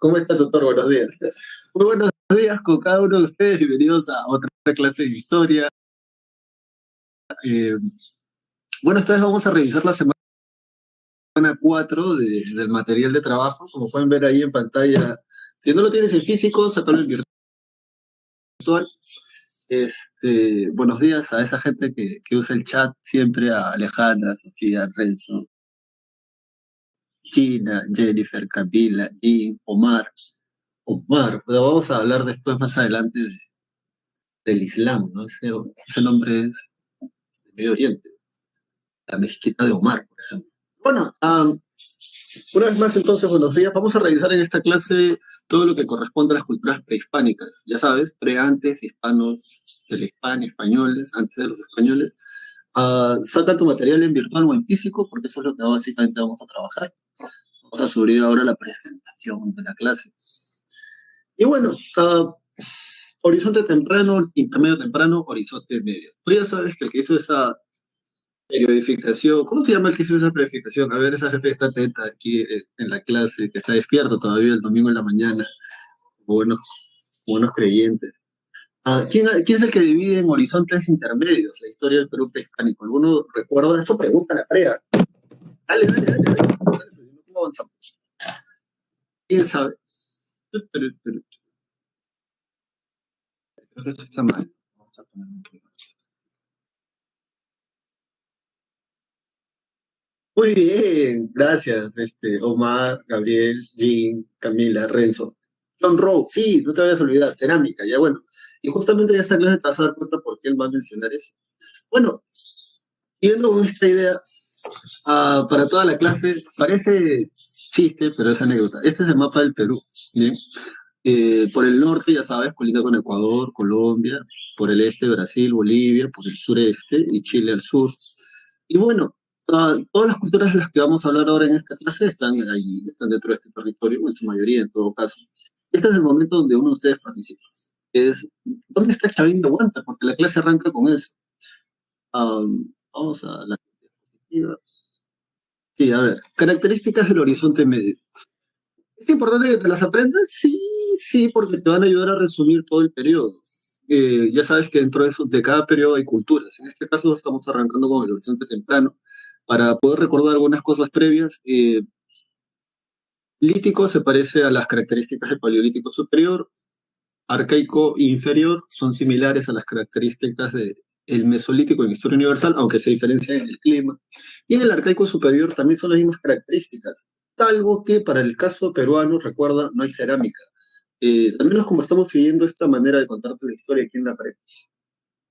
¿Cómo está, doctor? Buenos días. Muy buenos días con cada uno de ustedes. Bienvenidos a otra clase de historia. Eh, bueno, esta vez vamos a revisar la semana 4 del material de trabajo. Como pueden ver ahí en pantalla, si no lo tienes en físico, sácalo en virtual. Buenos días a esa gente que usa el chat siempre, a Alejandra, Sofía, Renzo, Gina, Jennifer, Camila, Jean, Omar. Pero vamos a hablar después, más adelante, del Islam, ¿no? Ese nombre es de Medio Oriente, la mezquita de Omar, por ejemplo. Bueno, una vez más entonces, buenos días. Vamos a revisar en esta clase todo lo que corresponde a las culturas prehispánicas. Ya sabes, antes, hispanos, de la Hispania, españoles, antes de los españoles. Saca tu material en virtual o en físico, porque eso es lo que básicamente vamos a trabajar. Vamos a subir ahora la presentación de la clase. Y bueno, horizonte temprano, intermedio temprano, horizonte medio. Tú ya sabes que el que hizo esa periodificación, ¿cómo se llama el que hizo esa periodificación? A ver, esa gente que está atenta aquí en la clase, que está despierto todavía el domingo en la mañana, buenos, buenos creyentes. ¿Quién es el que divide en horizontes intermedios la historia del Perú prehispánico? ¿Alguno recuerda? Esto pregunta la prea. Dale. ¿Cómo avanzamos? ¿Quién sabe? Creo que esto está mal. Vamos a poner un poquito. Muy bien, gracias, Omar, Gabriel, Jean, Camila, Renzo. John Rowe, sí, no te vayas a olvidar, cerámica, ya bueno. Y justamente en esta clase te vas a dar cuenta por qué él va a mencionar eso. Bueno, siguiendo con esta idea, para toda la clase, parece chiste, pero es anécdota. Este es el mapa del Perú, ¿bien? Por el norte, ya sabes, colinda con Ecuador, Colombia, por el este, Brasil, Bolivia, por el sureste y Chile al sur. Y bueno, todas las culturas de las que vamos a hablar ahora en esta clase están ahí, están dentro de este territorio, en su mayoría, en todo caso. Este es el momento donde uno de ustedes participa. ¿Dónde está Chavín de Huanta? Porque la clase arranca con eso. Vamos a la diapositiva. Sí, a ver, características del horizonte medio. ¿Es importante que te las aprendas? Sí, sí, porque te van a ayudar a resumir todo el periodo. Ya sabes que dentro de cada periodo hay culturas. En este caso estamos arrancando con el horizonte temprano. Para poder recordar algunas cosas previas, lítico se parece a las características del paleolítico superior, arcaico inferior son similares a las características del mesolítico en historia universal, aunque se diferencian en el clima. Y en el arcaico superior también son las mismas características, salvo que para el caso peruano, recuerda, no hay cerámica. Al menos como estamos siguiendo esta manera de contarte la historia aquí en la pared.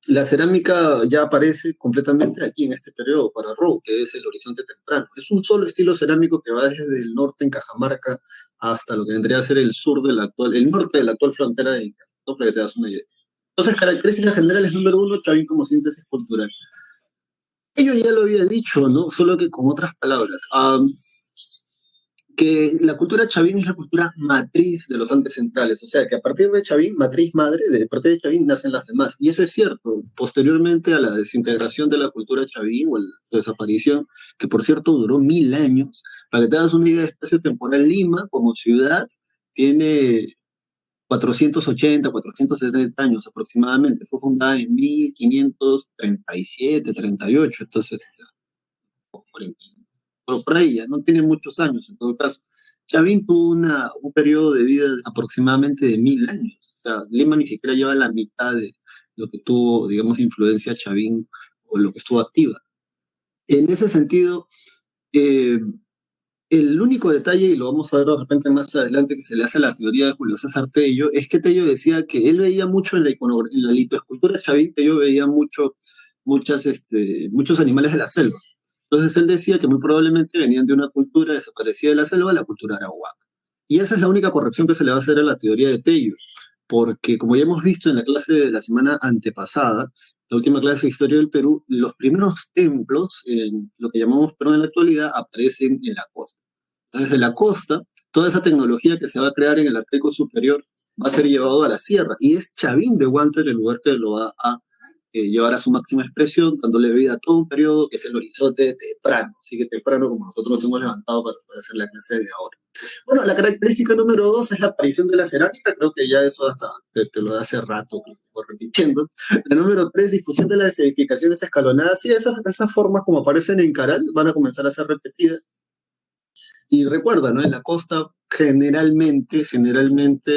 La cerámica ya aparece completamente aquí en este periodo para Rowe, que es el horizonte temprano. Es un solo estilo cerámico que va desde el norte en Cajamarca hasta lo que vendría a ser el norte de la actual frontera de Inca, ¿no? Para que te das una idea. Entonces, características generales número 1, Chavín como síntesis cultural. Ello ya lo había dicho, ¿no? Solo que con otras palabras. Que la cultura Chavín es la cultura matriz de los Andes centrales, o sea que a partir de Chavín, matriz madre, de partir de Chavín nacen las demás, y eso es cierto. Posteriormente a la desintegración de la cultura Chavín o su desaparición, que por cierto duró 1000 años, para que te hagas una idea de espacio temporal, Lima como ciudad tiene 480, 470 años aproximadamente, fue fundada en 1537, 38, entonces, o sea, por ahí ya no tiene muchos años en todo caso. Chavín tuvo un periodo de vida aproximadamente de 1000 años. O sea, Lima ni siquiera lleva la mitad de lo que tuvo, digamos, influencia Chavín o lo que estuvo activa. En ese sentido, eh, el único detalle, y lo vamos a ver de repente más adelante, que se le hace a la teoría de Julio César Tello, es que Tello decía que él veía mucho en la litoescultura Chavín, Tello veía muchos animales de la selva. Entonces él decía que muy probablemente venían de una cultura desaparecida de la selva, la cultura arawak. Y esa es la única corrección que se le va a hacer a la teoría de Tello, porque como ya hemos visto en la clase de la semana antepasada, la última clase de historia del Perú, los primeros templos, en lo que llamamos Perú en la actualidad, aparecen en la costa. Entonces, de la costa, toda esa tecnología que se va a crear en el Arcaico superior va a ser llevado a la sierra, y es Chavín de Huántar el lugar que lo va a llevar a su máxima expresión, dándole vida a todo un periodo que es el horizonte temprano, así que temprano como nosotros nos hemos levantado para hacer la clase de ahora. Bueno, la característica número 2 es la aparición de la cerámica, creo que ya eso hasta te lo da hace rato, que lo voy repitiendo. La número 3, difusión de las edificaciones escalonadas, sí, esas formas como aparecen en Caral van a comenzar a ser repetidas. Y recuerda, ¿no? En la costa generalmente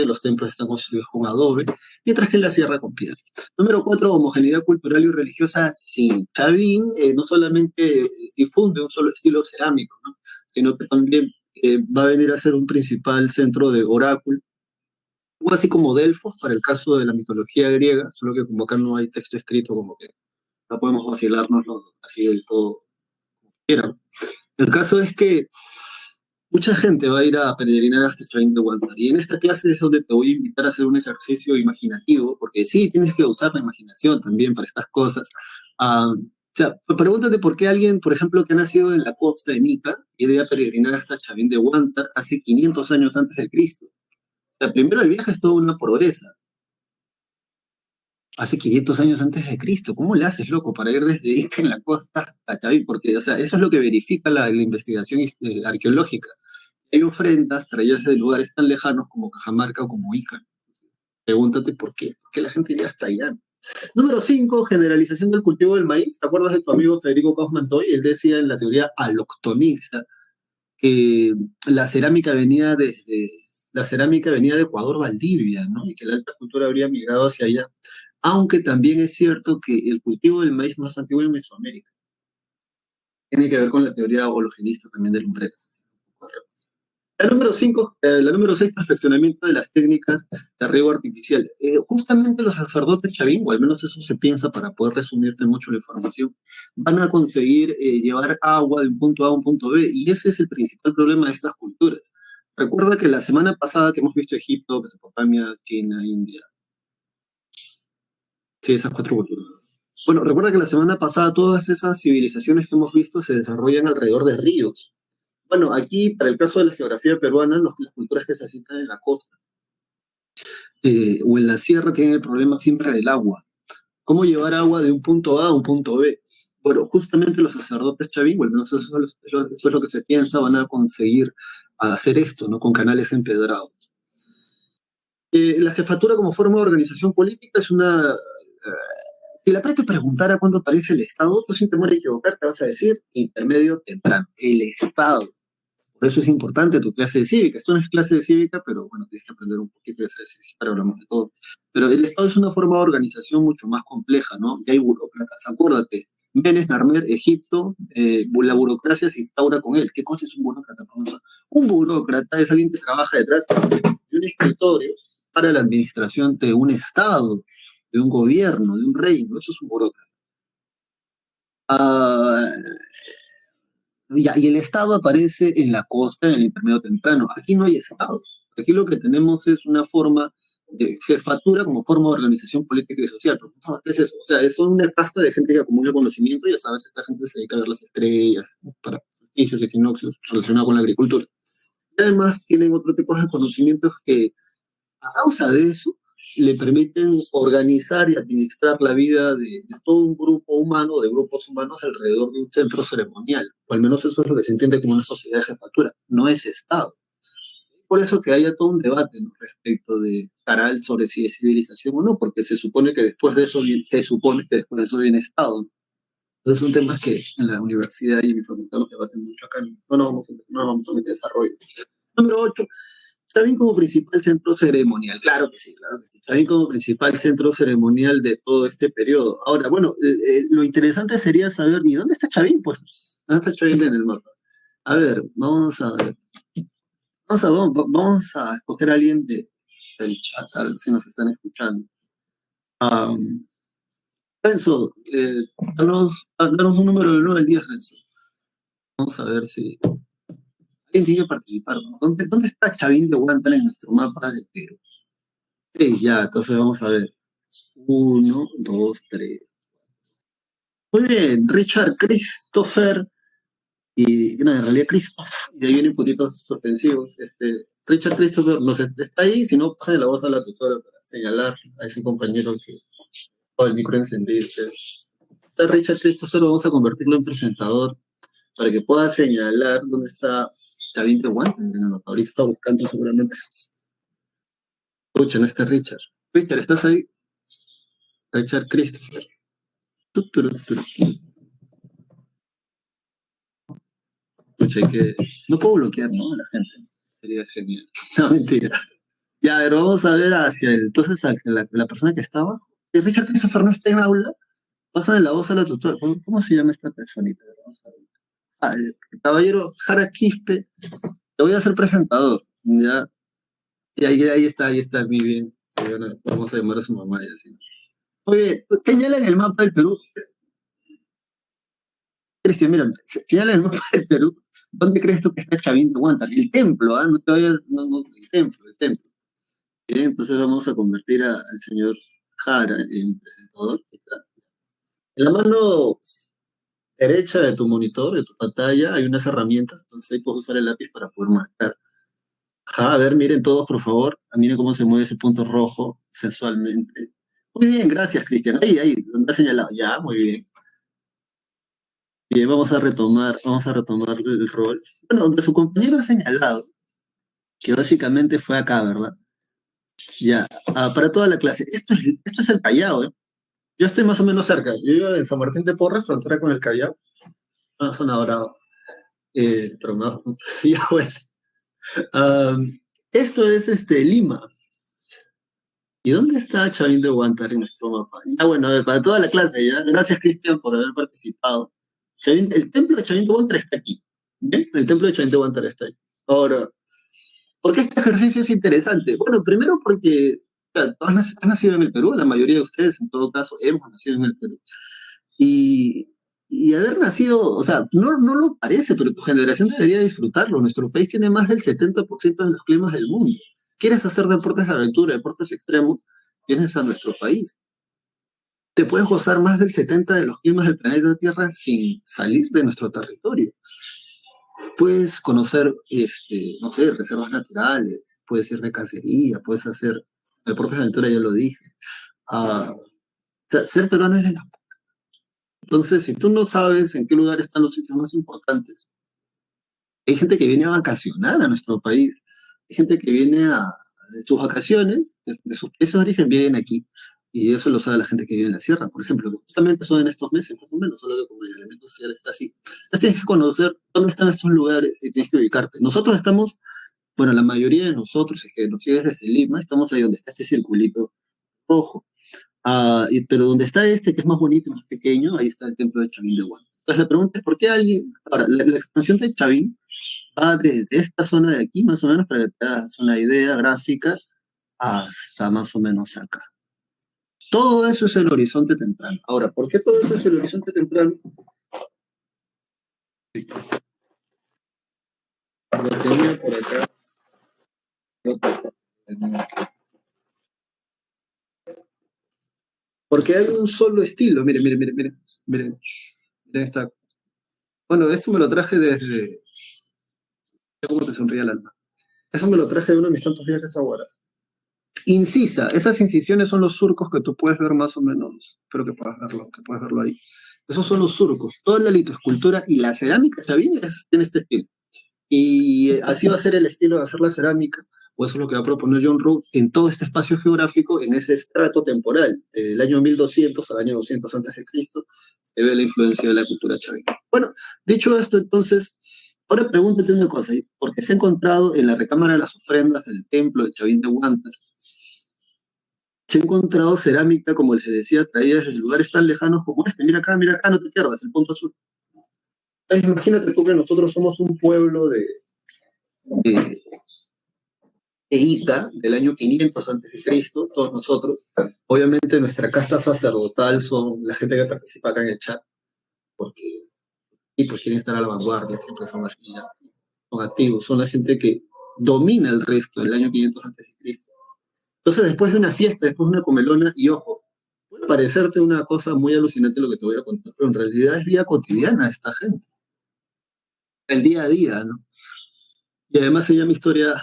los templos están construidos con adobe, mientras que en la sierra con piedra. Número 4, homogeneidad cultural y religiosa. Sí, Chavín no solamente difunde un solo estilo cerámico, ¿no? Sino que también va a venir a ser un principal centro de oráculo, algo así como Delfos para el caso de la mitología griega, solo que como acá no hay texto escrito, como que no podemos vacilarnos así del todo como quieran. El caso es que mucha gente va a ir a peregrinar hasta Chavín de Huántar. Y en esta clase es donde te voy a invitar a hacer un ejercicio imaginativo, porque sí, tienes que usar la imaginación también para estas cosas. O sea, pregúntate por qué alguien, por ejemplo, que ha nacido en la costa de Nica, iría a peregrinar hasta Chavín de Huántar hace 500 años antes de Cristo. O sea, primero el viaje es toda una proeza. Hace 500 años antes de Cristo. ¿Cómo le haces, loco, para ir desde Ica en la costa hasta Chavín? Porque, o sea, eso es lo que verifica la investigación arqueológica. Hay ofrendas traídas de lugares tan lejanos como Cajamarca o como Ica. Pregúntate por qué la gente iría hasta allá. Número 5, generalización del cultivo del maíz. ¿Te acuerdas de tu amigo Federico Kaufmann Toy? Él decía en la teoría aloctonista que la cerámica venía de Ecuador, Valdivia, ¿no? Y que la alta cultura habría migrado hacia allá. Aunque también es cierto que el cultivo del maíz más antiguo en Mesoamérica tiene que ver con la teoría hologenista también del Lumbreras. La número 6, perfeccionamiento de las técnicas de riego artificial. Justamente los sacerdotes Chavín, o al menos eso se piensa para poder resumirte mucho la información, van a conseguir llevar agua de un punto A a un punto B, y ese es el principal problema de estas culturas. Recuerda que la semana pasada que hemos visto Egipto, Mesopotamia, China, India, sí, esas cuatro culturas. Bueno, recuerda que la semana pasada todas esas civilizaciones que hemos visto se desarrollan alrededor de ríos. Bueno, aquí, para el caso de la geografía peruana, las culturas que se asientan en la costa o en la sierra tienen el problema siempre del agua. ¿Cómo llevar agua de un punto A a un punto B? Bueno, justamente los sacerdotes Chavín, bueno, menos eso es lo que se piensa, van a conseguir hacer esto, ¿no? Con canales empedrados. La jefatura como forma de organización política es una... si la te preguntara cuándo aparece el Estado, tú sin temor a equivocarte vas a decir intermedio temprano, el Estado. Por eso es importante tu clase de cívica. Esto no es clase de cívica, pero bueno, tienes que aprender un poquito de ciencia para hablamos de todo. Pero el Estado es una forma de organización mucho más compleja, ¿no? Y hay burócratas. Acuérdate, Menes, Narmer, Egipto, la burocracia se instaura con él. ¿Qué cosa es un burócrata? Un burócrata es alguien que trabaja detrás de un escritorio para la administración de un Estado, de un gobierno, de un reino. Eso es un burócrata. Ah, ya, y el Estado aparece en la costa, en el intermedio temprano. Aquí no hay Estado. Aquí lo que tenemos es una forma de jefatura como forma de organización política y social. Pero, ¿qué es eso? O sea, es una pasta de gente que acumula conocimiento. Ya sabes, esta gente se dedica a ver las estrellas, ¿no? Para inicios, equinoccios relacionados con la agricultura. Y además tienen otro tipo de conocimientos que, a causa de eso, le permiten organizar y administrar la vida de todo un grupo humano, de grupos humanos alrededor de un centro ceremonial. O al menos eso es lo que se entiende como una sociedad de jefatura. No es Estado. Por eso que haya todo un debate, ¿no? Respecto de Caral sobre si es civilización o no, porque se supone que después de eso viene Estado, ¿no? Entonces son temas que en la universidad y en mi facultad nos debaten mucho acá. No nos vamos a meter desarrollo. Número 8, Chavín como principal centro ceremonial, claro que sí, claro que sí. Chavín como principal centro ceremonial de todo este periodo. Ahora, bueno, lo interesante sería saber, ¿y dónde está Chavín? Pues, ¿dónde está Chavín en el mapa? A ver, vamos a escoger a alguien del chat, a ver si nos están escuchando. Renzo, danos un número del 9 al 10, Renzo. Vamos a ver si alguien tiene que participar, ¿no? ¿Dónde está Chavín de Huántar en nuestro mapa de Perú? Sí, ya, entonces vamos a ver. 1, 2, 3. Muy bien, Richard Christopher, y no, en realidad Christoph, y de ahí vienen puntitos suspensivos. Richard Christopher está ahí, si no, pásale la voz a la tutora para señalar a ese compañero que Oh, el micro encendido. Está Richard Christopher, vamos a convertirlo en presentador para que pueda señalar dónde está David Wanton. Ahorita está buscando seguramente. Escucha, no está Richard. Richard, ¿estás ahí? Richard Christopher. Tu, tu, tu, tu. Escucha, que no puedo bloquear, ¿no? A la gente. Sería genial. No, mentira. Ya, pero vamos a ver hacia el. Entonces, la persona que está abajo. Richard Christopher no está en aula. Pasa de la voz a la tutora. ¿Cómo se llama esta personita? Vamos a ver. Ah, el caballero Jara Quispe. Te voy a hacer presentador. Ya. Y ahí está, muy bien. Sí, bueno, vamos a llamar a su mamá y así. Oye, señala en el mapa del Perú. Cristian, mira, señala en el mapa del Perú. ¿Dónde crees tú que está Chavín de Huántar? El templo, ¿ah? No te vayas, no, el templo. Bien, entonces vamos a convertir al señor Jara en presentador. En la mano derecha de tu monitor, de tu pantalla, hay unas herramientas, entonces ahí puedes usar el lápiz para poder marcar. Ajá, a ver, miren todos, por favor. Miren cómo se mueve ese punto rojo sensualmente. Muy bien, gracias, Cristian. Ahí, donde ha señalado. Ya, muy bien. Bien, vamos a retomar el rol. Bueno, donde su compañero ha señalado, que básicamente fue acá, ¿verdad? Ya, para toda la clase. Esto es el Callao, ¿eh? Yo estoy más o menos cerca. Yo vivo en San Martín de Porres, frontera con el Callao. Ah, zona brava. Pero no, ya bueno. Am, esto es Lima. ¿Y dónde está Chavín de Huántar en nuestro mapa? Ah, bueno, a ver, para toda la clase, ¿ya? Gracias, Cristian, por haber participado. El templo de Chavín de Huántar está aquí. ¿Bien? El templo de Chavín de Huántar está ahí. Ahora, ¿por qué este ejercicio es interesante? Bueno, primero porque o sea, todos han nacido en el Perú, la mayoría de ustedes, en todo caso, hemos nacido en el Perú. Y, y haber nacido, o sea, no lo parece, pero tu generación debería disfrutarlo. Nuestro país tiene más del 70% de los climas del mundo. ¿Quieres hacer deportes de aventura, deportes extremos? Vienes a nuestro país. Te puedes gozar más del 70% de los climas del planeta Tierra sin salir de nuestro territorio. Puedes conocer, no sé, reservas naturales, puedes ir de cacería, puedes hacer deportes de aventura, ya lo dije. O sea, ser peruano es de la... Entonces, si tú no sabes en qué lugar están los sitios más importantes, hay gente que viene a vacacionar a nuestro país, hay gente que viene de sus vacaciones, de sus países de origen, vienen aquí. Y eso lo sabe la gente que vive en la sierra, por ejemplo, que justamente son en estos meses, más o menos, solo que como el elemento social está así. Entonces tienes que conocer dónde están estos lugares y tienes que ubicarte. Nosotros estamos, bueno, la mayoría de nosotros, es que nos sigues desde Lima, estamos ahí donde está este circulito rojo. Pero donde está que es más bonito, más pequeño, ahí está el templo de Chavín de Huántar. Entonces la pregunta es, ¿por qué alguien... Ahora, la expansión de Chavín va desde esta zona de aquí, más o menos, para que te hagas una idea gráfica, hasta más o menos acá. Todo eso es el horizonte temprano. Ahora, ¿por qué todo eso es el horizonte temprano? Lo tenía por acá. Porque hay un solo estilo. Miren esta. Bueno, esto me lo traje desde... ¿Cómo te sonríe el alma? Eso me lo traje de uno de mis tantos viajes a Huaraz. Incisa, esas incisiones son los surcos que tú puedes ver más o menos. Espero que puedas verlo ahí. Esos son los surcos. Toda la litoescultura y la cerámica también tiene este estilo. Y así va a ser el estilo de hacer la cerámica, o eso es lo que va a proponer John Root en todo este espacio geográfico, en ese estrato temporal, del año 1200 al año 200 antes de Cristo, se ve la influencia de la cultura chavín. Bueno, dicho esto, entonces, ahora pregúntate una cosa, porque se ha encontrado en la recámara de las ofrendas del templo de Chavín de Huántar, se ha encontrado cerámica, como les decía, traída desde lugares tan lejanos como este. Mira acá, no te pierdas, el punto azul. Imagínate tú que nosotros somos un pueblo de Ica, del año 500 antes de Cristo, todos nosotros. Obviamente nuestra casta sacerdotal son la gente que participa acá en el chat, porque y pues quieren estar a la vanguardia, siempre son así, ya, son activos, son la gente que domina el resto del año 500 antes de Cristo. Entonces, después de una fiesta, después de una comelona, y ojo, puede parecerte una cosa muy alucinante lo que te voy a contar, pero en realidad es vida cotidiana de esta gente, el día a día, ¿no? Y además se llama historia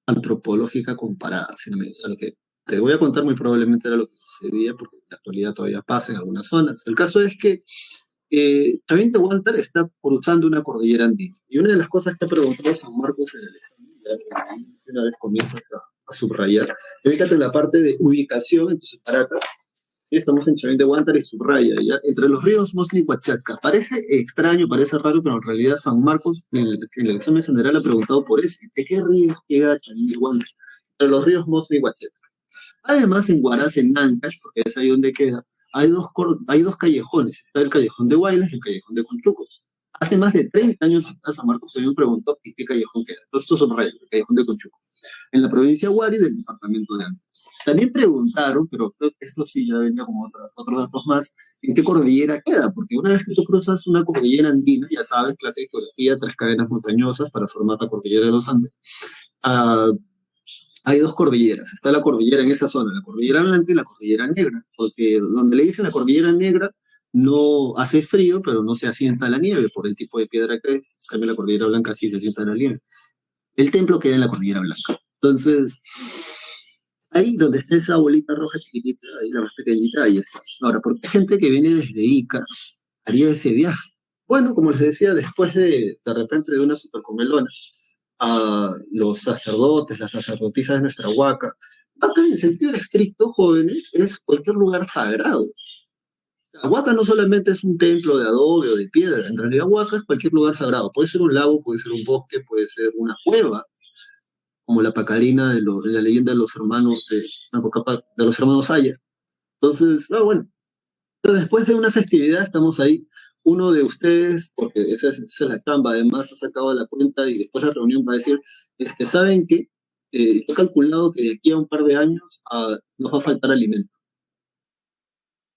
antropológica comparada, si no me gusta lo que te voy a contar muy probablemente era lo que sucedía, porque en la actualidad todavía pasa en algunas zonas. El caso es que Chavin de Huántar está cruzando una cordillera andina. Y una de las cosas que ha preguntado San Marcos en el examen, ya una vez comienzas a subrayar, ubícate en la parte de ubicación, entonces para acá, sí, estamos en Chavin de Huántar y subraya, ¿ya? Entre los ríos Mosna y Huachasca. Parece extraño, parece raro, pero en realidad San Marcos en el examen general ha preguntado por eso. ¿De qué ríos llega Chavin de Huántar? Entre los ríos Mosna y Huachasca. Además, en Huaraz, en Ancash, porque es ahí donde queda, hay dos callejones. Está el callejón de Guaylas y el callejón de Conchucos. Hace más de 30 años atrás, San Marcos se me preguntó en qué callejón queda. Todos estos son rayos, el callejón de Conchucos. En la provincia de Huari del departamento de Ancash. También preguntaron, pero creo que eso sí ya venía como otros datos más, en qué cordillera queda, porque una vez que tú cruzas una cordillera andina, ya sabes, clase de geografía, tres cadenas montañosas para formar la cordillera de los Andes. Uh, Hay dos cordilleras. Está la cordillera en esa zona, la cordillera blanca y la cordillera negra, porque donde le dicen la cordillera negra no hace frío, pero no se asienta la nieve por el tipo de piedra que es. En cambio, la cordillera blanca sí se asienta la nieve. El templo queda en la cordillera blanca. Entonces, ahí donde está esa bolita roja chiquitita, ahí la más pequeñita, ahí está. Ahora, ¿por qué gente que viene desde Ica haría ese viaje? Bueno, como les decía, después de repente de una supercomelona, a los sacerdotes, las sacerdotisas de nuestra Huaca. Huaca, en sentido estricto, jóvenes, es cualquier lugar sagrado. O sea, Huaca no solamente es un templo de adobe o de piedra, en realidad Huaca es cualquier lugar sagrado. Puede ser un lago, puede ser un bosque, puede ser una cueva, como la Pacarina de la leyenda de los hermanos de los hermanos Aya. Entonces, bueno, pero después de una festividad estamos ahí. Uno de ustedes, porque esa es la chamba, además ha sacado la cuenta y después la reunión va a decir, ¿saben qué? He calculado que de aquí a un par de años nos va a faltar alimento.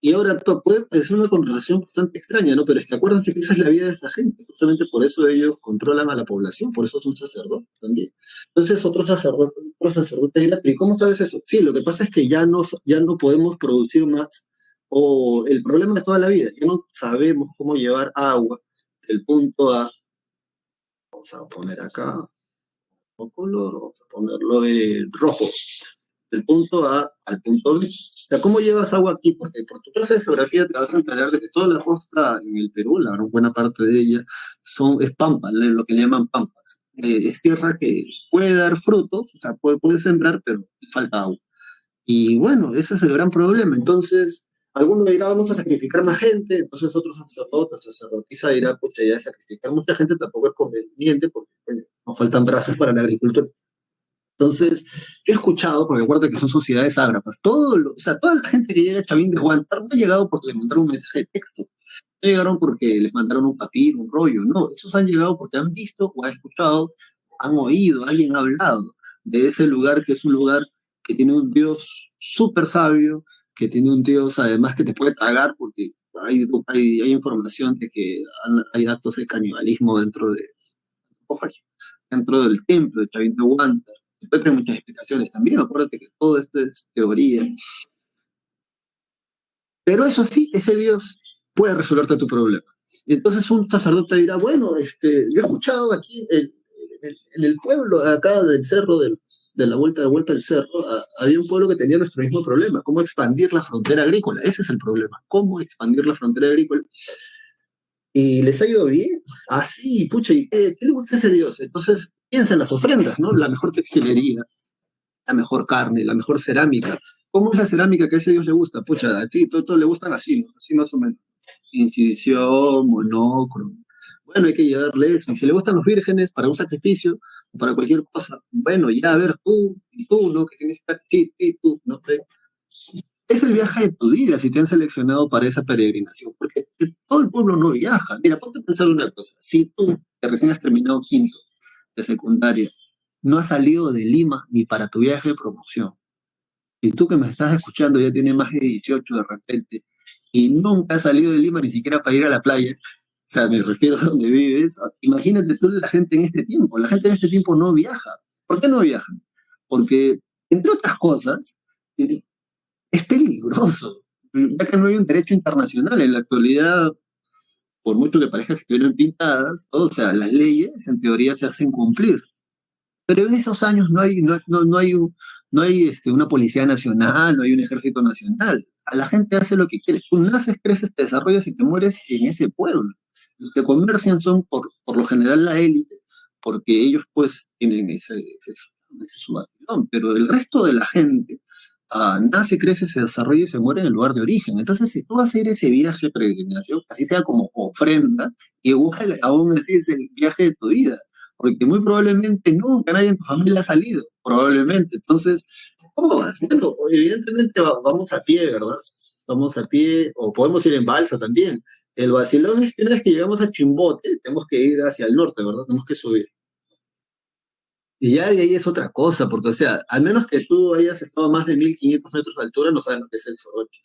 Y ahora puede parecer una conversación bastante extraña, ¿no? Pero es que acuérdense que esa es la vida de esa gente. Justamente por eso ellos controlan a la población, por eso son sacerdotes también. Entonces otro sacerdote dirá, ¿pero cómo sabes eso? Sí, lo que pasa es que ya no podemos producir más, o el problema de toda la vida, ya no sabemos cómo llevar agua del punto A, vamos a poner acá, o color, vamos a ponerlo en rojo, del punto A al punto B. O sea, ¿cómo llevas agua aquí? Porque por tu clase de geografía te vas a enterar de que toda la costa en el Perú, la gran buena parte de ella, es pampa, lo que le llaman pampas. Es tierra que puede dar frutos, o sea, puede sembrar, pero falta agua. Y bueno, ese es el gran problema. Entonces, algunos dirán, vamos a sacrificar más gente, entonces otros sacerdotes, sacerdotisa dirá, pucha, ya sacrificar mucha gente tampoco es conveniente porque bueno, nos faltan brazos para la agricultura. Entonces, yo he escuchado, porque acuérdate que son sociedades ágrafas, o sea, toda la gente que llega a Chavín de Huántar no ha llegado porque le mandaron un mensaje de texto, no llegaron porque les mandaron un papiro, un rollo, no, esos han llegado porque han visto o han escuchado, han oído, alguien ha hablado de ese lugar que es un lugar que tiene un Dios súper sabio, que tiene un Dios además que te puede tragar porque hay información de que hay actos de canibalismo dentro del templo de Chavín de Huántar. Después hay muchas explicaciones también, acuérdate que todo esto es teoría. Pero eso sí, ese Dios puede resolverte tu problema. Entonces un sacerdote dirá, bueno, yo he escuchado aquí en el pueblo de acá del cerro, de la vuelta del cerro, había un pueblo que tenía nuestro mismo problema, cómo expandir la frontera agrícola. Ese es el problema, cómo expandir la frontera agrícola. Y les ha ido bien. Ah, sí, pucha, ¿y qué le gusta a ese Dios? Entonces piensa en las ofrendas, ¿no? La mejor textilería, la mejor carne, la mejor cerámica. ¿Cómo es la cerámica que a ese Dios le gusta? Pucha, así, todo le gustan así, ¿no? Así más o menos. Incisión, monocromo. Bueno, hay que llevarle eso. Y si le gustan los vírgenes para un sacrificio o para cualquier cosa, bueno, ya, a ver, tú, y tú, ¿no? Que tienes que, sí, tú, ¿no? Es el viaje de tu vida si te han seleccionado para esa peregrinación, porque todo el pueblo no viaja. Mira, ponte a pensar una cosa. Si tú, que recién has terminado quinto de secundaria, no has salido de Lima ni para tu viaje de promoción, y tú que me estás escuchando ya tienes más de 18 de repente, y nunca has salido de Lima ni siquiera para ir a la playa, o sea, me refiero a donde vives, imagínate tú la gente en este tiempo. La gente en este tiempo no viaja. ¿Por qué no viajan? Porque, entre otras cosas, es peligroso, ya que no hay un derecho internacional en la actualidad, por mucho que parezca que estuvieran pintadas, o sea, las leyes en teoría se hacen cumplir. Pero en esos años no hay una policía nacional, no hay un ejército nacional. A la gente hace lo que quiere. Tú naces, creces, te desarrollas y te mueres en ese pueblo. Los que comercian son por lo general la élite, porque ellos pues tienen ese su vacilón. Pero el resto de la gente nace, crece, se desarrolla y se muere en el lugar de origen. Entonces, si tú vas a ir ese viaje de peregrinación, así sea como ofrenda, igual aún así es el viaje de tu vida porque muy probablemente nunca nadie en tu familia ha salido, probablemente. Entonces, ¿cómo vas? Bueno, evidentemente vamos a pie, ¿verdad? Vamos a pie, o podemos ir en balsa también. El vacilón es que una vez que llegamos a Chimbote, tenemos que ir hacia el norte, ¿verdad? Tenemos que subir. Y ya de ahí es otra cosa, porque, o sea, al menos que tú hayas estado a más de 1500 metros de altura, no sabes lo que es el Soroche.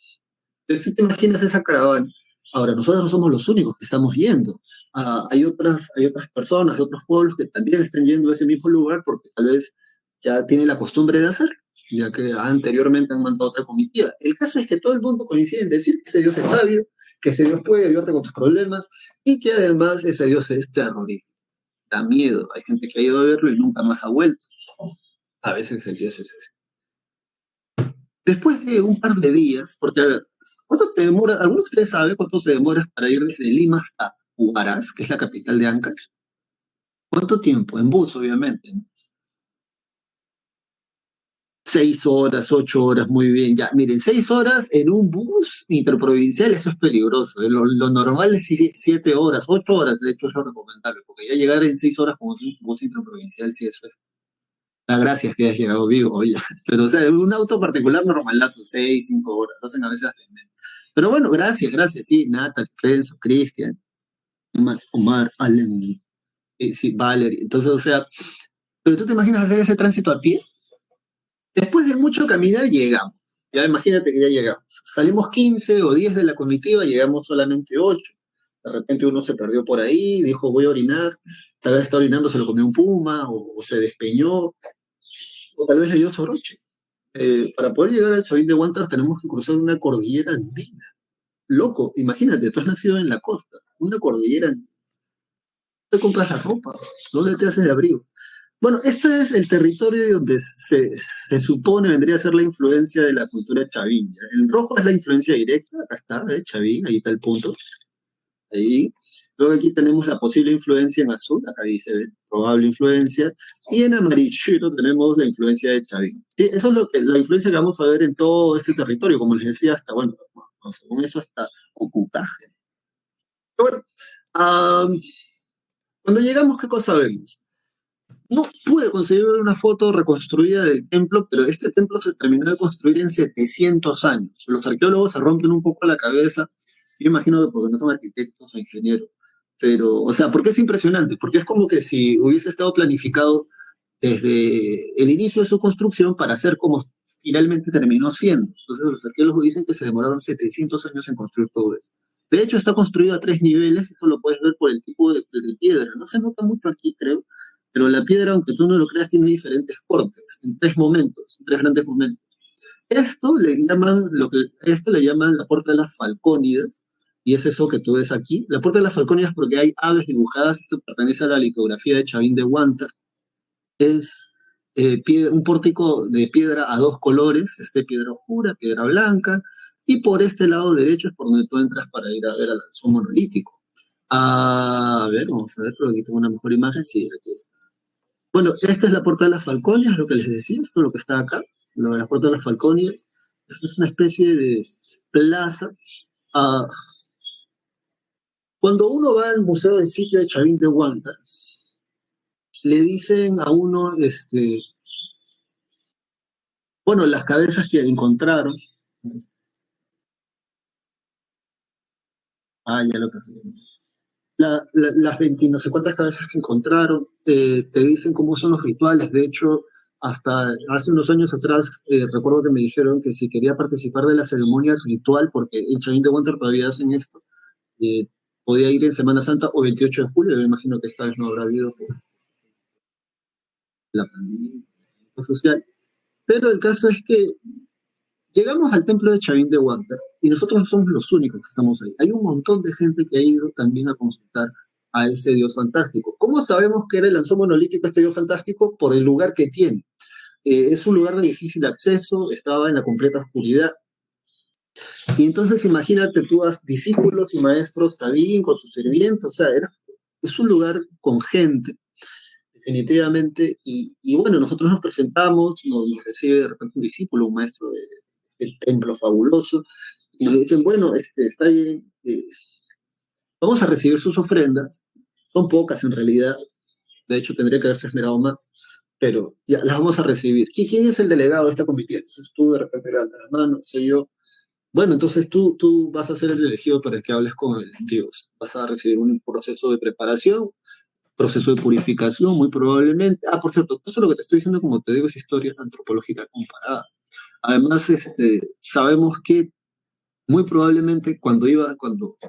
Entonces, si te imaginas esa caravana. Ahora, nosotros no somos los únicos que estamos yendo. Hay otras personas, hay otros pueblos que también están yendo a ese mismo lugar porque tal vez ya tienen la costumbre de hacer, ya que anteriormente han mandado otra comitiva. El caso es que todo el mundo coincide en decir que ese Dios es sabio, que ese Dios puede ayudarte con tus problemas y que además ese Dios es terrorífico. Da miedo. Hay gente que ha ido a verlo y nunca más ha vuelto. A veces el Dios es ese. Después de un par de días, porque a ver, ¿cuánto te demora? ¿Alguno de ustedes sabe cuánto se demora para ir desde Lima hasta Huaraz, que es la capital de Ancash? ¿Cuánto tiempo? En bus, obviamente, ¿no? 6 horas, 8 horas, muy bien. Ya, miren, 6 horas en un bus interprovincial, eso es peligroso. Lo normal es 7 horas, 8 horas, de hecho es lo recomendable, porque ya llegar en 6 horas como un bus interprovincial, sí, eso es. La gracia es que hayas llegado vivo, oye. Pero, o sea, un auto particular normalazo, 6, 5 horas, lo hacen a veces hasta en menos. Pero bueno, gracias, sí, Nata, Renzo, Cristian, Omar, Allen, sí, Valerie. Entonces, o sea, pero tú te imaginas hacer ese tránsito a pie. Después de mucho caminar, llegamos. Ya imagínate que ya llegamos. Salimos 15 o 10 de la comitiva, llegamos solamente 8. De repente uno se perdió por ahí, dijo voy a orinar, tal vez está orinando, se lo comió un puma, o se despeñó, o tal vez le dio soroche. Para poder llegar al Chavín de Huántar tenemos que cruzar una cordillera andina. Loco, imagínate, tú has nacido en la costa, una cordillera andina. ¿Dónde compras la ropa? ¿Dónde te haces de abrigo? Bueno, este es el territorio donde se supone vendría a ser la influencia de la cultura chavín. ¿Ya? El rojo es la influencia directa, acá está, Chavín, ahí está el punto. Ahí. Luego aquí tenemos la posible influencia en azul, acá dice probable influencia, y en amarillito tenemos la influencia de Chavín. Sí, eso es la influencia que vamos a ver en todo este territorio, como les decía, hasta, bueno, según eso hasta ocupaje. Pero bueno, ah, cuando llegamos, ¿qué cosa vemos? No pude conseguir una foto reconstruida del templo, pero este templo se terminó de construir en 700 años. Los arqueólogos se rompen un poco la cabeza, yo imagino que porque no son arquitectos o ingenieros, pero, o sea, porque es impresionante, porque es como que si hubiese estado planificado desde el inicio de su construcción para ser como finalmente terminó siendo. Entonces los arqueólogos dicen que se demoraron 700 años en construir todo eso. De hecho, está construido a 3 niveles, eso lo puedes ver por el tipo de piedra. No se nota mucho aquí, creo, pero la piedra, aunque tú no lo creas, tiene diferentes cortes, en 3 momentos, en 3 grandes momentos. Esto le llaman la puerta de las Falcónidas, y es eso que tú ves aquí. La puerta de las Falcónidas porque hay aves dibujadas, esto pertenece a la litografía de Chavín de Huántar. Es un pórtico de piedra a 2 colores, piedra oscura, piedra blanca, y por este lado derecho es por donde tú entras para ir a ver al alzón monolítico. A ver, vamos a ver, pero aquí tengo una mejor imagen, sí, aquí está. Bueno, esta es la Puerta de las Falconias, lo que les decía, esto es lo que está acá, la Puerta de las Falconias. Esto es una especie de plaza. Ah, cuando uno va al Museo del Sitio de Chavín de Huántar, le dicen a uno, bueno, las cabezas que encontraron. Ya lo perdí. Las 20 no sé cuántas cabezas que encontraron, te dicen cómo son los rituales. De hecho, hasta hace unos años atrás, recuerdo que me dijeron que si quería participar de la ceremonia ritual, porque en Chavín de Huántar todavía hacen esto, eh, podía ir en Semana Santa o 28 de julio. Me imagino que esta vez no habrá habido por la pandemia social. Pero el caso es que llegamos al templo de Chavín de Huántar y nosotros no somos los únicos que estamos ahí. Hay un montón de gente que ha ido también a consultar a ese dios fantástico. ¿Cómo sabemos que era el lanzón monolítico este dios fantástico? Por el lugar que tiene. Es un lugar de difícil acceso, estaba en la completa oscuridad. Y entonces imagínate tú a discípulos y maestros Tabín con sus sirvientes, o sea, es un lugar con gente, definitivamente, y bueno, nosotros nos presentamos, nos recibe de repente un discípulo, un maestro de este templo fabuloso, y nos dicen, bueno, está bien, vamos a recibir sus ofrendas, son pocas en realidad, de hecho tendría que haberse esmerado más, pero ya las vamos a recibir. ¿Quién es el delegado de esta comitiva? Entonces tú de repente levantas la mano, soy yo. Bueno, entonces tú vas a ser el elegido para que hables con el Dios. Vas a recibir un proceso de preparación, proceso de purificación, muy probablemente. Ah, por cierto, eso lo que te estoy diciendo, como te digo, es historia antropológica comparada. Además, sabemos que muy probablemente cuando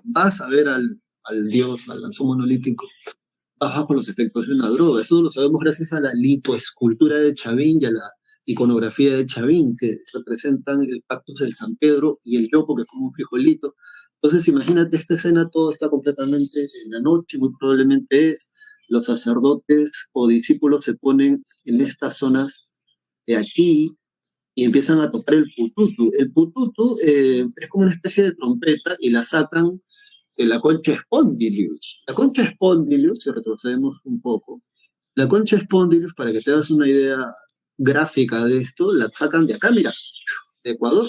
vas a ver al Dios, al lanzón monolítico, vas bajo los efectos de una droga. Eso lo sabemos gracias a la litoescultura de Chavín y a la iconografía de Chavín, que representan el Pactus del San Pedro y el yopo, que es como un frijolito. Entonces, imagínate esta escena, todo está completamente en la noche, muy probablemente los sacerdotes o discípulos se ponen en estas zonas de aquí y empiezan a tocar el pututu. El pututu es como una especie de trompeta y la sacan de la concha Spondylus. La concha Spondylus, si retrocedemos un poco, la concha Spondylus, para que te hagas una idea gráfica de esto, la sacan de acá, mira, de Ecuador.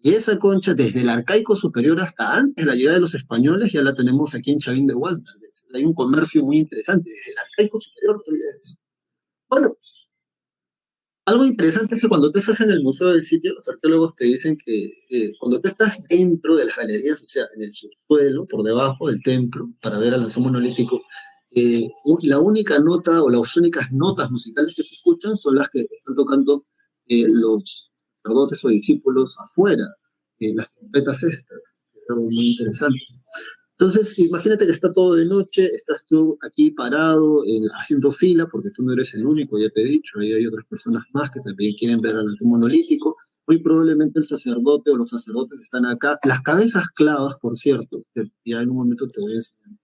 Y esa concha, desde el arcaico superior hasta antes de la llegada de los españoles, ya la tenemos aquí en Chavín de Huanta. Hay un comercio muy interesante, desde el arcaico superior. Bueno, algo interesante es que cuando tú estás en el museo del sitio, los arqueólogos te dicen que cuando tú estás dentro de las galerías, o sea, en el subsuelo, por debajo del templo, para ver al lanzón monolítico, la única nota o las únicas notas musicales que se escuchan son las que están tocando los sacerdotes o discípulos afuera, las trompetas estas, que es algo muy interesante. Entonces, imagínate que está todo de noche, estás tú aquí parado, haciendo fila, porque tú no eres el único, ya te he dicho, ahí hay otras personas más que también quieren ver al lanzón monolítico. Muy probablemente el sacerdote o los sacerdotes están acá. Las cabezas clavas, por cierto, que ya en un momento te voy a enseñar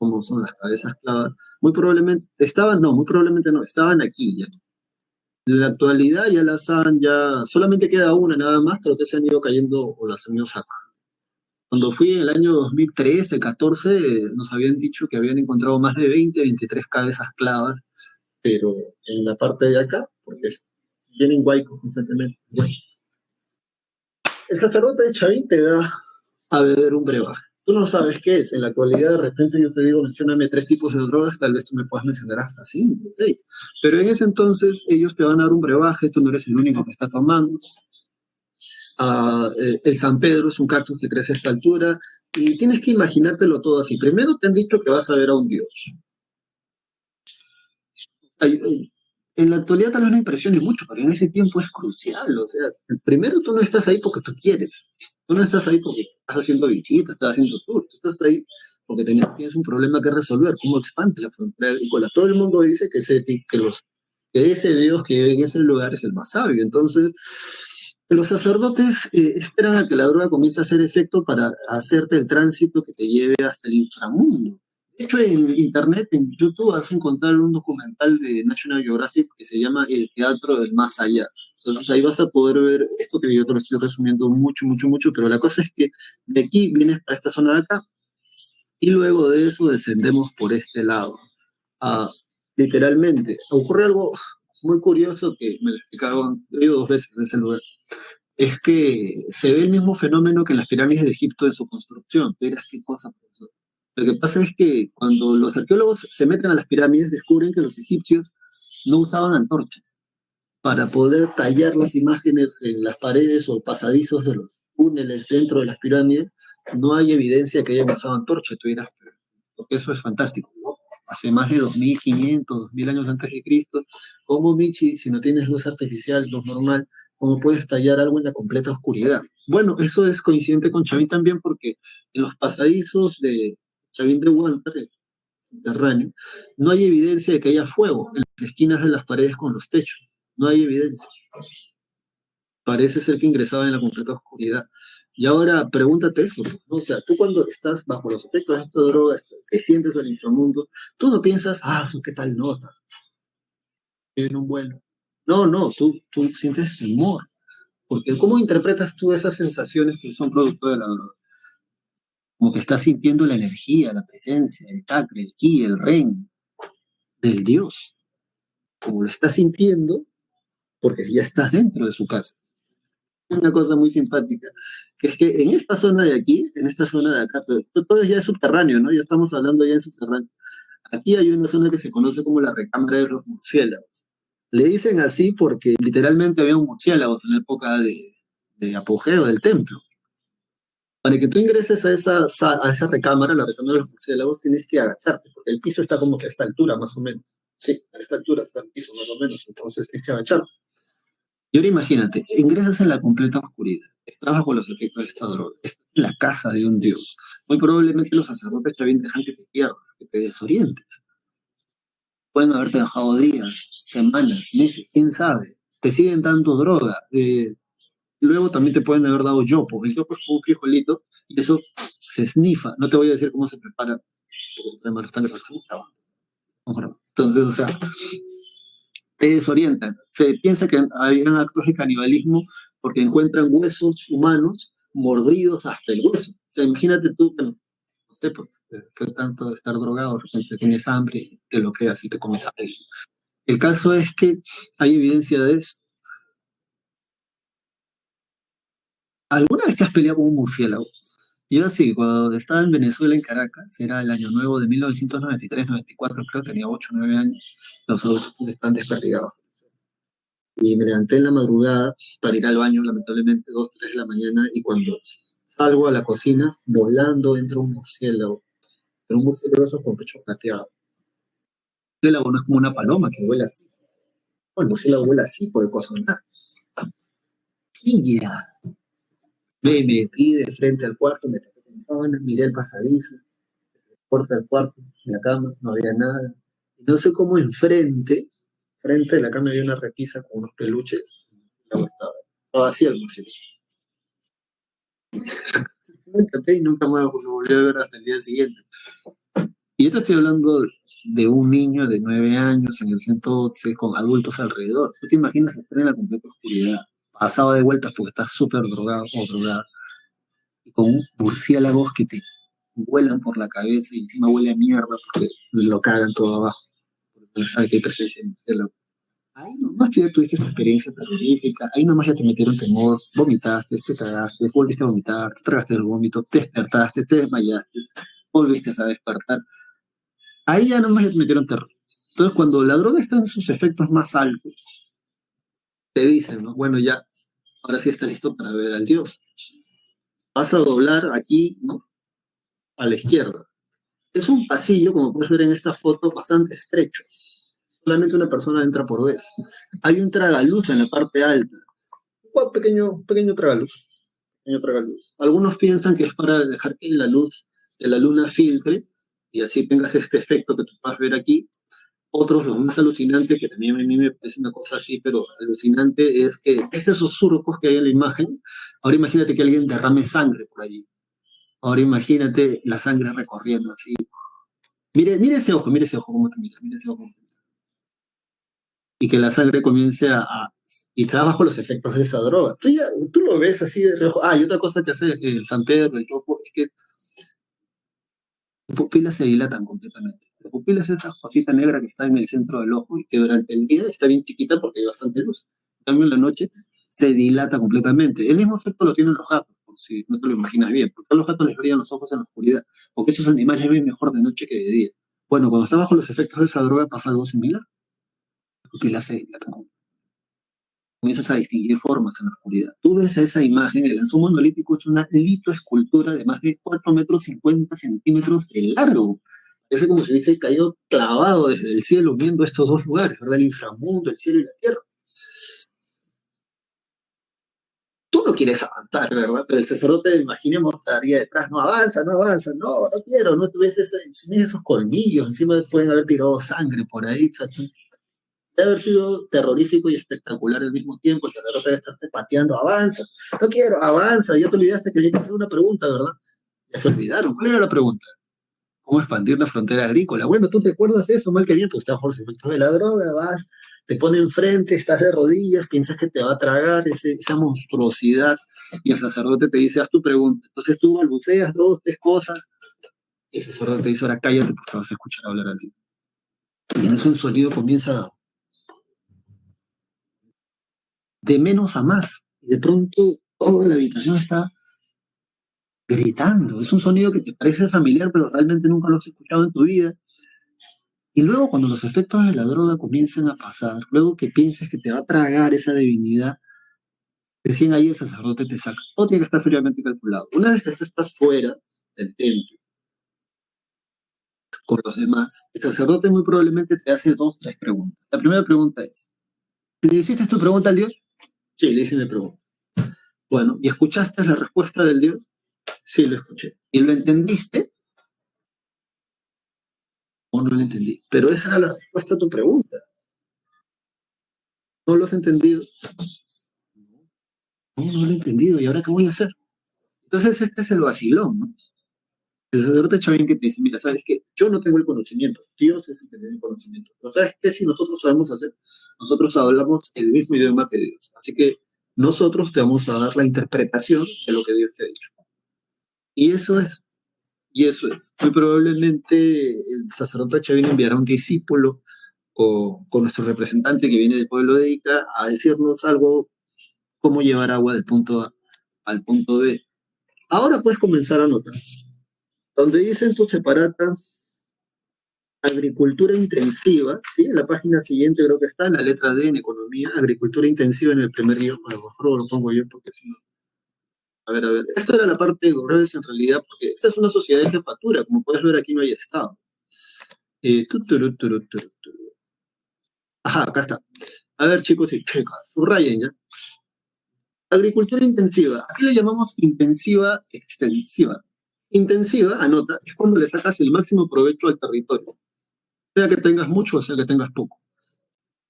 cómo son las cabezas clavas, muy probablemente no, estaban aquí ya. En la actualidad ya las han, ya solamente queda una nada más, creo que se han ido cayendo o las han ido sacando. Cuando fui en el año 2013, 14, nos habían dicho que habían encontrado más de 20, 23 cabezas clavas, pero en la parte de acá, porque vienen huaicos constantemente. Bueno, el sacerdote de Chavín te da a beber un brebaje. Tú no sabes qué es. En la actualidad, de repente yo te digo, mencióname 3 tipos de drogas, tal vez tú me puedas mencionar hasta 5, 6. Pero en ese entonces ellos te van a dar un brebaje, tú no eres el único que está tomando. El San Pedro es un cactus que crece a esta altura y tienes que imaginártelo todo así. Primero te han dicho que vas a ver a un dios. En la actualidad tal vez no impresione mucho, pero en ese tiempo es crucial. O sea, primero tú no estás ahí porque tú quieres. Tú no estás ahí porque estás haciendo visitas, estás haciendo tour. Tú estás ahí porque tienes un problema que resolver. ¿Cómo expande la frontera agrícola? Todo el mundo dice que ese dios que vive en ese lugar es el más sabio. Entonces, los sacerdotes esperan a que la droga comience a hacer efecto para hacerte el tránsito que te lleve hasta el inframundo. De hecho, en internet, en YouTube, vas a encontrar un documental de National Geographic que se llama El Teatro del Más Allá. Entonces ahí vas a poder ver esto que yo te lo estoy resumiendo mucho, mucho, mucho, pero la cosa es que de aquí vienes para esta zona de acá y luego de eso descendemos por este lado. Ah, literalmente, ocurre algo muy curioso que me lo explicaron, he ido 2 veces en ese lugar, es que se ve el mismo fenómeno que en las pirámides de Egipto en su construcción. Tú dirás, ¿qué cosa, profesor? Lo que pasa es que cuando los arqueólogos se meten a las pirámides, descubren que los egipcios no usaban antorchas para poder tallar las imágenes en las paredes o pasadizos de los túneles dentro de las pirámides. No hay evidencia que hayan usado antorchas. Tú dirás, porque eso es fantástico, ¿no? Hace más de 2500, 2000 años antes de Cristo, ¿cómo, Michi, si no tienes luz artificial, luz normal, cómo puedes tallar algo en la completa oscuridad? Bueno, eso es coincidente con Chavín también porque en los pasadizos de Chavín de Huántar, el subterráneo, no hay evidencia de que haya fuego en las esquinas de las paredes con los techos. No hay evidencia. Parece ser que ingresaba en la completa oscuridad. Y ahora pregúntate eso, ¿no? O sea, tú cuando estás bajo los efectos de esta droga, te sientes al inframundo, tú no piensas, qué tal nota, en un vuelo. No, no, tú sientes temor, porque ¿cómo interpretas tú esas sensaciones que son producto de la droga? Como que estás sintiendo la energía, la presencia, el chakra, el ki, el ren del Dios, como lo estás sintiendo porque ya estás dentro de su casa. Una cosa muy simpática, que es que en esta zona de aquí, en esta zona de acá, pero todo ya es subterráneo, ¿no? Ya estamos hablando ya en subterráneo. Aquí hay una zona que se conoce como la recámara de los murciélagos. Le dicen así porque literalmente había murciélagos en la época de apogeo del templo. Para que tú ingreses a esa recámara, la recámara de los murciélagos, tienes que agacharte, porque el piso está como que a esta altura, más o menos. Sí, a esta altura está el piso, más o menos. Entonces tienes que agacharte. Y ahora imagínate, ingresas en la completa oscuridad, estás bajo los efectos de esta droga, estás en la casa de un dios. Muy probablemente los sacerdotes también dejan que te pierdas, que te desorientes. Pueden haberte dejado días, semanas, meses, quién sabe. Te siguen dando droga. Luego también te pueden haber dado yopo. El yopo es como un frijolito y eso se snifa. No te voy a decir cómo se prepara, porque además están de entonces, o sea, te desorientan. Se piensa que habían actos de canibalismo porque encuentran huesos humanos mordidos hasta el hueso. O sea, imagínate tú, bueno, no sé, pues, después tanto de estar drogado, de repente tienes hambre y te lo quedas y te comes a alguien. El caso es que hay evidencia de eso. ¿Alguna vez te has peleado con un murciélago? Yo sí, cuando estaba en Venezuela, en Caracas, era el año nuevo de 1993-94, creo, tenía 8 o 9 años, los adultos están desperdigados. Y me levanté en la madrugada para ir al baño, lamentablemente, 2, 3 de la mañana, y cuando salgo a la cocina, volando entra un murciélago, pero un murciélago esos con pecho plateado. El murciélago no es como una paloma que vuela así. No, el murciélago vuela así por el cosontal. Y ya, me metí de frente al cuarto, me tapé con sábanas, miré el pasadizo, puerta del cuarto, en la cama, no había nada. Y no sé cómo frente de la cama había una repisa con unos peluches, y estaba así el murciélago. Me tapé y nunca más lo volví a ver hasta el día siguiente. Y yo te estoy hablando de un niño de 9 años en el centro con adultos alrededor. ¿Tú te imaginas estar en la completa oscuridad, pasado de vueltas porque estás súper drogado o drogada, y con un murciélagos que te vuelan por la cabeza y encima huele a mierda porque lo cagan todo abajo? Porque sabe que hay presencia de murciélago. Ahí nomás ya tuviste esta experiencia terrorífica, ahí nomás ya te metieron temor, vomitaste, te cagaste, volviste a vomitar, te tragaste el vómito, te despertaste, te desmayaste, volviste a despertar. Ahí ya nomás ya te metieron terror. Entonces, cuando la droga está en sus efectos más altos, te dicen, ¿no? Bueno, ya, ahora sí está listo para ver al Dios. Vas a doblar aquí, ¿no? A la izquierda. Es un pasillo, como puedes ver en esta foto, bastante estrecho. Solamente una persona entra por vez. Hay un tragaluz en la parte alta. Un pequeño tragaluz. Pequeño tragaluz. Algunos piensan que es para dejar que la luz de la luna filtre y así tengas este efecto que tú puedas ver aquí. Otros, lo más alucinante, que también a mí me parece una cosa así, pero alucinante, es que es esos surcos que hay en la imagen. Ahora imagínate que alguien derrame sangre por allí. Ahora imagínate la sangre recorriendo así. Mire ese ojo, cómo te mira, mire ese ojo. Y que la sangre comience y está bajo los efectos de esa droga. Tú lo ves así de reojo. Y otra cosa que hace el San Pedro, el Chopo, es que las pupilas se dilatan completamente. La pupila es esa cosita negra que está en el centro del ojo y que durante el día está bien chiquita porque hay bastante luz. En cambio, en la noche se dilata completamente. El mismo efecto lo tienen los gatos, por si no te lo imaginas bien. Porque a los gatos les brillan los ojos en la oscuridad, porque esos animales ven mejor de noche que de día. Bueno, cuando está bajo los efectos de esa droga pasa algo similar. La pupila se dilata, comienzas a distinguir formas en la oscuridad. Tú ves esa imagen, el anzumo monolítico es una litoescultura de más de 4 metros 50 centímetros de largo. Es como si hubiese caído clavado desde el cielo viendo estos dos lugares, ¿verdad? El inframundo, el cielo y la tierra. Tú no quieres avanzar, ¿verdad? Pero el sacerdote, imaginemos, estaría detrás, no avanza, no avanza, no quiero, no tuviese esos colmillos, encima pueden haber tirado sangre por ahí, chacho. Debe haber sido terrorífico y espectacular al mismo tiempo. El sacerdote debe estarte pateando, avanza, no quiero, avanza, ya te olvidaste que querías hacer una pregunta, ¿verdad? Ya se olvidaron. ¿Cuál era la pregunta? ¿Cómo expandir la frontera agrícola? Bueno, tú te acuerdas de eso, mal que bien, porque estás bajo los efectos de la droga, vas, te pone enfrente, estás de rodillas, piensas que te va a tragar esa monstruosidad, y el sacerdote te dice, haz tu pregunta. Entonces tú balbuceas dos, tres cosas, y el sacerdote te dice, ahora cállate porque vas a escuchar hablar al Dios. Y en eso el sonido comienza de menos a más. Y de pronto toda la habitación está gritando. Es un sonido que te parece familiar, pero realmente nunca lo has escuchado en tu vida. Y luego cuando los efectos de la droga comienzan a pasar, luego que pienses que te va a tragar esa divinidad, recién ahí el sacerdote te saca. Todo tiene que estar fríamente calculado. Una vez que tú estás fuera del templo con los demás, el sacerdote muy probablemente te hace dos, tres preguntas. La primera pregunta es, ¿le hiciste tu pregunta al Dios? Sí, le hice mi pregunta. Bueno, ¿y escuchaste la respuesta del Dios? Sí, lo escuché. ¿Y lo entendiste o no lo entendí? Pero esa era la respuesta a tu pregunta. ¿No lo has entendido? No, no lo he entendido. ¿Y ahora qué voy a hacer? Entonces este es el vacilón, ¿no? El sacerdote Chavín que te dice, mira, ¿sabes qué? Yo no tengo el conocimiento. Dios es el que tiene el conocimiento. Pero ¿sabes qué? Si nosotros sabemos hacer, nosotros hablamos el mismo idioma que Dios. Así que nosotros te vamos a dar la interpretación de lo que Dios te ha dicho. Y eso es. Y eso es. Muy probablemente el sacerdote Chavín enviará un discípulo con nuestro representante que viene del pueblo de Ica a decirnos algo, cómo llevar agua del punto A al punto B. Ahora puedes comenzar a anotar. Donde dice en tu separata agricultura intensiva, ¿sí? En la página siguiente creo que está, en la letra D en economía, agricultura intensiva en el primer guión, a lo mejor lo pongo yo porque si no. A ver, esta era la parte gruesa en realidad, porque esta es una sociedad de jefatura, como puedes ver aquí no hay Estado. Ajá, acá está. A ver, chicos y chicas, subrayen ya. Agricultura intensiva. ¿A qué le llamamos intensiva extensiva? Intensiva, anota, es cuando le sacas el máximo provecho al territorio. Sea que tengas mucho o sea que tengas poco.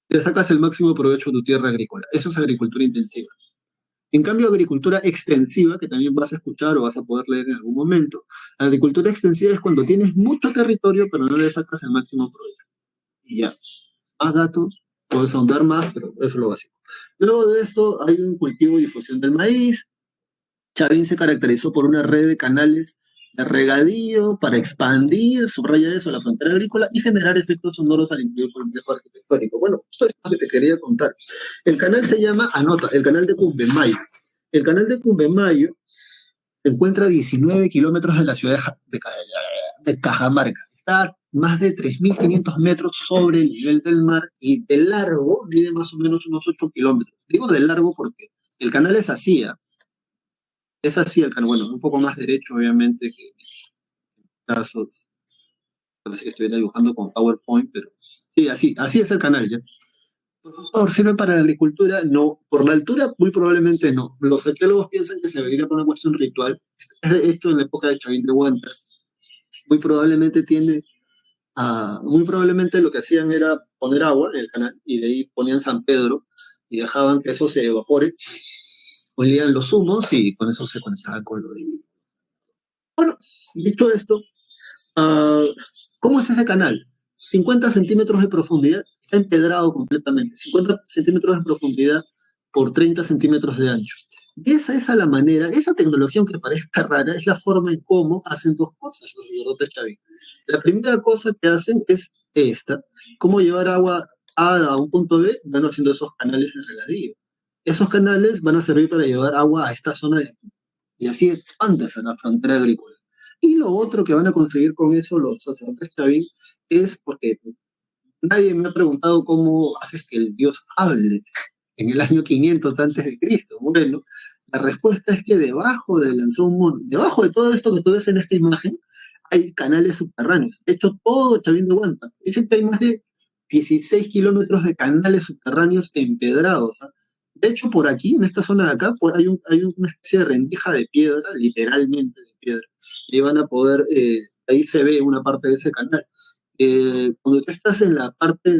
Le sacas el máximo provecho a tu tierra agrícola. Eso es agricultura intensiva. En cambio, agricultura extensiva, que también vas a escuchar o vas a poder leer en algún momento, agricultura extensiva es cuando tienes mucho territorio pero no le sacas el máximo provecho. Y ya, más datos, puedes ahondar más, pero eso es lo básico. Luego de esto hay un cultivo y difusión del maíz. Chavín se caracterizó por una red de canales de regadío para expandir, subraya eso, la frontera agrícola y generar efectos sonoros al interior del complejo arquitectónico. Bueno, esto es lo que te quería contar. El canal se llama, anota, el canal de Cumbemayo. El canal de Cumbemayo se encuentra a 19 kilómetros de la ciudad de Cajamarca. Está a más de 3.500 metros sobre el nivel del mar y de largo mide más o menos unos 8 kilómetros. Digo de largo porque el canal es así el canal, bueno, un poco más derecho obviamente que en casos, parece que estuviera dibujando con PowerPoint, pero sí, así es el canal ya. Profesor, ¿sirve para la agricultura? No, por la altura muy probablemente no. Los arqueólogos piensan que se debería por una cuestión ritual. Esto en la época de Chavín de Huántar. Muy probablemente muy probablemente lo que hacían era poner agua en el canal y de ahí ponían San Pedro y dejaban que eso se evapore, olían los humos y con eso se conectaba con lo divino. Bueno, dicho esto, uh, ¿cómo es ese canal? 50 centímetros de profundidad, está empedrado completamente, 50 centímetros de profundidad por 30 centímetros de ancho. Y esa es la manera, esa tecnología, aunque parezca rara, es la forma en cómo hacen dos cosas los sacerdotes Chavín. La primera cosa que hacen es esta, cómo llevar agua A un punto B, van haciendo esos canales de regadío. Esos canales van a servir para llevar agua a esta zona de aquí. Y así expandes a la frontera agrícola. Y lo otro que van a conseguir con eso los sacerdotes Chavín es porque nadie me ha preguntado cómo haces que el Dios hable en el año 500 antes de Cristo. Bueno, la respuesta es que debajo del Lanzón, debajo de todo esto que tú ves en esta imagen, hay canales subterráneos. De hecho, todo Chavín de Huántar. Dicen que hay más de 16 kilómetros de canales subterráneos empedrados. ¿Ah? De hecho, por aquí, en esta zona de acá, pues hay una especie de rendija de piedra, literalmente de piedra. Y van a poder, ahí se ve una parte de ese canal. Cuando tú estás en la parte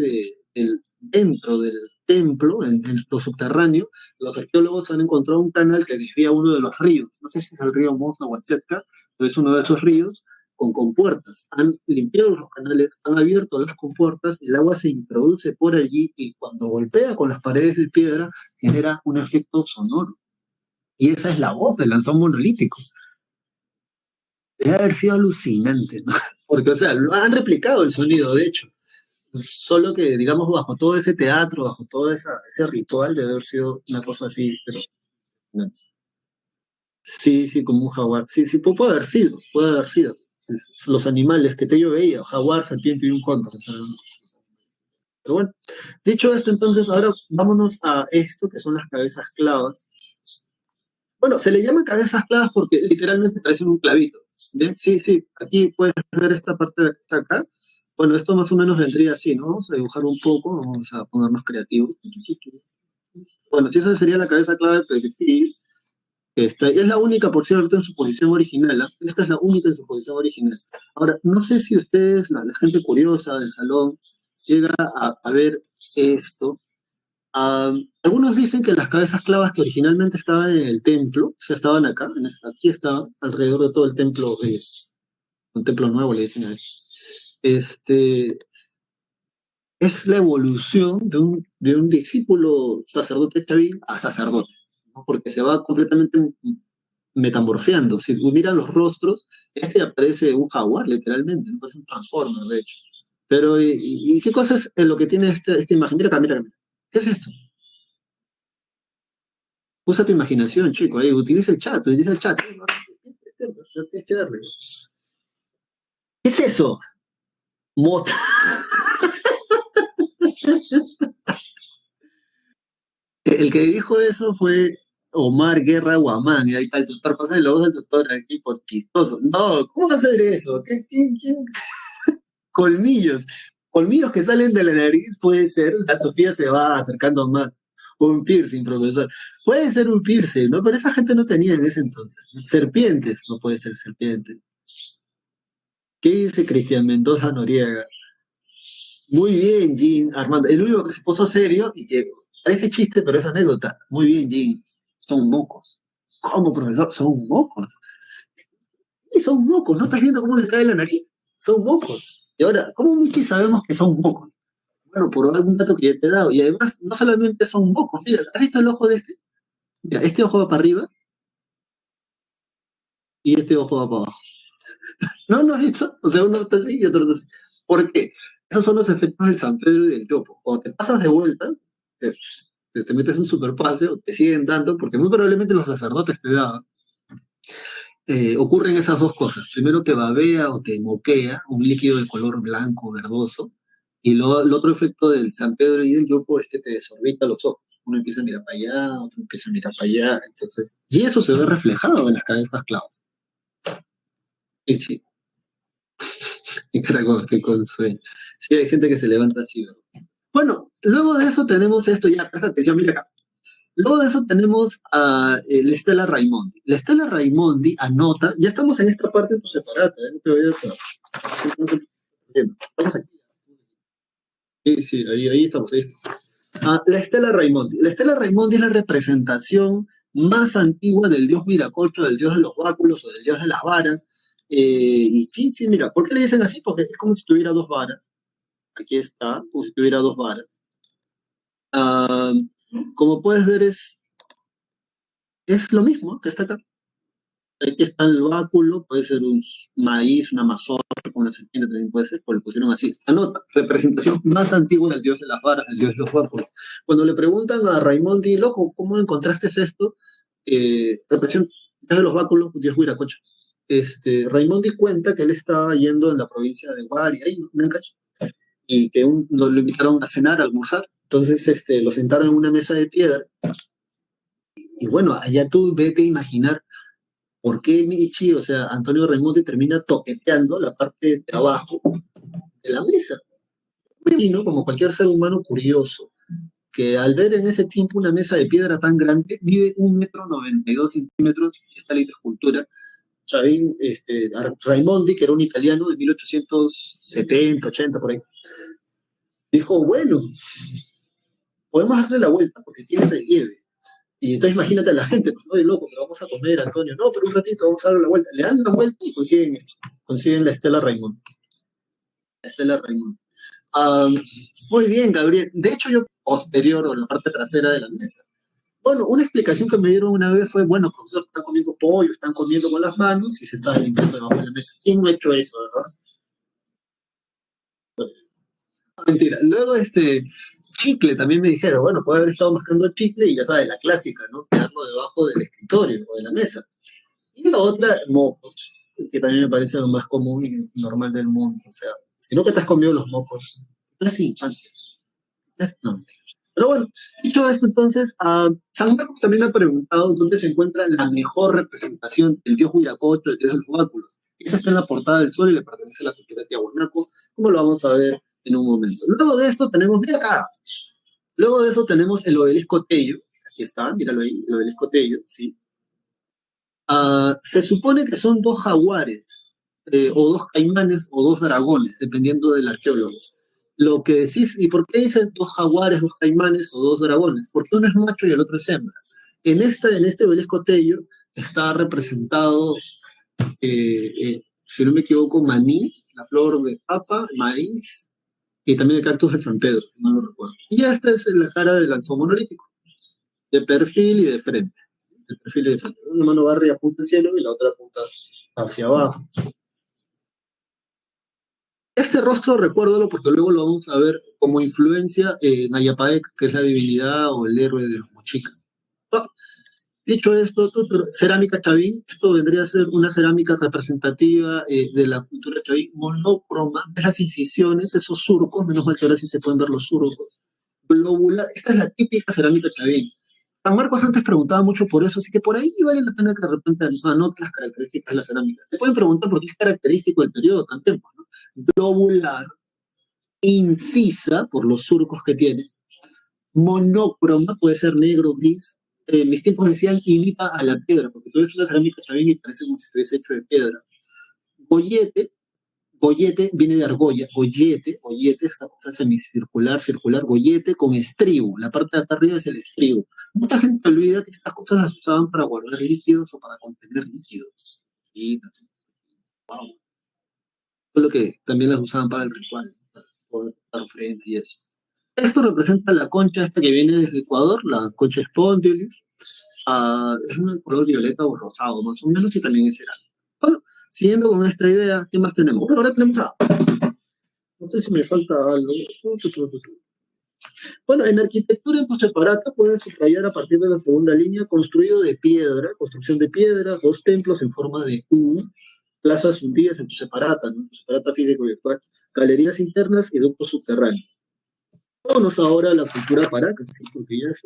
dentro del templo, en lo subterráneo, los arqueólogos han encontrado un canal que desvía uno de los ríos. No sé si es el río Mosna o Huachetka, pero es uno de esos ríos con compuertas. Han limpiado los canales, han abierto las compuertas, el agua se introduce por allí y cuando golpea con las paredes de piedra genera un efecto sonoro. Y esa es la voz del lanzón monolítico. Debe haber sido alucinante, ¿no? Porque, o sea, lo han replicado el sonido, de hecho. Solo que, digamos, bajo todo ese teatro, bajo todo ese ritual, debe haber sido una cosa así, pero no. Sí, sí, como un jaguar. Sí, sí, puede haber sido, puede haber sido. Los animales que te yo veía, jaguar, serpiente y un cóndor. Pero bueno, dicho esto, entonces, ahora vámonos a esto, que son las cabezas clavas. Bueno, se le llama cabezas clavas porque literalmente parecen un clavito. ¿Bien? Sí, sí, aquí puedes ver esta parte de que está acá. Bueno, esto más o menos vendría así, ¿no? Vamos a dibujar un poco, vamos a ponernos creativos. Bueno, si esa sería la cabeza clave de perfil, es la única, por cierto, en su posición original, ¿ah? Esta es la única en su posición original. Ahora, no sé si ustedes, la gente curiosa del salón, llega a ver esto. Algunos dicen que las cabezas clavas que originalmente estaban en el templo, o sea, estaban acá, aquí estaban, alrededor de todo el templo, un templo nuevo le dicen a él. Es la evolución de un discípulo sacerdote chavín a sacerdote, ¿no? Porque se va completamente metamorfeando. Si miran los rostros, este aparece un jaguar, literalmente, no parece un transformer, de hecho. Pero, ¿y qué cosa es lo que tiene esta imagen? Mira acá, mira acá. ¿Qué es esto? Usa tu imaginación, chico, ahí, utiliza el chat. Tienes que darle. ¿Qué es eso? Mota. El que dijo eso fue Omar Guerra Guamán, y ahí está el tutor, pasa la voz del tutor aquí por chistoso. No, ¿cómo va a hacer eso? ¿Quién? Colmillos. Colmillos que salen de la nariz, puede ser, la Sofía se va acercando más. Un piercing, profesor. Puede ser un piercing, ¿no? Pero esa gente no tenía en ese entonces. Serpientes, no puede ser serpiente. ¿Qué dice Cristian Mendoza Noriega? Muy bien, Jean Armando. El único que se puso serio y que parece chiste, pero es anécdota. Muy bien, Jean. Son mocos. ¿Cómo, profesor? Son mocos. Sí, son mocos. ¿No estás viendo cómo le cae la nariz? Son mocos. Y ahora, ¿cómo Mickey sabemos que son mocos? Bueno, por algún dato que ya te he dado. Y además, no solamente son mocos. Mira, ¿has visto el ojo de este? Mira, este ojo va para arriba y este ojo va para abajo. ¿No? ¿No has visto? O sea, uno está así y otro está así. ¿Por qué? Esos son los efectos del San Pedro y del Yopo. Cuando te pasas de vuelta, te, te metes un superpase o te siguen dando, porque muy probablemente los sacerdotes te daban, ocurren esas dos cosas. Primero te babea o te moquea un líquido de color blanco, verdoso, y el otro efecto del San Pedro y del Yopo es que te desorbita los ojos. Uno empieza a mirar para allá, otro empieza a mirar para allá, entonces, y eso se ve reflejado en las cabezas clavas. Y sí, y cara cuando estoy con sueño. Sí, hay gente que se levanta así, ¿no? Bueno, luego de eso tenemos esto, ya, presta atención, mira acá. Luego de eso tenemos a la Estela Raimondi. La Estela Raimondi anota, ya estamos en esta parte de tu separata, no te vayas estamos aquí. Sí, sí, ahí estamos, ahí estamos. La Estela Raimondi. La Estela Raimondi es la representación más antigua del dios Viracocha, del dios de los báculos o del dios de las varas. Y sí, sí, mira, ¿por qué le dicen así? Porque es como si tuviera dos varas. Aquí está, como si tuviera dos varas. Ah, como puedes ver, es lo mismo que está acá. Aquí está el báculo, puede ser un maíz, una mazorca, como una serpiente también puede ser, pues le pusieron así. Anota, representación más antigua del dios de las varas, del dios de los báculos. Cuando le preguntan a Raimondi, loco, ¿cómo encontraste esto? Representación de los báculos, dios Huiracocha. Raimondi cuenta que él estaba yendo en la provincia de Huari, ahí, en Ancash, y que lo invitaron a cenar, a almorzar. Entonces lo sentaron en una mesa de piedra. Y bueno, allá tú vete a imaginar por qué Michi, o sea, Antonio Raimondi termina toqueteando la parte de abajo de la mesa. ¿No? Como cualquier ser humano curioso, que al ver en ese tiempo una mesa de piedra tan grande, mide 1,92 m, esta linda escultura. Chavín, Raimondi, que era un italiano de 1870, 80, por ahí, Dijo, bueno, podemos darle la vuelta porque tiene relieve. Y entonces imagínate a la gente, pues, oye, loco, pero vamos a comer, Antonio. No, pero un ratito, vamos a darle la vuelta. Le dan la vuelta y consiguen esto. Consiguen la Estela Raimund. La Estela Raimund. Ah, muy bien, Gabriel. De hecho, yo posterior o en la parte trasera de la mesa. Bueno, una explicación que me dieron una vez fue, bueno, profesor, están comiendo pollo, están comiendo con las manos y se está limpiando debajo de la mesa. ¿Quién no ha hecho eso, verdad? Mentira. Luego, chicle también me dijeron, bueno, puede haber estado mascando chicle y ya sabes, la clásica, ¿no? Quedarlo debajo del escritorio o de la mesa. Y la otra, mocos, que también me parece lo más común y normal del mundo. O sea, si no que te has comido los mocos, clase infantil. No, mentira. Pero bueno, dicho esto, entonces, San Marcos también me ha preguntado dónde se encuentra la mejor representación del dios Huiracocho, el dios de los báculos. Esa está en la portada del Sol y le pertenece a la cultura de Tiahuanaco, como lo vamos a ver en un momento. Luego de esto tenemos, mira acá, luego de eso tenemos el obelisco Tello, aquí está, míralo ahí, el obelisco Tello, ¿sí? Se supone que son dos jaguares, o dos caimanes, o dos dragones, dependiendo del arqueólogo. Lo que decís, ¿y por qué dicen dos jaguares, dos caimanes o dos dragones? Porque uno es macho y el otro es hembra. En este obelisco Tello está representado, si no me equivoco, maní, la flor de papa, maíz, y también el cactus de San Pedro, si no lo recuerdo. Y esta es la cara del lanzón monolítico, de perfil y de frente. De perfil y de frente. Una mano barra y apunta al cielo y la otra apunta hacia abajo. Este rostro recuérdalo porque luego lo vamos a ver como influencia en Ayapaec, que es la divinidad o el héroe de los mochicas. Ah, dicho esto, cerámica chavín, esto vendría a ser una cerámica representativa de la cultura chavín, monocroma, de las incisiones, esos surcos, menos mal que ahora sí se pueden ver los surcos, globular, esta es la típica cerámica chavín. San Marcos antes preguntaba mucho por eso, así que por ahí vale la pena que de repente anoten las características de la cerámica. Se pueden preguntar por qué es característico el periodo también, pues, ¿no? Globular, incisa, por los surcos que tiene, monócroma, puede ser negro, gris. En mis tiempos decían imita a la piedra, porque tú ves una cerámica chavín y parece como si estuviese hecho de piedra. Gollete, gollete viene de argolla, gollete, esa cosa semicircular, circular, gollete con estribo. La parte de acá arriba es el estribo. Mucha gente olvida que estas cosas las usaban para guardar líquidos o para contener líquidos. Y, wow. Solo que también las usaban para el ritual, para poder dar frente y eso. Esto representa la concha esta que viene desde Ecuador, la concha Spondylius. Es un color violeta o rosado, más o menos, y también es cerámica. Bueno, siguiendo con esta idea, ¿qué más tenemos? Bueno, ahora tenemos no sé si me falta algo. Bueno, en arquitectura en tu separata puedes subrayar a partir de la segunda línea, construido de piedra, construcción de piedra, dos templos en forma de U, plazas hundidas en tu separata, ¿no? Tu separata físico y virtual, galerías internas y ductos subterráneos. Vámonos ahora a la cultura Paracas, ¿sí? Porque ya es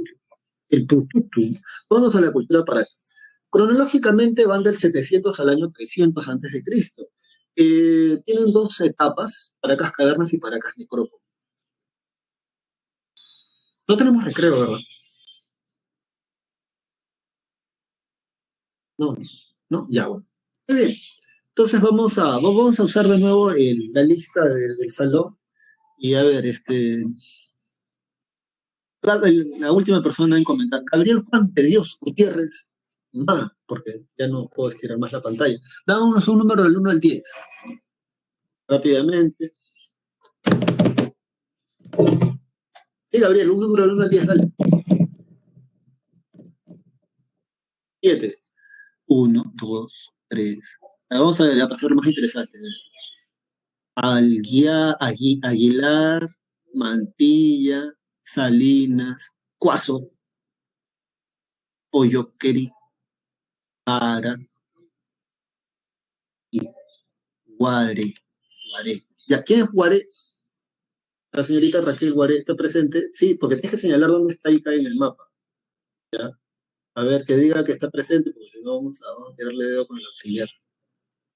el pututu. Vámonos a la cultura Paracas. Cronológicamente van del 700 al año 300 antes de Cristo. Tienen dos etapas, Paracas Cavernas y Paracas Necrópolis. No tenemos recreo, ¿verdad? No, no, ya, bueno. Muy bien. Entonces vamos a usar de nuevo la lista del salón y a ver, la última persona en comentar, Gabriel Juan de Dios Gutiérrez, porque ya no puedo estirar más la pantalla. Dámonos un número del 1 al 10 rápidamente. Sí, Gabriel, un número del 1 al 10, dale. 7. 1, 2, 3. Vamos a ver, ya para ser más interesante. Aguilar, Mantilla, Salinas, Cuazo, Polloqueri, Ara y Guare. Guare. ¿Ya quién es Guare? La señorita Raquel Guare está presente. Sí, porque tienes que señalar dónde está Ica en el mapa. ¿Ya? A ver, que diga que está presente, porque si no vamos a tirarle dedo con el auxiliar.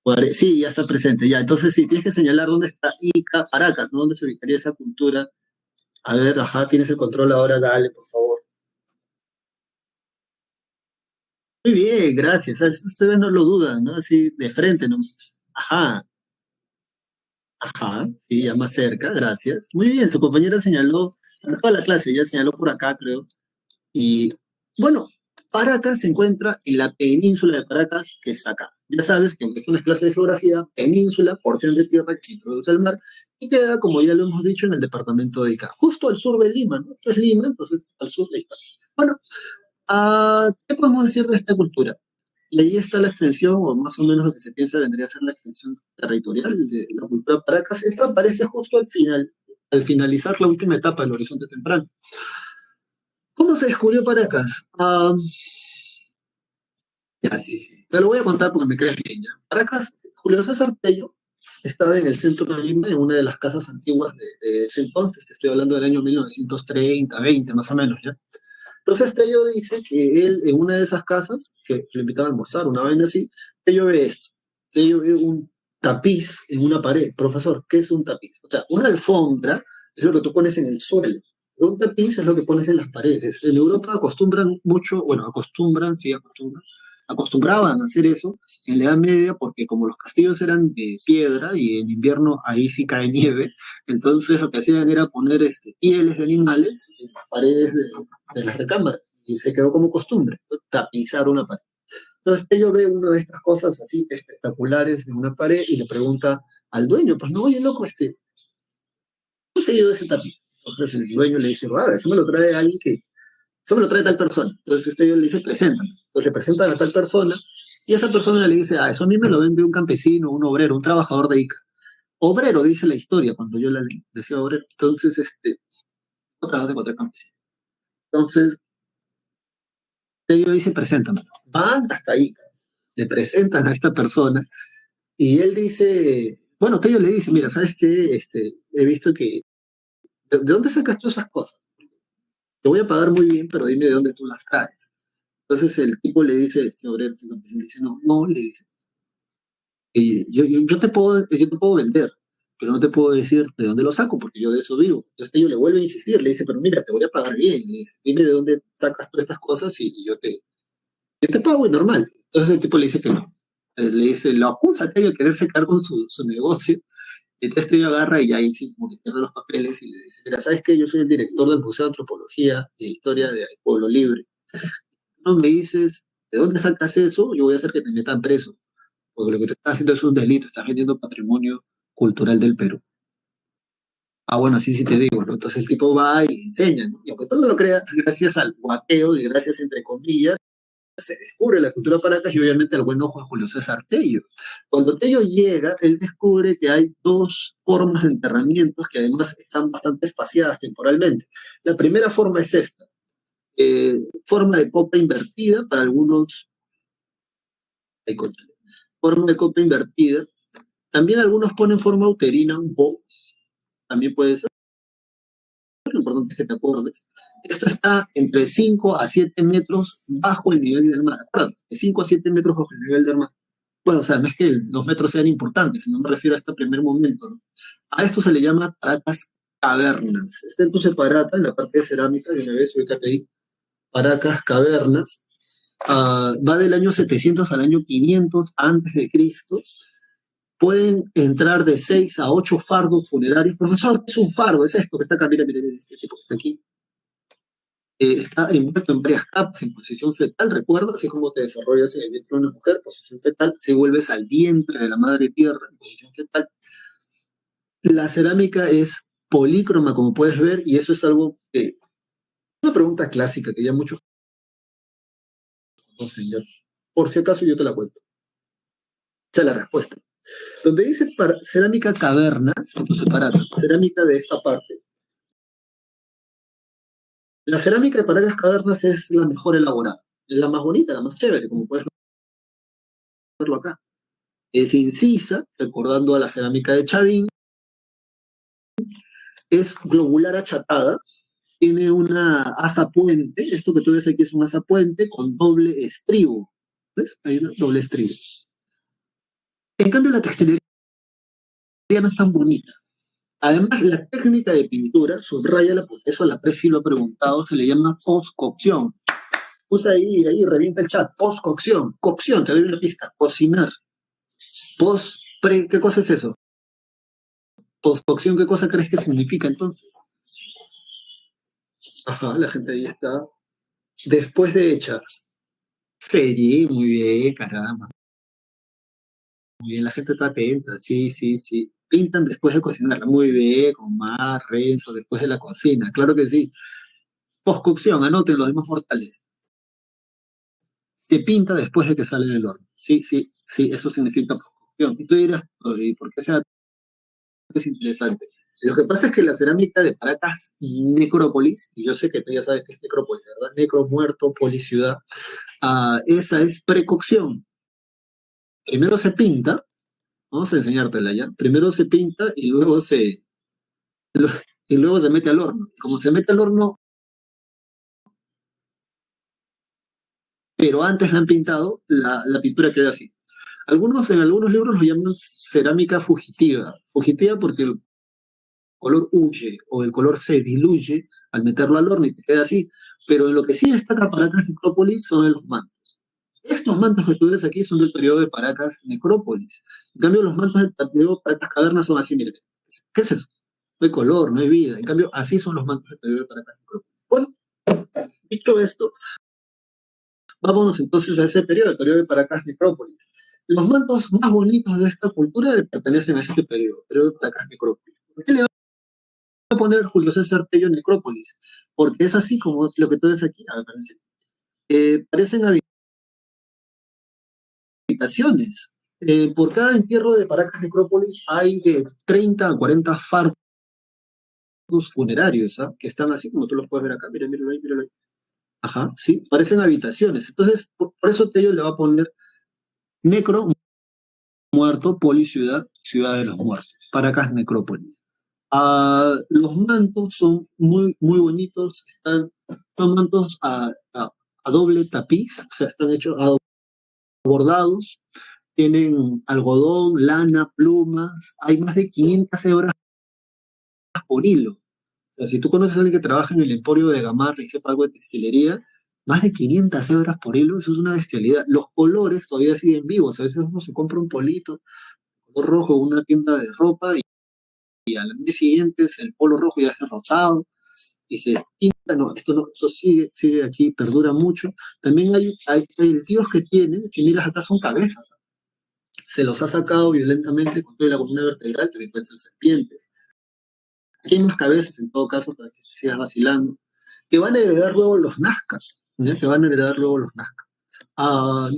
Guare, sí, ya está presente, ya. Entonces sí, tienes que señalar dónde está Ica, Paracas, ¿no? ¿Dónde se ubicaría esa cultura? A ver, ajá, tienes el control ahora, dale, por favor. Muy bien, gracias. Ustedes no lo dudan, ¿no? Así de frente, ¿no? Ajá, Ajá, sí, ya más cerca, gracias. Muy bien, su compañera señaló, toda la clase ya señaló por acá, creo. Y bueno, Paracas se encuentra en la península de Paracas, que es acá. Ya sabes que aunque es una clase de geografía, península, porción de tierra que introduce al mar, y queda, como ya lo hemos dicho, en el departamento de Ica, justo al sur de Lima, ¿no? Esto es Lima, entonces al sur de Ica. Bueno, ¿qué podemos decir de esta cultura? Y ahí está la extensión, o más o menos lo que se piensa vendría a ser la extensión territorial de la cultura Paracas. Esta aparece justo al final, al finalizar la última etapa del horizonte temprano. ¿Cómo se descubrió Paracas? Ya, sí, sí. Te lo voy a contar porque me crees bien, ya. Paracas, Julio César Tello estaba en el centro de Lima, en una de las casas antiguas de ese entonces, te estoy hablando del año 1930, 20 más o menos, ¿ya? Entonces Tello dice que él, en una de esas casas, que le invitaba a almorzar, una vaina así, Tello ve esto. Tello ve un tapiz en una pared. Profesor, ¿qué es un tapiz? O sea, una alfombra es lo que tú pones en el suelo. Un tapiz es lo que pones en las paredes. En Europa acostumbran mucho, bueno, acostumbran, sí, acostumbraban a hacer eso en la Edad Media porque como los castillos eran de piedra y en invierno ahí sí cae nieve, entonces lo que hacían era poner pieles de animales en las paredes de las recámaras y se quedó como costumbre, ¿no? Tapizar una pared. Entonces ellos ve una de estas cosas así espectaculares en una pared y le pregunta al dueño, pues no, oye loco, ¿cómo se ha ido ese tapiz? Entonces el dueño le dice, eso me lo trae alguien que, eso me lo trae tal persona. Entonces ellos le dice, preséntame. Entonces le presentan a tal persona y esa persona le dice, eso a mí me lo vende un campesino, un obrero, un trabajador de Ica. Obrero, dice la historia, cuando yo la leí, decía obrero. Entonces, no trabajas en cualquier campesino. Entonces, ellos dicen, preséntamelo. Van hasta ahí, le presentan a esta persona y él dice, bueno, Tello le dice, mira, ¿sabes qué? He visto que, ¿de dónde sacas tú esas cosas? Te voy a pagar muy bien, pero dime de dónde tú las traes. Entonces el tipo le dice, este obrero, este campesino, le dice, no, no, le dice, yo te puedo vender, pero no te puedo decir de dónde lo saco, porque yo de eso vivo. Entonces Tello le vuelve a insistir, le dice, pero mira, te voy a pagar bien, le dice, dime de dónde sacas tú estas cosas y yo te pago y normal. Entonces el tipo le dice que no. Le dice, lo acusa a Tello de quererse quedar con su negocio. Y entonces Tello agarra y ahí sí como que pierde los papeles y le dice, mira, ¿sabes qué? Yo soy el director del Museo de Antropología y Historia de Pueblo Libre. No me dices, ¿de dónde sacas eso? Yo voy a hacer que te metan preso. Porque lo que te estás haciendo es un delito, estás vendiendo patrimonio cultural del Perú. Bueno, así sí te digo, ¿no? Entonces el tipo va y le enseña, ¿no? Y aunque todo lo crea, gracias al guateo y gracias entre comillas, se descubre la cultura Paracas y obviamente el buen ojo de Julio César Tello. Cuando Tello llega, él descubre que hay dos formas de enterramientos que además están bastante espaciadas temporalmente. La primera forma es esta, eh, forma de copa invertida, para algunos hay forma de copa invertida. También algunos ponen forma uterina, un poco, también puede ser, lo importante es que te acuerdes. Esto está entre 5 a 7 metros bajo el nivel del mar. Acuérdate, de 5 a 7 metros bajo el nivel del mar. Bueno, o sea, no es que los metros sean importantes, sino me refiero a este primer momento, ¿no? A esto se le llama Paracas cavernas. Está en tu separata, en la parte de cerámica, de una vez, ubícate ahí, Paracas cavernas. Va del año 700 al año 500 antes de Cristo. Pueden entrar de 6 a 8 fardos funerarios. Profesor, ¿qué es un fardo? Es esto que está acá, mira, mira, mira, este tipo que está aquí. Está envuelto en varias capas en posición fetal, recuerda, así como te desarrollas en el vientre de una mujer, posición fetal, si vuelves al vientre de la madre tierra en posición fetal. La cerámica es polícroma, como puedes ver, y eso es algo que, una pregunta clásica que ya muchos conocen ya. Por si acaso yo te la cuento. Esa es la respuesta. Donde dice cerámica cavernas, entonces para cerámica de esta parte. La cerámica de Paracas Cavernas es la mejor elaborada, es la más bonita, la más chévere, como puedes verlo acá. Es incisa, recordando a la cerámica de Chavín, es globular achatada, tiene una asa puente, esto que tú ves aquí es un asa puente con doble estribo, ¿ves? Hay un doble estribo. En cambio, la textilería no es tan bonita. Además, la técnica de pintura, subrayala, porque eso a la Presi lo ha preguntado, se le llama postcocción. Usa ahí, revienta el chat, postcocción, cocción, te doy una pista, cocinar. ¿Qué cosa es eso? Postcocción, ¿qué cosa crees que significa entonces? Ajá, la gente ahí está. Después de echar. Sí, muy bien, caramba. Muy bien, la gente está atenta. Sí, sí, sí. Pintan después de cocinar. Muy bien, con más Renzo, después de la cocina. Claro que sí. Postcocción, anoten los demás mortales. Se pinta después de que sale del horno. Sí, sí, sí, eso significa postcocción. Y tú dirás, "Oye, ¿por qué sea es interesante? Lo que pasa es que la cerámica de Paracas, Necrópolis, y yo sé que tú ya sabes que es Necrópolis, ¿verdad? Necro, muerto, polis, ciudad. Esa es precocción. Primero se pinta, vamos a enseñártela ya. Primero se pinta y luego se mete al horno. Como se mete al horno, pero antes la han pintado, la pintura queda así. En algunos libros lo llaman cerámica fugitiva. Fugitiva porque el color huye o el color se diluye al meterlo al horno y te queda así. Pero en lo que sí destaca Paracas Necrópolis son los mantos. Estos mantos que tú ves aquí son del periodo de Paracas Necrópolis. En cambio, los mantos del periodo de Paracas Cavernas son así, miren. ¿Qué es eso? No hay color, no hay vida. En cambio, así son los mantos del periodo de Paracas Necrópolis. Bueno, dicho esto, vámonos entonces a ese periodo, el periodo de Paracas Necrópolis. Los mantos más bonitos de esta cultura pertenecen a este periodo, periodo de Paracas Necrópolis. ¿Por qué le va a poner Julio César Tello Necrópolis? Porque es así como lo que tú ves aquí. A ver, parecen habitaciones. Por cada entierro de Paracas Necrópolis hay de 30 a 40 fardos funerarios, ¿ah? Que están así como tú los puedes ver acá. Mira, míralo ahí, míralo ahí. Ajá, sí, parecen habitaciones. Entonces, por eso Tello le va a poner necro, muerto, poli, ciudad, ciudad de los muertos. Paracas Necrópolis. Los mantos son muy, muy bonitos. Son mantos a doble tapiz, o sea, están hechos a bordados. Tienen algodón, lana, plumas. Hay más de 500 hebras por hilo. O sea, si tú conoces a alguien que trabaja en el emporio de Gamarra y sepa algo de textilería, más de 500 hebras por hilo, eso es una bestialidad. Los colores todavía siguen vivos. A veces uno se compra un polito, color rojo en una tienda de ropa y al mes siguiente el polo rojo ya es rosado y se tinta. No, esto no, eso sigue aquí, perdura mucho. También hay tíos que tienen, si miras acá son cabezas. Se los ha sacado violentamente con toda la columna vertebral, también pueden ser serpientes. Aquí hay más cabezas en todo caso para que se sigas vacilando. Que van a heredar luego los Nazcas, ¿ya? Se van a heredar luego los Nazcas. Ah,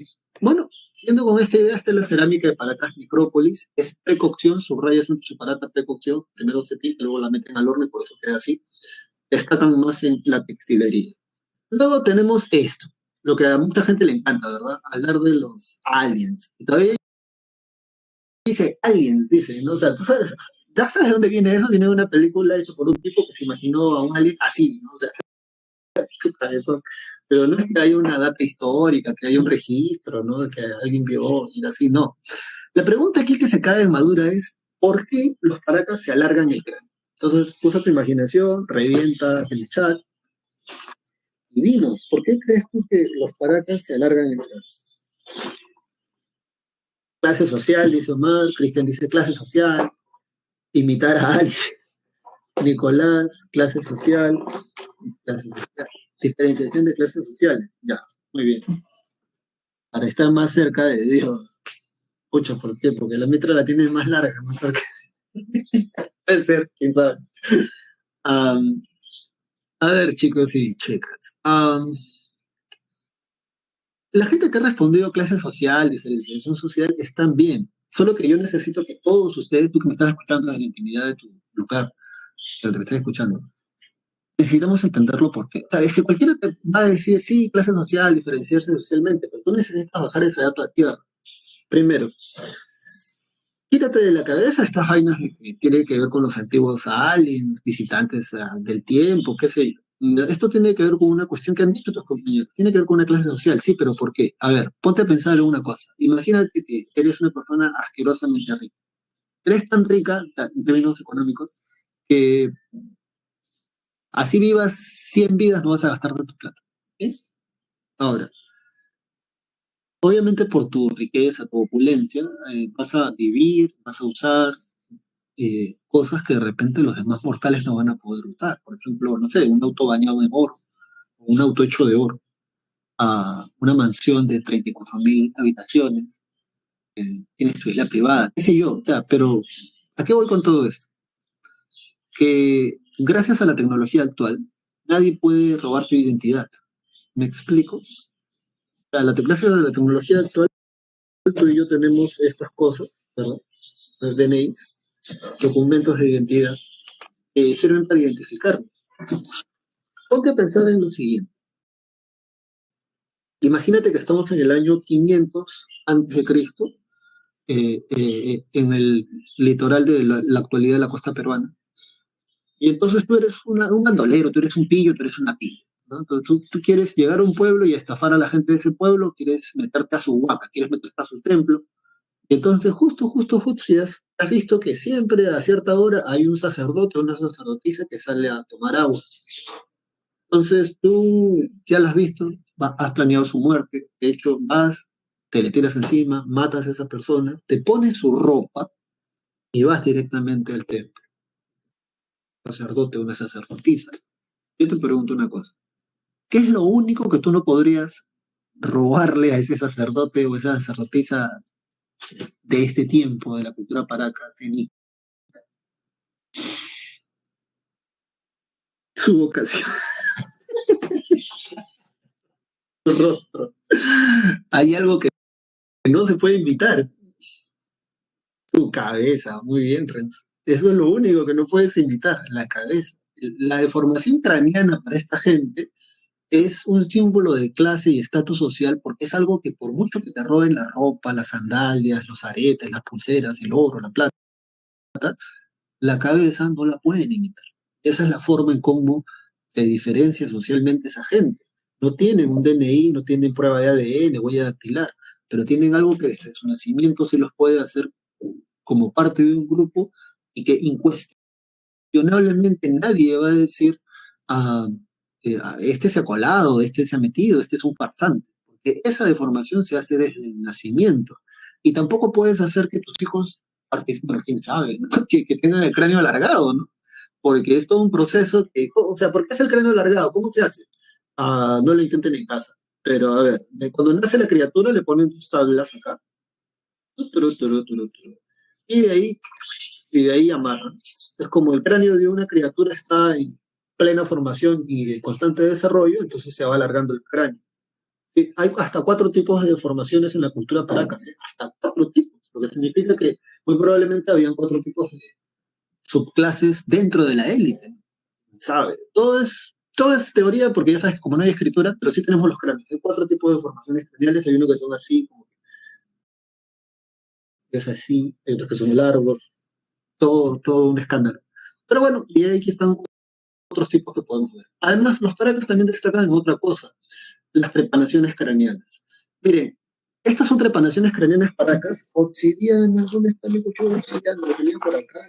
bueno, yendo con esta idea, esta es la cerámica de Paracas Necrópolis, es precocción, subraya su parata precocción, primero se pinta, luego la meten al horno y por eso queda así. Destacan más en la textilería. Luego tenemos esto, lo que a mucha gente le encanta, ¿verdad? Hablar de los aliens. Y todavía dice aliens, dice, ¿no? O sea, tú sabes, ¿ya sabes de dónde viene eso? Viene de una película hecha por un tipo que se imaginó a un alien así, ¿no? O sea, eso. Pero no es que haya una data histórica, que haya un registro, ¿no? De que alguien vio y así, no. La pregunta aquí que se cae en madura es, ¿por qué los paracas se alargan el cráneo? Entonces, usa tu imaginación, revienta el chat y dinos, ¿por qué crees tú que los paracas se alargan el cráneo? Clase social, dice Omar, Cristian dice clase social, imitar a alguien, Nicolás, clase social, diferenciación de clases sociales, ya, muy bien, para estar más cerca de Dios. Pucha, ¿por qué? Porque la metra la tiene más larga, más cerca. Puede ser, quién sabe. Am, a ver, chicos y chicas. La gente que ha respondido clase social, diferenciación social, están bien. Solo que yo necesito que todos ustedes, tú que me estás escuchando desde la intimidad de tu lugar, que te estás escuchando, necesitamos entenderlo porque, sabes que cualquiera te va a decir, sí, clase social, diferenciarse socialmente, pero tú necesitas bajar ese dato a tierra. Primero, quítate de la cabeza estas vainas de que tiene que ver con los antiguos aliens, visitantes del tiempo, qué sé yo. No, esto tiene que ver con una cuestión que han dicho tus compañeros. Tiene que ver con una clase social, sí, pero ¿por qué? A ver, ponte a pensar en una cosa. Imagínate que eres una persona asquerosamente rica. Eres tan rica, en términos económicos, que así vivas 100 vidas, no vas a gastar de tu plata. ¿Eh? Ahora, obviamente por tu riqueza, tu opulencia, vas a vivir, vas a usar, cosas que de repente los demás mortales no van a poder usar. Por ejemplo, no sé, un auto bañado en oro, un auto hecho de oro, a una mansión de 34.000 habitaciones, tiene su isla privada, qué sé yo, o sea, pero ¿a qué voy con todo esto? Que gracias a la tecnología actual, nadie puede robar tu identidad. ¿Me explico? O sea, gracias a la tecnología actual, tú y yo tenemos estas cosas, ¿verdad? Los DNI, documentos de identidad, que sirven para identificarnos. Ponte a pensar en lo siguiente. Imagínate que estamos en el año 500 antes de Cristo, en el litoral de la actualidad de la costa peruana. Y entonces tú eres un bandolero, tú eres un pillo, tú eres una pilla, ¿no? Entonces tú quieres llegar a un pueblo y estafar a la gente de ese pueblo, quieres meterte a su huaca, quieres meterte a su templo. Y entonces justo, si has visto que siempre a cierta hora hay un sacerdote o una sacerdotisa que sale a tomar agua. Entonces tú ya lo has visto, has planeado su muerte, de hecho vas, te le tiras encima, matas a esa persona, te pones su ropa y vas directamente al templo, sacerdote o una sacerdotisa. Yo te pregunto una cosa, ¿qué es lo único que tú no podrías robarle a ese sacerdote o esa sacerdotisa de este tiempo, de la cultura paraca, su vocación, su rostro? Hay algo que no se puede invitar, su cabeza, muy bien, Renzo. Eso es lo único que no puedes invitar, la cabeza. La deformación craneana para esta gente es un símbolo de clase y estatus social porque es algo que por mucho que te roben la ropa, las sandalias, los aretes, las pulseras, el oro, la plata, la cabeza no la pueden imitar. Esa es la forma en cómo se diferencia socialmente esa gente. No tienen un DNI, no tienen prueba de ADN, huella dactilar, pero tienen algo que desde su nacimiento se los puede hacer como parte de un grupo y que incuestionablemente nadie va a decir, ah, este se ha colado, este se ha metido, este es un farsante, porque esa deformación se hace desde el nacimiento. Y tampoco puedes hacer que tus hijos participen, bueno, quién sabe, ¿no? que tengan el cráneo alargado, ¿no? Porque es todo un proceso que, o sea, ¿por qué es el cráneo alargado? ¿Cómo se hace? No lo intenten en casa. Pero a ver, cuando nace la criatura le ponen tus tablas acá, turu, turu, turu, turu, y de ahí amarran. Es como el cráneo de una criatura está en plena formación y en constante desarrollo, entonces se va alargando el cráneo. Sí, hay hasta 4 tipos de deformaciones en la cultura paracas, ¿eh? Hasta 4 tipos, lo que significa que muy probablemente habían 4 tipos de subclases dentro de la élite, ¿sabe? Todo es teoría porque ya sabes que como no hay escritura, pero sí tenemos los cráneos. Hay 4 tipos de formaciones craneales, hay uno que son así, como que es así, hay otros que son largos, todo un escándalo. Pero bueno, y aquí están otros tipos que podemos ver. Además, los paracas también destacan en otra cosa, las trepanaciones craneales. Miren, estas son trepanaciones craneales paracas, obsidianas. ¿Dónde está mi cuchillo obsidiano? Lo tenía por acá.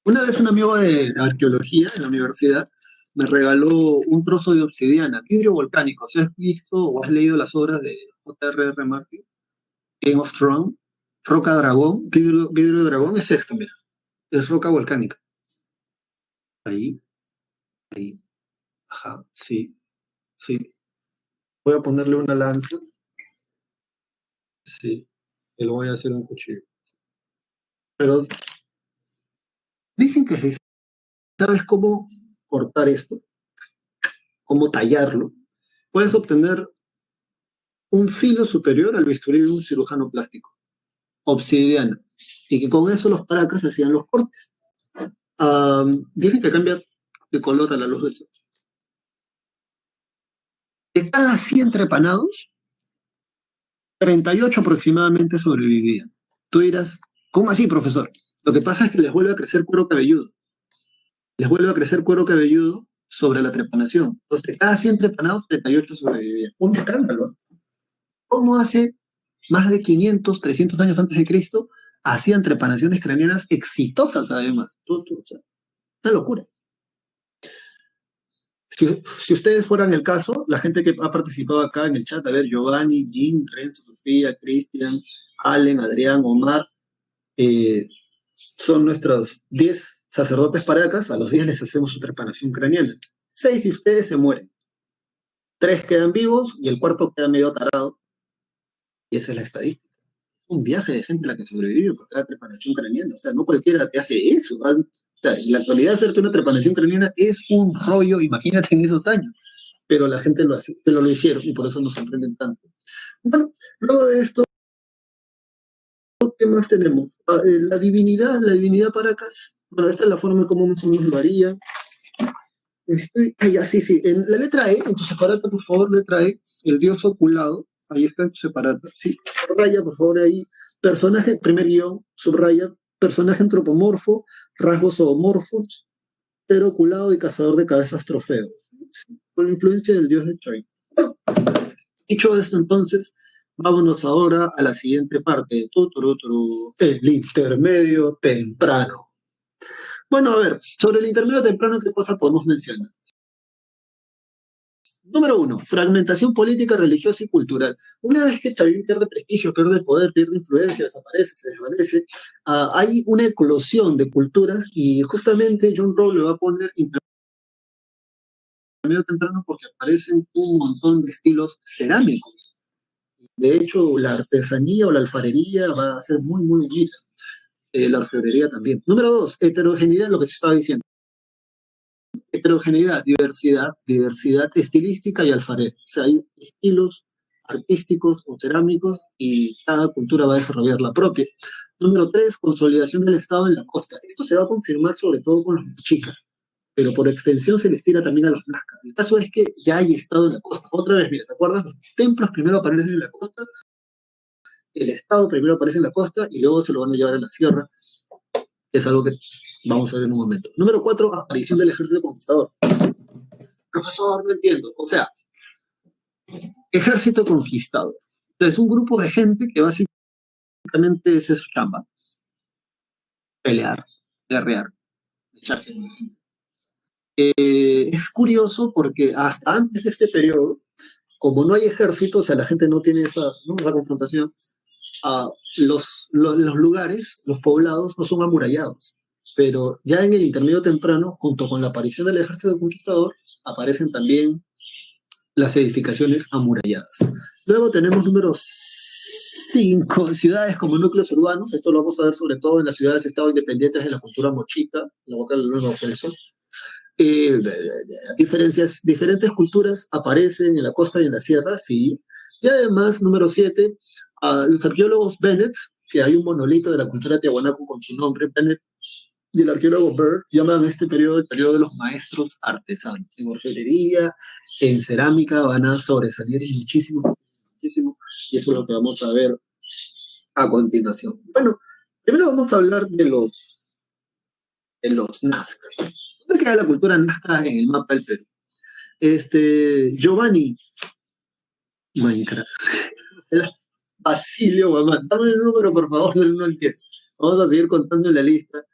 Una vez un amigo de arqueología en la universidad me regaló un trozo de obsidiana, vidrio volcánico. ¿Si has visto o has leído las obras de J.R.R. Martin? Game of Thrones, roca dragón, vidrio dragón, es esto, mira, es roca volcánica. Ahí, ahí, ajá, sí, sí. Voy a ponerle una lanza, sí, y lo voy a hacer un cuchillo. Pero dicen que si sabes cómo cortar esto, cómo tallarlo, puedes obtener un filo superior al bisturí de un cirujano plástico, obsidiana, y que con eso los paracas hacían los cortes. Dicen que cambia de color a la luz del sol. De cada 100 trepanados, 38 aproximadamente sobrevivían. Tú dirás, ¿cómo así, profesor? Lo que pasa es que les vuelve a crecer cuero cabelludo. Les vuelve a crecer cuero cabelludo sobre la trepanación. Entonces, de cada 100 trepanados, 38 sobrevivían. Un escándalo. ¿Cómo hace más de 500, 300 años antes de Cristo hacían trepanaciones craneanas exitosas, además? O sea, una locura. Si ustedes fueran el caso, la gente que ha participado acá en el chat, a ver, Giovanni, Jean, Renzo, Sofía, Cristian, Allen, Adrián, Omar, son nuestros 10 sacerdotes paracas, a los 10 les hacemos su trepanación craneana. 6 de ustedes se mueren, 3 quedan vivos y el cuarto queda medio tarado, y esa es la estadística. Un viaje de gente a la que sobrevive por cada trepanación craneana, o sea, no cualquiera te hace eso, ¿verdad? O sea, en la actualidad hacerte una trepanación craneana es un rollo, imagínate en esos años, pero la gente lo hace, pero lo hicieron y por eso nos sorprenden tanto. Bueno, luego de esto, ¿qué más tenemos? La divinidad Paracas. Bueno, esta es la forma como más o menos lo haría. Sí. En la letra E, en tu separata, por favor, letra E, el dios oculado. Ahí está en tu separata. Sí, subraya, por favor, ahí. Personaje, primer guión, subraya. Personaje antropomorfo, rasgos zoomorfos, ser oculado y cazador de cabezas trofeo. Con la influencia del dios de Troy. Dicho esto, entonces, vámonos ahora a la siguiente parte. El intermedio temprano. Bueno, a ver, sobre el intermedio temprano, ¿qué cosa podemos mencionar? Número 1, fragmentación política, religiosa y cultural. Una vez que Chavín pierde prestigio, pierde poder, pierde influencia, desaparece, se desvanece, hay una eclosión de culturas y justamente John Rowe le va a poner intermedio temprano porque aparecen un montón de estilos cerámicos. De hecho, la artesanía o la alfarería va a ser muy, muy bonita. La orfebrería también. Número 2, heterogeneidad, lo que se estaba diciendo. Heterogeneidad, diversidad estilística y alfarero. O sea, hay estilos artísticos o cerámicos y cada cultura va a desarrollar la propia. Número 3, consolidación del Estado en la costa. Esto se va a confirmar sobre todo con los chicas, pero por extensión se les tira también a los nazcas. El caso es que ya hay Estado en la costa. Otra vez, mira, ¿te acuerdas? Los templos primero aparecen en la costa, el Estado primero aparece en la costa y luego se lo van a llevar a la sierra. Es algo que vamos a ver en un momento. Número 4, aparición del ejército conquistador. Profesor, no entiendo. O sea, ejército conquistador. Entonces, un grupo de gente que básicamente es su chamba. Pelear, guerrear, echarse. Es curioso porque hasta antes de este periodo, como no hay ejército, o sea, la gente no tiene esa confrontación, los lugares, los poblados, no son amurallados. Pero ya en el intermedio temprano, junto con la aparición del ejército conquistador, aparecen también las edificaciones amuralladas. Luego tenemos número 5, ciudades como núcleos urbanos. Esto lo vamos a ver sobre todo en las ciudades-estado independientes de la cultura mochica, la boca del nuevo eso. Diferentes culturas aparecen en la costa y en la sierra, sí. Y además, número 7, los arqueólogos Bennett, que hay un monolito de la cultura tiahuanaco con su nombre, Bennett, y el arqueólogo Bird llaman a este periodo el periodo de los maestros artesanos. En orfebrería, en cerámica van a sobresalir muchísimo, muchísimo, y eso es lo que vamos a ver a continuación. Bueno, primero vamos a hablar de los Nazca. ¿Dónde queda la cultura Nazca en el mapa del Perú? Giovanni Minecraft. Basilio Guamán. Dame el número, por favor, del 1 al 10. Vamos a seguir contando en la lista.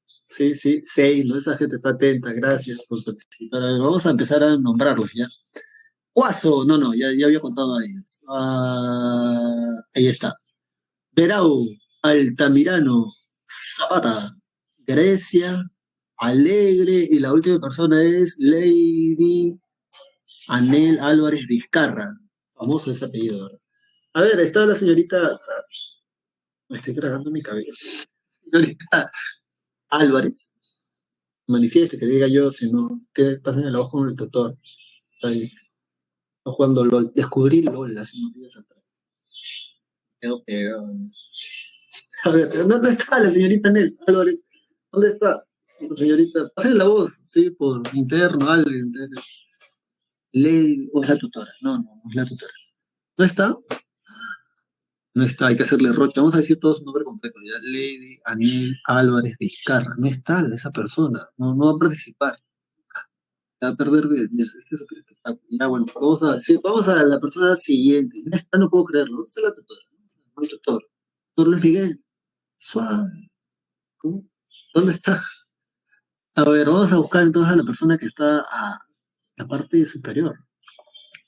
Sí, 6, ¿no? Esa gente está atenta, gracias por participar. A ver, vamos a empezar a nombrarlos ya. Cuaso, no, ya había contado a ellos. Ahí está. Berau, Altamirano, Zapata, Grecia, Alegre, y la última persona es Lady Anel Álvarez Vizcarra. Famoso ese apellido, ¿verdad? A ver, está la señorita. Me estoy tragando mi cabello. Señorita Álvarez, manifieste que diga yo, si no, te pasan el ojo con el tutor. Ahí, está jugando LOL. Descubrí LOL hace unos días atrás. Quedo pegado en eso. A ver, ¿dónde está la señorita Nel Álvarez? ¿Dónde está la señorita? Pasen la voz, sí, por interno, alguien. Lady, o es la tutora. No es la tutora. ¿No está? No está, hay que hacerle rocha. Vamos a decir todo su nombre completo. Ya, Lady Aniel Álvarez Vizcarra. No está esa persona. No va a participar. Va a perder de este super espectáculo. Ya, bueno, vamos a la persona siguiente. No está, no puedo creerlo. ¿Dónde está la tutora? No hay tutor. Doctor Luis Miguel. Suave. ¿Cómo? ¿Dónde está? A ver, vamos a buscar entonces a la persona que está a la parte superior.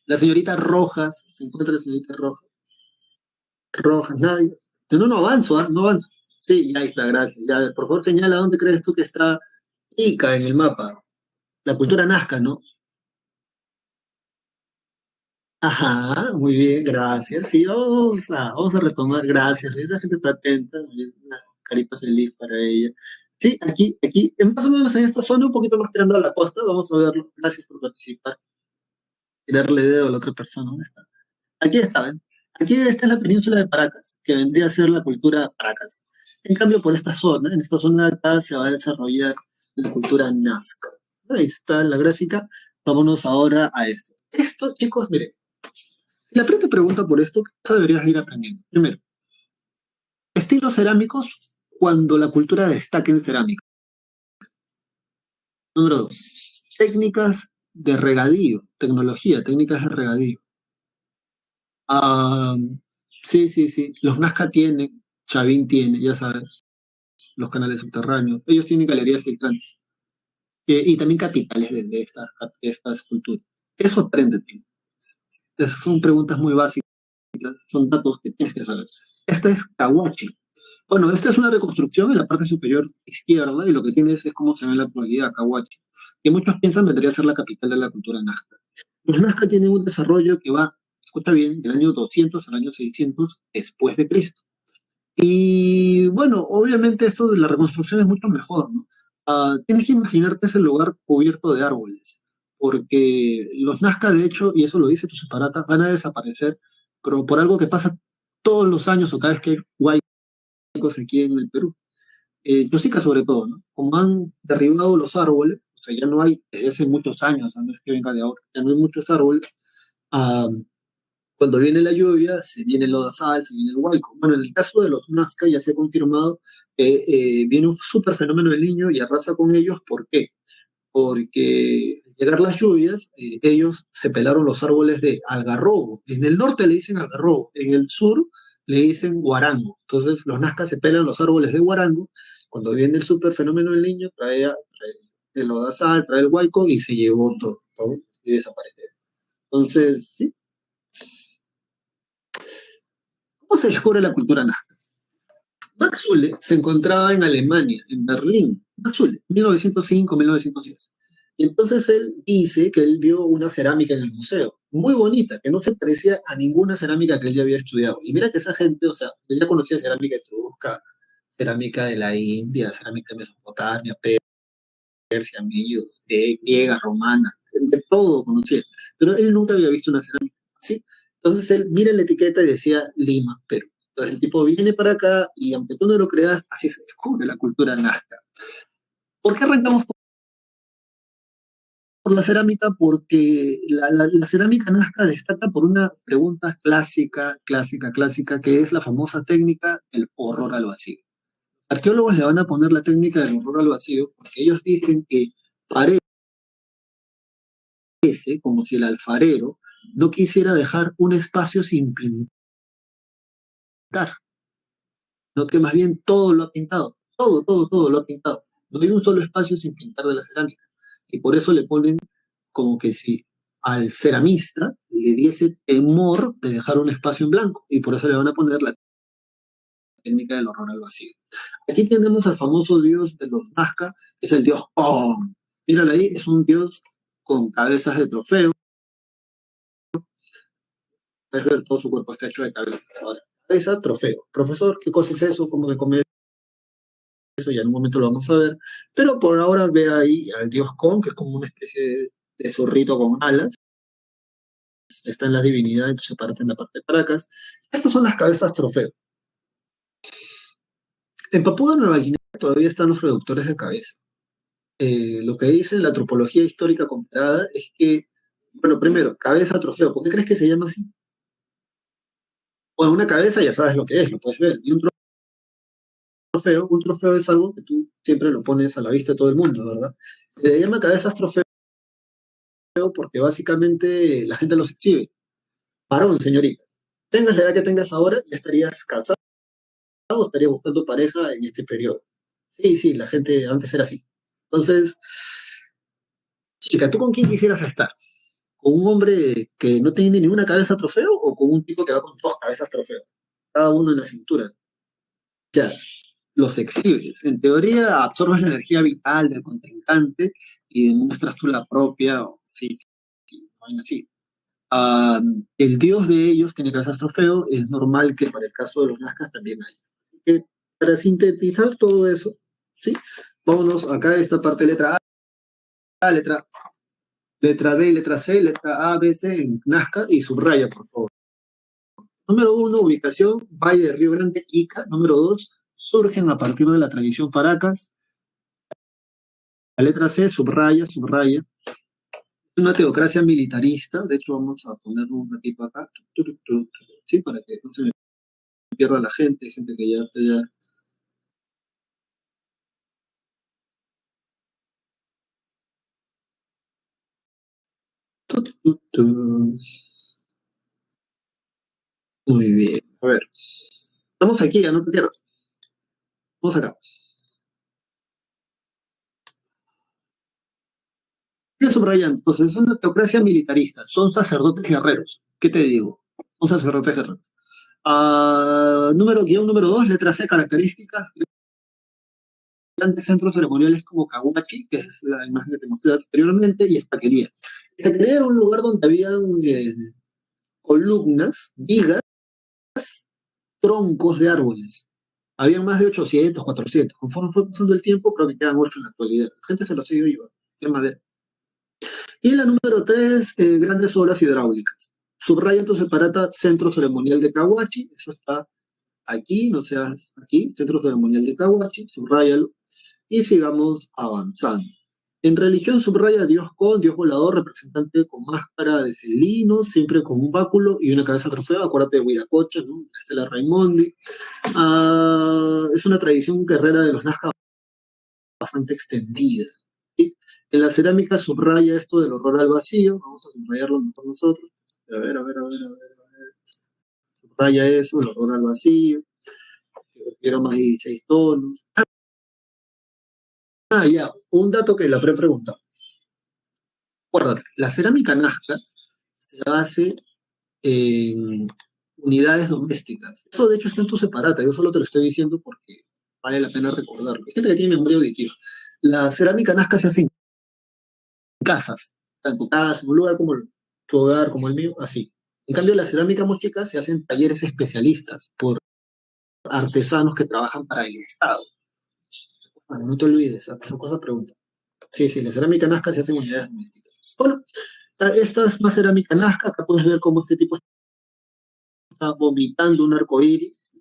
La señorita Rojas. ¿Se encuentra la señorita Rojas? Rojas, nadie. No avanzo, no avanzo. Sí, ya está, gracias. Ya, por favor, señala dónde crees tú que está Ica en el mapa. La cultura nazca, ¿no? Ajá, muy bien, gracias. Sí, vamos a retomar, gracias. Esa gente está atenta, muy bien, una carita feliz para ella. Sí, aquí, más o menos en esta zona, un poquito más tirando a la costa, vamos a verlo. Gracias por participar. Tirarle dedo a la otra persona. ¿Dónde está? Aquí está, ¿ven? Aquí esta es la península de Paracas, que vendría a ser la cultura Paracas. En cambio, por en esta zona de acá se va a desarrollar la cultura Nazca. Ahí está la gráfica. Vámonos ahora a esto. Esto, chicos, miren, si la te pregunta por esto, ¿qué deberías ir aprendiendo? Primero, estilos cerámicos cuando la cultura destaque en cerámica. Número dos, técnicas de regadío, tecnología, técnicas de regadío. Ah, sí, sí, sí. Los Nazca tienen, Chavín tiene, ya sabes, los canales subterráneos. Ellos tienen galerías filtrantes. Y también capitales de estas culturas. Eso aprende. Son preguntas muy básicas, son datos que tienes que saber. Esta es Cahuachi. Bueno, esta es una reconstrucción en la parte superior izquierda y lo que tienes es cómo se ve en la actualidad Cahuachi, que muchos piensan vendría a ser la capital de la cultura nazca. Los nazca tienen un desarrollo que va, escucha bien, del año 200 al año 600 después de Cristo. Y bueno, obviamente esto de la reconstrucción es mucho mejor, ¿no? Tienes que imaginarte ese lugar cubierto de árboles, porque los Nazca, de hecho, y eso lo dice tu separata, van a desaparecer, pero por algo que pasa todos los años o cada vez que hay huaicos aquí en el Perú. Chosica sobre todo, ¿no? Como han derribado los árboles, o sea, ya no hay, desde hace muchos años, no es que venga de ahora, ya no hay muchos árboles, ah, cuando viene la lluvia, se viene el lodazal, se viene el huaico. Bueno, en el caso de los Nazca ya se ha confirmado que viene un super fenómeno del niño y arrasa con ellos. ¿Por qué? Porque al llegar las lluvias, ellos se pelaron los árboles de algarrobo. En el norte le dicen algarrobo, en el sur le dicen guarango. Entonces los Nazca se pelan los árboles de guarango. Cuando viene el super fenómeno del niño, trae el lodazal, trae el huaico y se llevó todo y desapareció. Entonces, ¿sí? ¿Cómo se descubre la cultura nazca? Max Ulle se encontraba en Alemania, en Berlín. Max Ulle, 1905-1910. Y entonces él dice que él vio una cerámica en el museo, muy bonita, que no se parecía a ninguna cerámica que él ya había estudiado. Y mira que esa gente, o sea, él ya conocía cerámica etrusca, cerámica de la India, cerámica de Mesopotamia, Persia, Medio, griega, romana, de todo conocía. Pero él nunca había visto una cerámica así. Entonces él mira la etiqueta y decía Lima, Perú. Entonces el tipo viene para acá y aunque tú no lo creas, así se descubre la cultura nazca. ¿Por qué arrancamos por la cerámica? Porque la cerámica nazca destaca por una pregunta clásica, clásica, clásica, que es la famosa técnica del horror al vacío. Arqueólogos le van a poner la técnica del horror al vacío porque ellos dicen que parece como si el alfarero no quisiera dejar un espacio sin pintar, no que más bien todo lo ha pintado, todo, todo, todo lo ha pintado. No hay un solo espacio sin pintar de la cerámica. Y por eso le ponen como que si al ceramista le diese temor de dejar un espacio en blanco. Y por eso le van a poner la técnica del horror al vacío. Aquí tenemos al famoso dios de los Nazca, que es el dios Kong. Míralo ahí, es un dios con cabezas de trofeo. Puedes ver todo su cuerpo está hecho de cabezas. Ahora, cabeza, trofeo. Profesor, ¿qué cosa es eso? ¿Cómo se come eso? Ya en un momento lo vamos a ver. Pero por ahora ve ahí al dios Kong, que es como una especie de zorrito con alas. Está en la divinidad, entonces parte en la parte de Paracas. Estas son las cabezas trofeo. En Papúa Nueva Guinea todavía están los reductores de cabeza. Lo que dice la antropología histórica comparada es que, bueno, primero, cabeza trofeo. ¿Por qué crees que se llama así? Bueno, una cabeza ya sabes lo que es, lo puedes ver. Y un trofeo es algo que tú siempre lo pones a la vista de todo el mundo, ¿verdad? Se le llama cabezas trofeo porque básicamente la gente los exhibe. Varón, señorita. Tengas la edad que tengas ahora, ya estarías casado o estarías buscando pareja en este periodo. Sí, sí, la gente antes era así. Entonces, chica, ¿tú con quién quisieras estar? ¿Con un hombre que no tiene ni una cabeza trofeo o con un tipo que va con dos cabezas trofeo? Cada uno en la cintura. Ya. los exhibes. En teoría, absorbes la energía vital del contrincante y demuestras tú la propia, o sí, sí, vaina así. El dios de ellos tiene que ser trofeo, es normal que para el caso de los Nazcas también haya. Así que para sintetizar todo eso, ¿sí? Vámonos acá a esta parte, letra A, letra B, letra C, letra A, B, C en Nazca y subraya, por favor. Número uno, ubicación, Valle de Río Grande, Ica. Número dos, surgen a partir de la tradición Paracas. La letra C, subraya, subraya. Es una teocracia militarista, de hecho vamos a ponerlo un ratito acá, sí, para que no se me pierda la gente, gente que ya está ya. Muy bien, a ver, estamos aquí, ya no te pierdas. Vamos acá. ¿Qué subrayan? Entonces, es una teocracia militarista, son sacerdotes guerreros. ¿Qué te digo? Son sacerdotes guerreros. Número dos, letra C, características. Grandes centros ceremoniales como Caguachi, que es la imagen que te mostré anteriormente, y Estaquería. Estaquería era un lugar donde había columnas, vigas, troncos de árboles. Habían más de 800, 400. Conforme fue pasando el tiempo, creo que quedan 8 en la actualidad. La gente se los ha ido llevando. Qué madera. Y la número 3, grandes obras hidráulicas. Subraya en tu separata Centro Ceremonial de Caguachi, eso está aquí, no seas aquí, Centro Ceremonial de Caguachi, subrayalo, y sigamos avanzando. En religión subraya a Dios con, Dios volador, representante con máscara de felino, siempre con un báculo y una cabeza trofeo, acuérdate de Huiracocha, ¿no? Estela Raimondi. Es una tradición guerrera de los Nazca bastante extendida. ¿Sí? En la cerámica subraya esto del horror al vacío, vamos a subrayarlo mejor nosotros. A ver. Subraya eso, el horror al vacío, que requiere más de 16 tonos. Ya, un dato que la pre-pregunta. Acuérdate, la cerámica Nazca se hace en unidades domésticas. Eso de hecho está en tu separata, yo solo te lo estoy diciendo porque vale la pena recordarlo. Hay gente que tiene memoria auditiva. La cerámica Nazca se hace en casas, en tu casa, en un lugar como tu hogar, como el mío, así. En cambio, la cerámica mochica se hace en talleres especialistas por artesanos que trabajan para el Estado. Bueno, no te olvides, esa cosa pregunta. Sí, sí, la cerámica Nazca se hace en unidades domésticas. Bueno, esta es más cerámica Nazca, acá puedes ver cómo este tipo está vomitando un arco iris,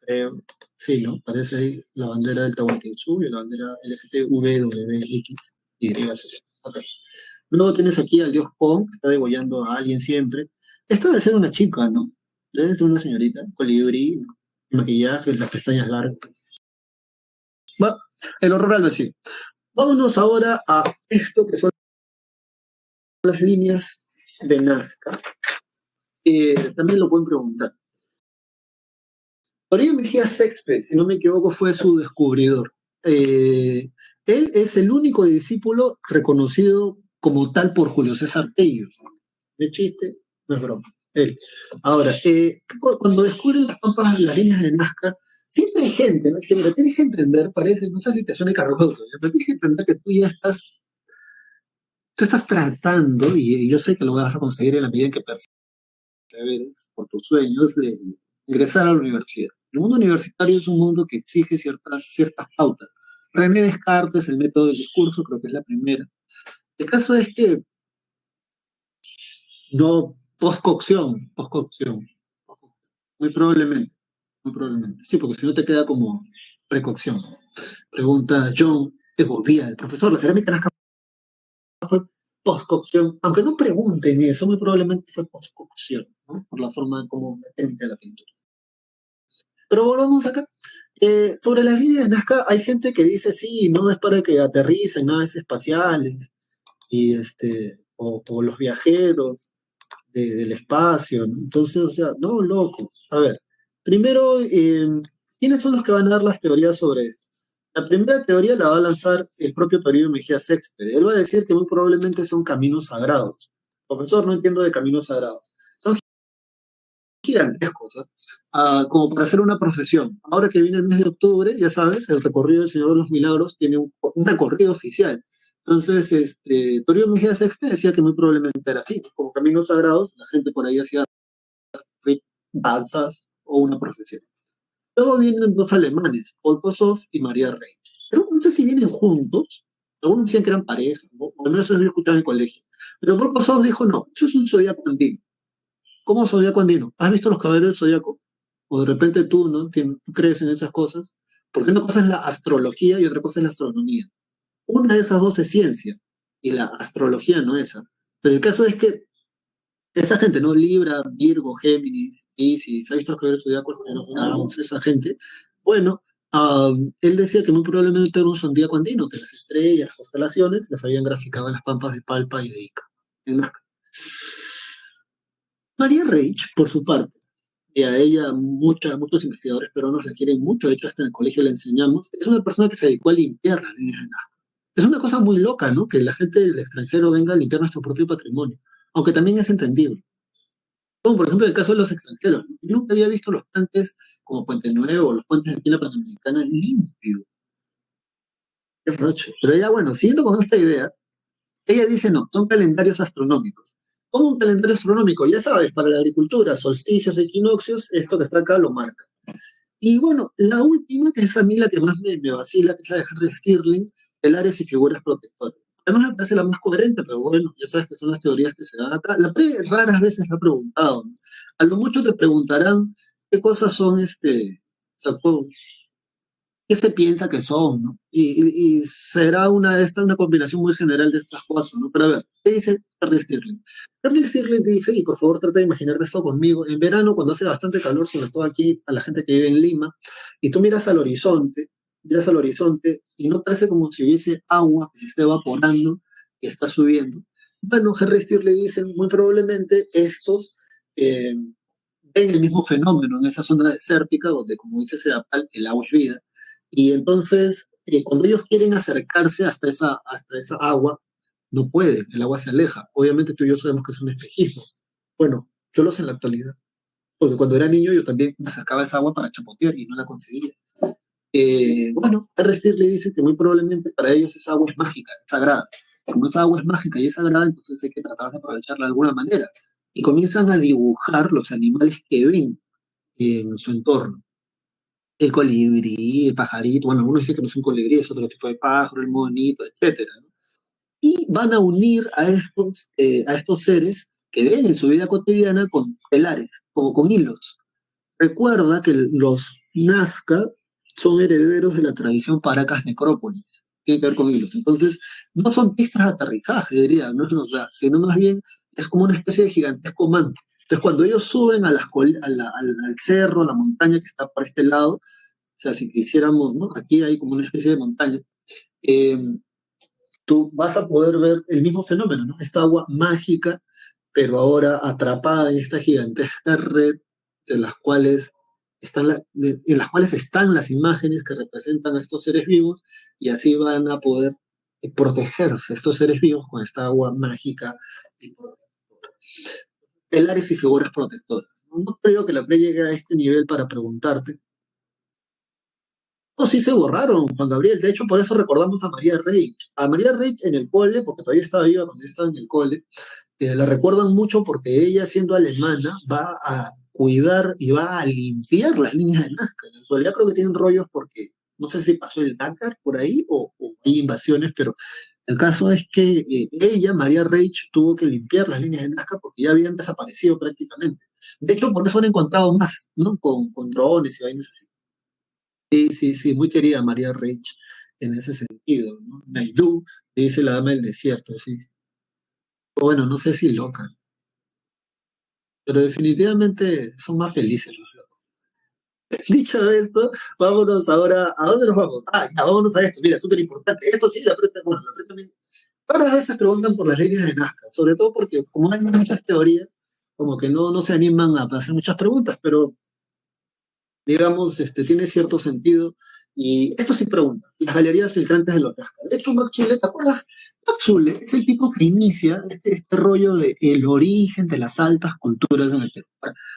creo. Sí, ¿no? Parece ahí la bandera del Tahuantinsuyo, la bandera LGTBWX, Y, okay. Luego tienes aquí al dios Kong, que está degollando a alguien siempre. Esta debe ser una chica, ¿no? Debe ser una señorita, colibrí, ¿no? Maquillaje, las pestañas largas. Va, el horror al vacío. Vámonos ahora a esto que son las líneas de Nazca. También lo pueden preguntar. Toribio Mejía Sexpe, si no me equivoco, fue su descubridor. Él es el único discípulo reconocido como tal por Julio César Tello. De chiste, no es broma. Él. Ahora, cuando descubren las pampas, las líneas de Nazca, siempre hay gente, ¿no? Que mira, tienes que entender, parece, no sé si te suena cargoso, pero tienes que entender que tú estás tratando, y yo sé que lo vas a conseguir en la medida en que perseveres por tus sueños, de ingresar a la universidad. El mundo universitario es un mundo que exige ciertas pautas. René Descartes, el método del discurso, creo que es la primera. El caso es que no, postcocción, muy probablemente. Sí, porque si no te queda como precocción. Pregunta John Egovía, el profesor, ¿la cerámica Nazca fue postcocción? Aunque no pregunten eso, muy probablemente fue postcocción, ¿no? Por la forma como la técnica de la pintura. Pero volvamos acá. Sobre las líneas de Nazca hay gente que dice sí, no es para que aterricen naves espaciales o los viajeros del espacio, ¿no? Entonces, o sea, no, loco. A ver, primero, ¿quiénes son los que van a dar las teorías sobre esto? La primera teoría la va a lanzar el propio Toribio Mejía Sexpe. Él va a decir que muy probablemente son caminos sagrados. Profesor, no entiendo de caminos sagrados. Son gigantescos, ¿ah? Como para hacer una procesión. Ahora que viene el mes de octubre, ya sabes, el recorrido del Señor de los Milagros tiene un recorrido oficial. Entonces, Toribio Mejía Sexto decía que muy probablemente era así, como caminos sagrados, la gente por ahí hacía danzas o una procesión. Luego vienen dos alemanes, Paul Kossoff y María Rey. Pero no sé si vienen juntos, algunos decían que eran pareja, ¿no? O al menos eso yo escuchaba en el colegio. Pero Paul Kossoff dijo, no, eso es un zodiaco andino. ¿Cómo zodiaco andino? ¿Has visto los caballeros del zodiaco? O de repente tú, ¿no? Tú crees en esas cosas. Porque una cosa es la astrología y otra cosa es la astronomía. Una de esas dos es ciencia y la astrología no es esa. Pero el caso es que esa gente, ¿no? Libra, Virgo, Géminis, Piscis, ¿ha visto los caballeros zodiacos, los grados, esa gente? Bueno, él decía que muy probablemente era un zodíaco andino, que las estrellas, las constelaciones, las habían graficado en las pampas de Palpa y de Ica. En Nazca. María Reich, por su parte, y a ella muchos investigadores peruanos la quieren mucho, de hecho hasta en el colegio le enseñamos, es una persona que se dedicó a limpiar las líneas de Nazca. Es una cosa muy loca, ¿no? Que la gente del extranjero venga a limpiar nuestro propio patrimonio, aunque también es entendible. Como por ejemplo el caso de los extranjeros. Yo nunca había visto los puentes como Puente Nuevo, los puentes aquí en la Panamericana limpios. Qué roche. Pero ya bueno, siguiendo con esta idea, ella dice no, son calendarios astronómicos. ¿Cómo un calendario astronómico? Ya sabes, para la agricultura, solsticios, equinoccios, esto que está acá lo marca. Y bueno, la última, que es a mí la que más me vacila, que es la de Henry Stirling, telares y figuras protectoras. Además me parece la más coherente, pero bueno, ya sabes que son las teorías que se dan acá. Raras veces la ha preguntado, ¿no? A lo mucho te preguntarán qué cosas son o sea, qué se piensa que son, ¿no? Y será una combinación muy general de estas cosas, ¿no? Pero a ver, ¿qué dice Henry Stirling? Henry Stirling dice, y por favor trata de imaginarte esto conmigo, en verano cuando hace bastante calor, sobre todo aquí, a la gente que vive en Lima, y tú miras al horizonte, y no parece como si hubiese agua que se esté evaporando, que está subiendo. Bueno, Henry Stirling dice, muy probablemente estos eh, ven el mismo fenómeno en esa zona desértica, donde, como dice Serapal, el agua es vida, y entonces, cuando ellos quieren acercarse hasta esa agua, no pueden, el agua se aleja. Obviamente tú y yo sabemos que es un espejismo. Bueno, yo lo sé en la actualidad, porque cuando era niño yo también me acercaba a esa agua para chapotear y no la conseguía. Bueno, RC le dice que muy probablemente para ellos esa agua es mágica, es sagrada. Como esa agua es mágica y es sagrada, entonces hay que tratar de aprovecharla de alguna manera. Y comienzan a dibujar los animales que ven en su entorno. El colibrí, el pajarito, bueno, algunos dicen que no es un colibrí, es otro tipo de pájaro, el monito, etcétera, ¿no? Y van a unir a estos seres que ven en su vida cotidiana con telares, como con hilos. Recuerda que los Nazca son herederos de la tradición Paracas Necrópolis, tiene que ver con hilos. Entonces, no son pistas de aterrizaje, diría, no es sino más bien es como una especie de gigantesco manto. Entonces, cuando ellos suben al cerro, a la montaña que está por este lado, o sea, si quisiéramos, ¿no? Aquí hay como una especie de montaña, eh, tú vas a poder ver el mismo fenómeno, ¿no? Esta agua mágica, pero ahora atrapada en esta gigantesca red de las cuales en las cuales están las imágenes que representan a estos seres vivos y así van a poder protegerse estos seres vivos con esta agua mágica y protectora. Telares y figuras protectoras. No creo que la Play llegue a este nivel para preguntarte. No, sí se borraron, Juan Gabriel. De hecho, por eso recordamos a María Reich. A María Reich en el cole, porque todavía estaba viva cuando yo estaba en el cole, la recuerdan mucho porque ella, siendo alemana, va a cuidar y va a limpiar las líneas de Nazca. En realidad creo que tienen rollos porque no sé si pasó el Dakar por ahí o hay invasiones, pero el caso es que ella, María Reich, tuvo que limpiar las líneas de Nazca porque ya habían desaparecido prácticamente. De hecho, por eso han encontrado más, ¿no? Con drones y vainas así. Sí, sí, sí, muy querida María Reich en ese sentido, ¿no? Naidú, le dice la dama del desierto, sí. O bueno, no sé si loca, pero definitivamente son más felices los locos. Dicho esto, vámonos ahora, ¿a dónde nos vamos? Ya, vámonos a esto, mira, súper importante. Esto sí, la preta también. Varias veces preguntan por las líneas de Nazca, sobre todo porque como hay muchas teorías, como que no se animan a hacer muchas preguntas, pero digamos, tiene cierto sentido Y esto sí pregunta, las galerías filtrantes de los Nazca. De hecho, Max Zule, ¿te acuerdas? Max Zule es el tipo que inicia este rollo de el origen de las altas culturas en el Perú.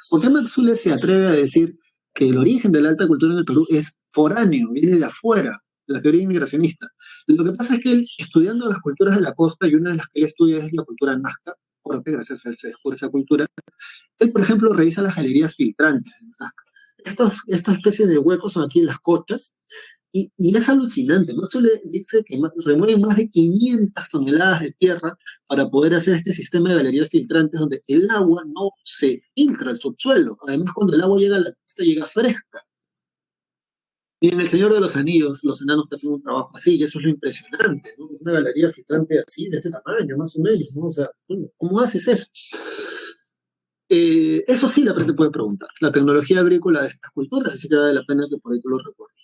¿Por qué Max Zule se atreve a decir que el origen de la alta cultura en el Perú es foráneo, viene de afuera, la teoría inmigracionista? Lo que pasa es que él, estudiando las culturas de la costa, y una de las que él estudia es la cultura nazca, porque gracias a él se descubre esa cultura, él, por ejemplo, revisa las galerías filtrantes de Nazca. Esta especie de huecos son aquí en las costas, y es alucinante, ¿no? Chile dice que remueven más de 500 toneladas de tierra para poder hacer este sistema de galerías filtrantes donde el agua no se filtra al subsuelo. Además, cuando el agua llega a la costa, llega fresca. Y en El Señor de los Anillos, los enanos que hacen un trabajo así, y eso es lo impresionante, ¿no? Una galería filtrante así, de este tamaño, más o menos, ¿no? O sea, ¿cómo haces eso? Eso sí la gente puede preguntar, la tecnología agrícola de estas culturas, así que vale la pena que por ahí tú lo recuerdes.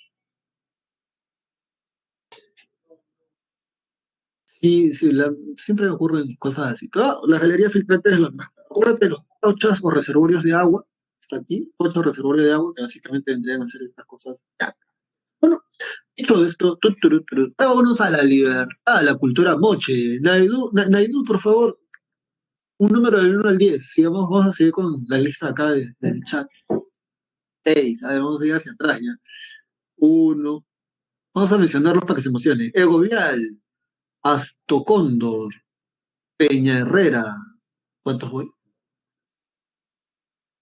Sí, sí, siempre ocurren cosas así. Pero la galería filtrante es la más. Acuérdate de los cauchas o reservorios de agua. Está aquí, 8 reservorios de agua que básicamente vendrían a hacer estas cosas. Ya. Bueno, dicho esto, vámonos a la libertad, a la cultura moche. Naidu, Naidu, por favor, un número del 1 al 10. Sigamos, vamos a seguir con la lista acá del chat. 6, a ver, vamos a ir hacia atrás ya. Uno, vamos a mencionarlos para que se emocionen. Ego Vial, Astocóndor, Peña Herrera. ¿Cuántos voy?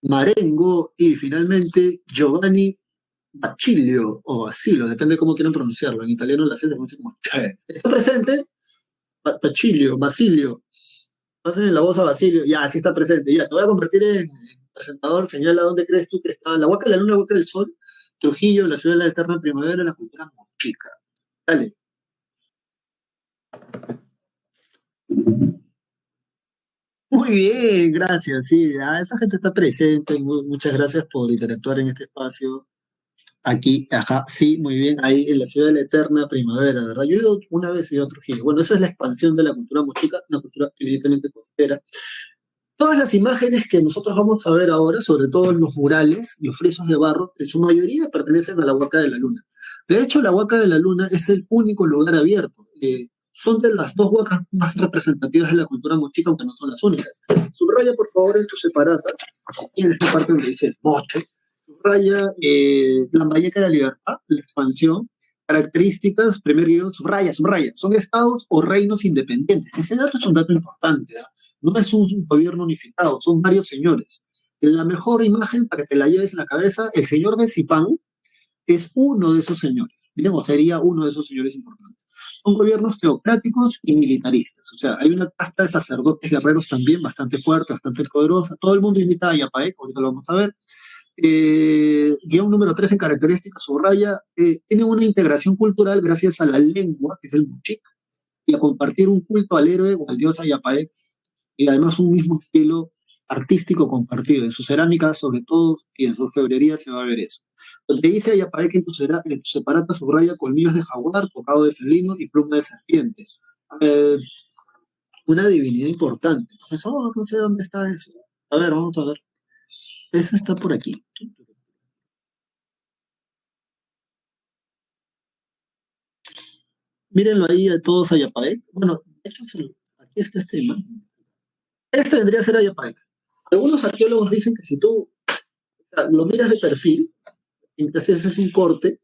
Marengo y finalmente Giovanni Bacilio o Basilio, depende de cómo quieran pronunciarlo. En italiano la C se pronuncia como che. ¿Está presente? Bacilio, Basilio. Pasen la voz a Basilio. Ya, sí está presente. Ya, te voy a convertir en presentador. Señala dónde crees tú que está la Huaca de la Luna, la Huaca del Sol, Trujillo, la ciudad de la eterna primavera, la cultura mochica. Dale. Muy bien, gracias. Sí, esa gente está presente. Muchas gracias por interactuar en este espacio. Aquí, ajá, sí, muy bien, ahí en la ciudad de la eterna primavera, ¿verdad? Yo he ido una vez y otro giro. Bueno, esa es la expansión de la cultura mochica, una cultura evidentemente costera. Todas las imágenes que nosotros vamos a ver ahora, sobre todo los murales, los frisos de barro, en su mayoría pertenecen a la Huaca de la Luna. De hecho, la Huaca de la Luna es el único lugar abierto. Son de las dos huacas más representativas de la cultura mochica, aunque no son las únicas. Subraya, por favor, en tu separata, y en esta parte donde dice moche, subraya Lambayeque de la Libertad, la expansión, características, primer guión, subraya, son estados o reinos independientes. Ese dato es un dato importante, ¿eh? No es un gobierno unificado, son varios señores. La mejor imagen para que te la lleves en la cabeza, el señor de Zipán es uno de esos señores, ¿bien? O sería uno de esos señores importantes. Son gobiernos teocráticos y militaristas, o sea, hay una casta de sacerdotes guerreros también bastante fuerte, bastante poderosa. Todo el mundo imita a Yapaek, ahorita lo vamos a ver. Guión número 3 en características, subraya, tiene una integración cultural gracias a la lengua, que es el muchik, y a compartir un culto al héroe o al dios Ayapaek, y además un mismo estilo artístico compartido. En su cerámica, sobre todo, y en su febrería se va a ver eso. Donde dice Ayapaek que en tu separata subraya colmillos de jaguar, tocado de felino y pluma de serpiente. Eh, una divinidad importante. Profesor, no sé dónde está eso. A ver, vamos a ver. Eso está por aquí. Mírenlo ahí a todos Ayapaek. Bueno, de hecho, aquí está esta imagen. Este vendría a ser Ayapaek. Algunos arqueólogos dicen que si tú lo miras de perfil, entonces ese es un corte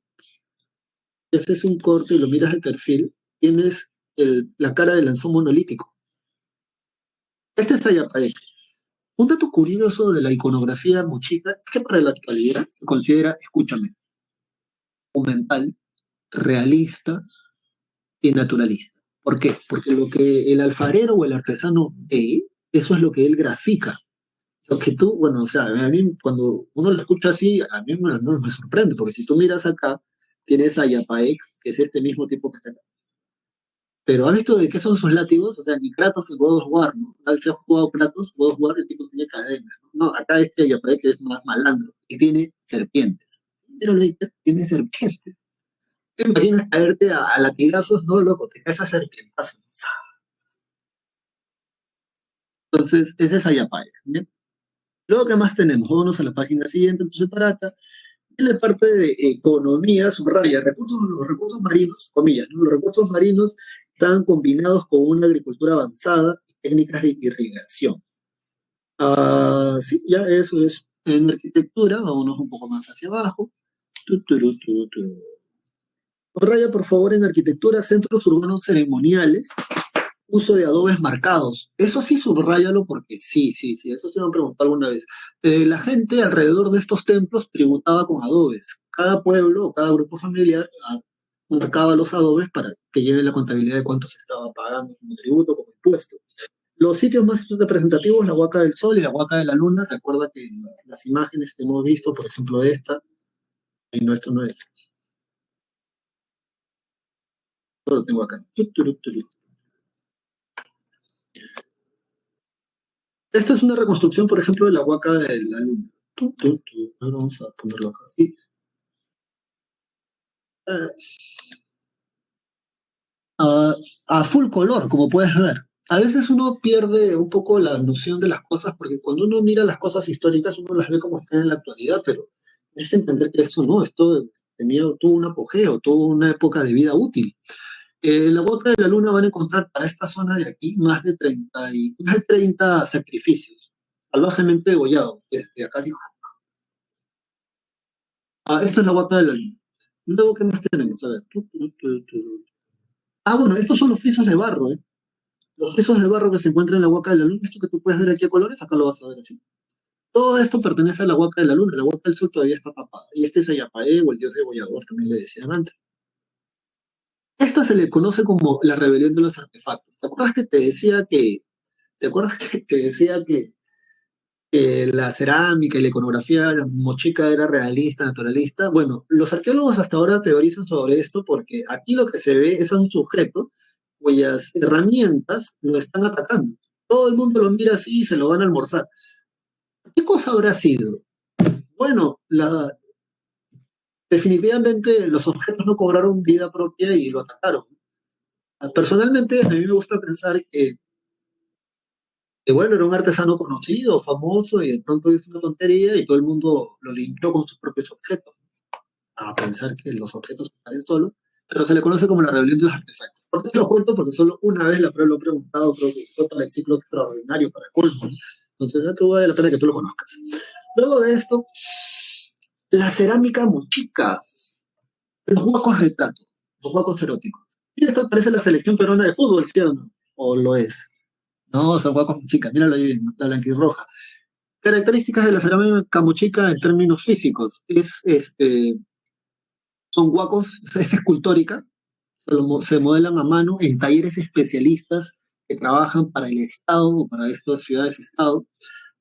y lo miras de perfil, tienes la cara del lanzón monolítico. Este es Ayapaek. Un dato curioso de la iconografía mochica es que para la actualidad se considera, escúchame, documental, realista y naturalista. ¿Por qué? Porque lo que el alfarero o el artesano ve, eso es lo que él grafica. Lo que tú, bueno, o sea, a mí cuando uno lo escucha así, a mí no me sorprende, porque si tú miras acá, tienes a Yapaek, que es este mismo tipo que está acá. Pero ¿has visto de qué son sus látigos? O sea, ni Kratos en God of War, ¿no? ¿Has jugado Kratos? God of War, el tipo tiene cadenas, ¿no? No, acá este Yapaek es más malandro, y tiene serpientes. Pero le tiene serpientes. ¿Te imaginas caerte a latigazos? No, loco, te caes a serpientazos. Entonces, ese es Ayapaek, ¿bien? Luego, ¿qué más tenemos? Vámonos a la página siguiente, entonces, parata. En la parte de economía, subraya, los recursos marinos, comillas, ¿no? Los recursos marinos están combinados con una agricultura avanzada y técnicas de irrigación. Sí, ya eso es. En arquitectura, vámonos un poco más hacia abajo. Tu, turu, tu, tu. Subraya, por favor, en arquitectura, centros urbanos ceremoniales, uso de adobes marcados. Eso sí, subrayalo porque sí, sí, sí, eso se me han preguntado alguna vez. La gente alrededor de estos templos tributaba con adobes. Cada pueblo o cada grupo familiar marcaba los adobes para que lleve la contabilidad de cuánto se estaba pagando como tributo, como impuesto. Los sitios más representativos, la Huaca del Sol y la Huaca de la Luna, recuerda que las imágenes que hemos visto, por ejemplo, de esta, y no, esto no es, esto lo tengo acá. Esta es una reconstrucción, por ejemplo, de la Huaca de la Luna. Ahora vamos a ponerlo acá así. Ah, a, a full color, como puedes ver. A veces uno pierde un poco la noción de las cosas, porque cuando uno mira las cosas históricas, uno las ve como están en la actualidad, pero hay que entender que eso no, esto tuvo un apogeo, tuvo una época de vida útil. En la Boca de la Luna van a encontrar para esta zona de aquí más de 30 sacrificios, salvajemente degollados, desde acá. Esta es la Boca de la Luna. Luego, ¿qué más tenemos? A ver. Bueno, estos son los frisos de barro, ¿eh? Los frisos de barro que se encuentran en la Huaca de la Luna, esto que tú puedes ver aquí a colores, acá lo vas a ver así. Todo esto pertenece a la Huaca de la Luna, la Huaca del Sol todavía está tapada. Y este es Ayapaé, o el dios degollador, también le decían antes. Esta se le conoce como la rebelión de los artefactos. ¿Te acuerdas que te decía que la cerámica y la iconografía mochica era realista, naturalista? Bueno, los arqueólogos hasta ahora teorizan sobre esto porque aquí lo que se ve es a un sujeto cuyas herramientas lo están atacando. Todo el mundo lo mira así y se lo van a almorzar. ¿Qué cosa habrá sido? Bueno, definitivamente los objetos no cobraron vida propia y lo atacaron. Personalmente, a mí me gusta pensar que bueno, era un artesano conocido, famoso, y de pronto hizo una tontería y todo el mundo lo limpió con sus propios objetos. A pensar que los objetos se salen solos, pero se le conoce como la rebelión de los artefactos. ¿Por qué te lo cuento? Porque solo una vez lo he preguntado, creo que fue para el ciclo extraordinario, para colmo, ¿no? Entonces, ya te vale la pena que tú lo conozcas. Luego de esto, la cerámica mochica, los huacos retratos, los huacos eróticos. Mira, esto parece la selección peruana de fútbol, ¿sí o no? ¿O lo es? No, son huacos mochicas, míralo ahí, la blanquirroja. Características de la cerámica mochica en términos físicos. Son huacos, es escultórica, se modelan a mano en talleres especialistas que trabajan para el Estado o para estas ciudades-estado,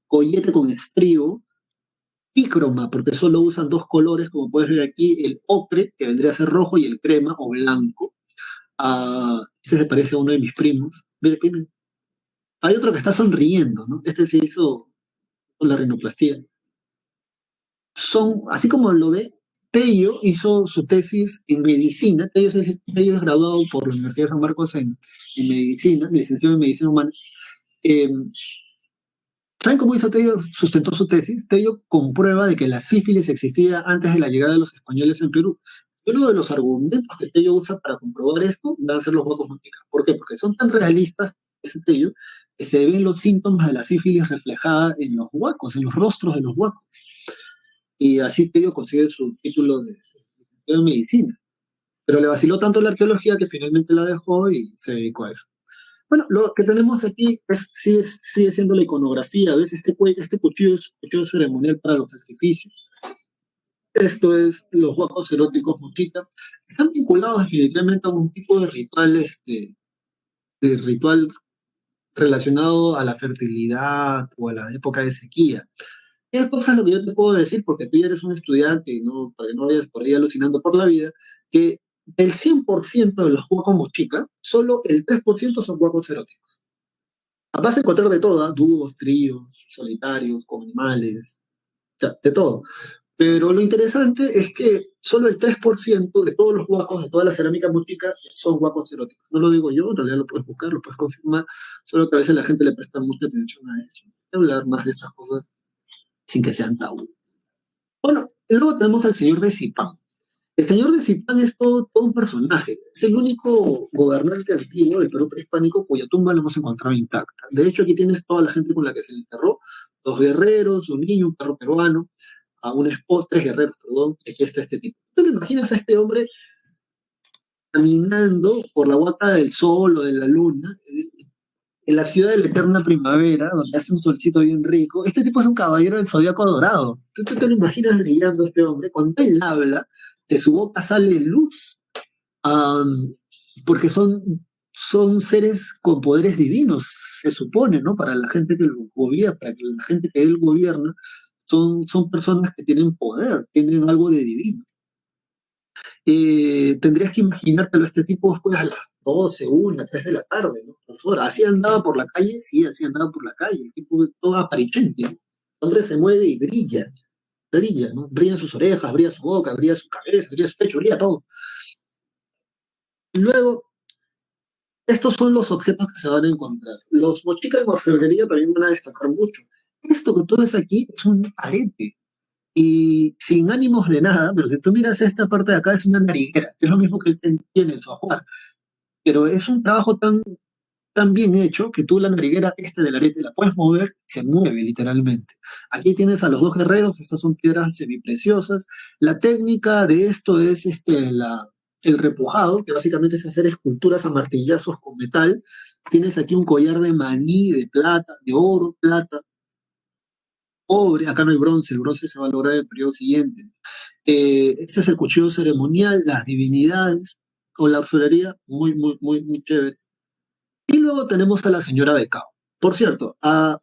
collete con estribo, pícroma, porque solo usan dos colores, como puedes ver aquí, el ocre, que vendría a ser rojo, y el crema o blanco. Este se parece a uno de mis primos. Mira, hay otro que está sonriendo, ¿no? Este se hizo con la rinoplastia. Así como lo ve, Tello hizo su tesis en medicina. Tello es graduado por la Universidad de San Marcos en medicina, licenciado en medicina humana. Eh, ¿Saben cómo hizo Tello? Sustentó su tesis. Tello comprueba de que la sífilis existía antes de la llegada de los españoles en Perú. Y uno de los argumentos que Tello usa para comprobar esto van a ser los huacos mochicas. ¿Por qué? Porque son tan realistas, ese Tello, que se ven los síntomas de la sífilis reflejada en los huacos, en los rostros de los huacos. Y así Tello consigue su título de medicina. Pero le vaciló tanto la arqueología que finalmente la dejó y se dedicó a eso. Bueno, lo que tenemos aquí sigue siendo la iconografía. ¿Ves? Este cuchillo ceremonial para los sacrificios. Esto es los huacos eróticos mochita. Están vinculados definitivamente a un tipo de ritual relacionado a la fertilidad o a la época de sequía. Es cosas lo que yo te puedo decir, porque tú ya eres un estudiante y no, para que no vayas por ahí alucinando por la vida, que del 100% de los huacos mochica, solo el 3% son huacos eróticos. Vas a encontrar de todo, ¿eh? Dúos, tríos, solitarios, con animales, o sea, de todo. Pero lo interesante es que solo el 3% de todos los huacos, de toda la cerámica mochica, son huacos eróticos. No lo digo yo, en realidad lo puedes buscar, lo puedes confirmar, solo que a veces la gente le presta mucha atención a eso. Voy a hablar más de estas cosas sin que sean tabú. Bueno, Y luego tenemos al señor de Zipán. El señor de Zipán es todo un personaje. Es el único gobernante antiguo del Perú prehispánico cuya tumba la hemos encontrado intacta. De hecho, aquí tienes toda la gente con la que se le enterró. Dos guerreros, un niño, un perro peruano, a una esposa, tres guerreros, perdón, y aquí está este tipo. ¿Tú te imaginas a este hombre caminando por la Huaca del Sol o de la Luna, en la ciudad de la eterna primavera, donde hace un solcito bien rico? Este tipo es un caballero del zodiaco dorado. ¿Tú te lo imaginas brillando a este hombre? Cuando él habla, de su boca sale luz, um, porque son seres con poderes divinos, se supone, ¿no? Para la gente que lo gobierna, para que la gente que él gobierna, son personas que tienen poder, tienen algo de divino. Tendrías que imaginártelo este tipo después a las 12, 1, 3 de la tarde, ¿no? Por favor, así andaba por la calle, sí, así andaba por la calle, el tipo todo aparicente, ¿no? El hombre se mueve y brilla, ¿no? Brillan sus orejas, brilla su boca, brilla su cabeza, brilla su pecho, brilla todo. Luego, estos son los objetos que se van a encontrar. Los mochicas de orfebrería también van a destacar mucho. Esto que tú ves aquí es un arete, y sin ánimos de nada, pero si tú miras esta parte de acá es una nariguera, que es lo mismo que él tiene en su ajuar, pero es un trabajo tan bien hecho que tú la nariguera del arete la puedes mover y se mueve literalmente. Aquí tienes a los dos guerreros, estas son piedras semipreciosas. La técnica de esto es el repujado, que básicamente es hacer esculturas a martillazos con metal. Tienes aquí un collar de maní, de plata, de oro, plata, cobre, acá no hay bronce, el bronce se va a lograr en el periodo siguiente. Este es el cuchillo ceremonial, las divinidades, con la orfebrería, muy chévere. Y luego tenemos a la señora de Cao. Por cierto,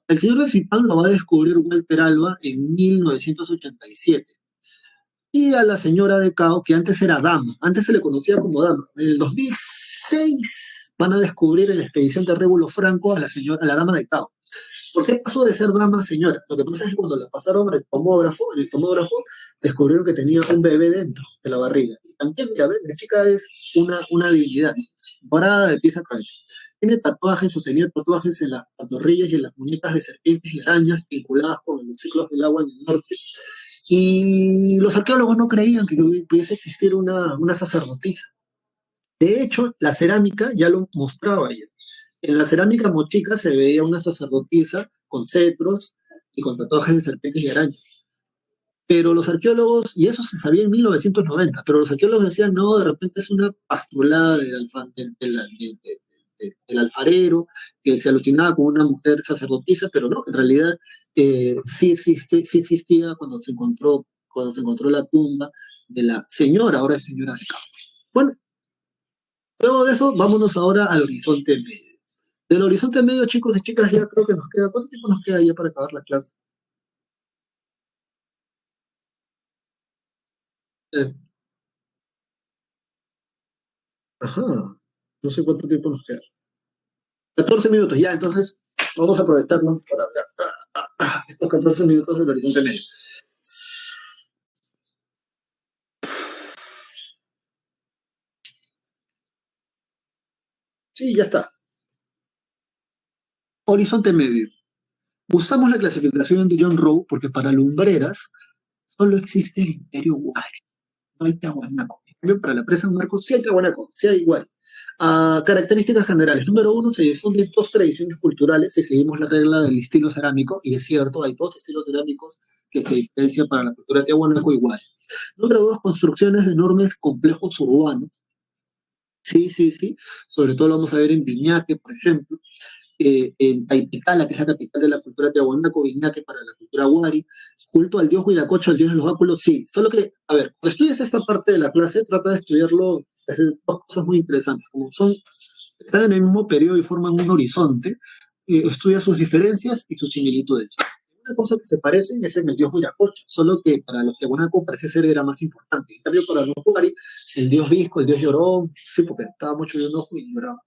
el señor de Zipán lo va a descubrir Walter Alba en 1987. Y a la señora de Cao, que antes era dama, antes se le conocía como dama. En el 2006 van a descubrir en la expedición de Rébulo Franco a la dama de Cao. ¿Por qué pasó de ser dama a señora? Lo que pasa es que cuando la pasaron al tomógrafo, en el tomógrafo descubrieron que tenía un bebé dentro de la barriga. Y también, mira, la chica es una divinidad, morada de pies a cabeza. Tiene tatuajes o tenía tatuajes en las pantorrillas y en las muñecas de serpientes y arañas vinculadas con los ciclos del agua en el norte. Y los arqueólogos no creían que pudiese existir una sacerdotisa. De hecho, la cerámica ya lo mostraba ella. En la cerámica mochica se veía una sacerdotisa con cetros y con tatuajes de serpientes y arañas. Pero los arqueólogos, y eso se sabía en 1990, pero los arqueólogos decían, no, de repente es una pastrulada del alfarero que se alucinaba con una mujer sacerdotisa, pero no, en realidad sí existía cuando se encontró la tumba de la señora, ahora es señora de campo. Bueno, luego de eso, vámonos ahora al horizonte medio. Del horizonte medio, chicos y chicas, ya creo que nos queda. ¿Cuánto tiempo nos queda ya para acabar la clase? Eh, ajá, no sé cuánto tiempo nos queda. 14 minutos, ya, entonces vamos a aprovecharnos para hablar estos 14 minutos del horizonte medio. Sí, ya está. Horizonte medio. Usamos la clasificación de John Rowe porque para lumbreras solo existe el imperio Wari, no hay Tiahuanaco. En cambio, para la presa de Marcos sí hay Tiahuanaco, sí hay igual. Características generales. Número uno, se difunden dos tradiciones culturales si seguimos la regla del estilo cerámico, y es cierto, hay dos estilos cerámicos que se diferencian para la cultura Tiahuanaco igual. Número dos, construcciones de enormes complejos urbanos. Sí, sí, sí. Sobre todo lo vamos a ver en Viñaque, por ejemplo, en Paipicala, que es la capital de la cultura tiahuanaco, Viñaque para la cultura Wari, culto al dios Huiracocho, al dios de los báculos, sí. Solo que, a ver, cuando estudias esta parte de la clase, trata de estudiarlo desde dos cosas muy interesantes, como están en el mismo periodo y forman un horizonte, estudia sus diferencias y sus similitudes. Una cosa que se parecen es en el dios Huiracocha, solo que para los tiahuanacos parece ser era más importante. En cambio, para los Wari, el dios Visco, el dios Llorón, sí, porque estaba mucho de un ojo y lloraba.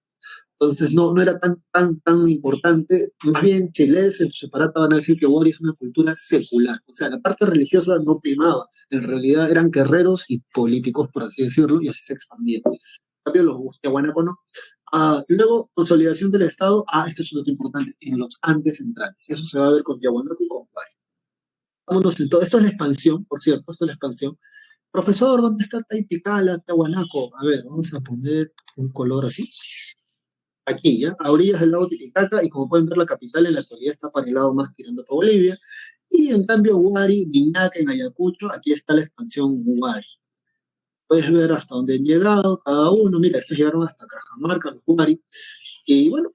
Entonces no era tan importante. Más bien, si lees en tu separata van a decir que Wari es una cultura secular. O sea, la parte religiosa no primaba. En realidad eran guerreros y políticos, por así decirlo, y así se expandieron. En cambio, los tiahuanacos no. Luego, consolidación del Estado. Esto es un dato importante, en los Andes centrales. Eso se va a ver con Tiahuanaco y con Wari. Vámonos en todo. Esto es la expansión, por cierto, esto es la expansión. Profesor, ¿dónde está Taipicala, Tahuanaco? A ver, vamos a poner un color así. Aquí, ¿ya? A orillas del lago Titicaca, y como pueden ver, la capital en la actualidad está para el lado más tirando para Bolivia. Y en cambio, Huari, Viñaca, en Ayacucho, aquí está la expansión Huari. Puedes ver hasta dónde han llegado cada uno. Mira, estos llegaron hasta Cajamarca, los Huari. Y bueno,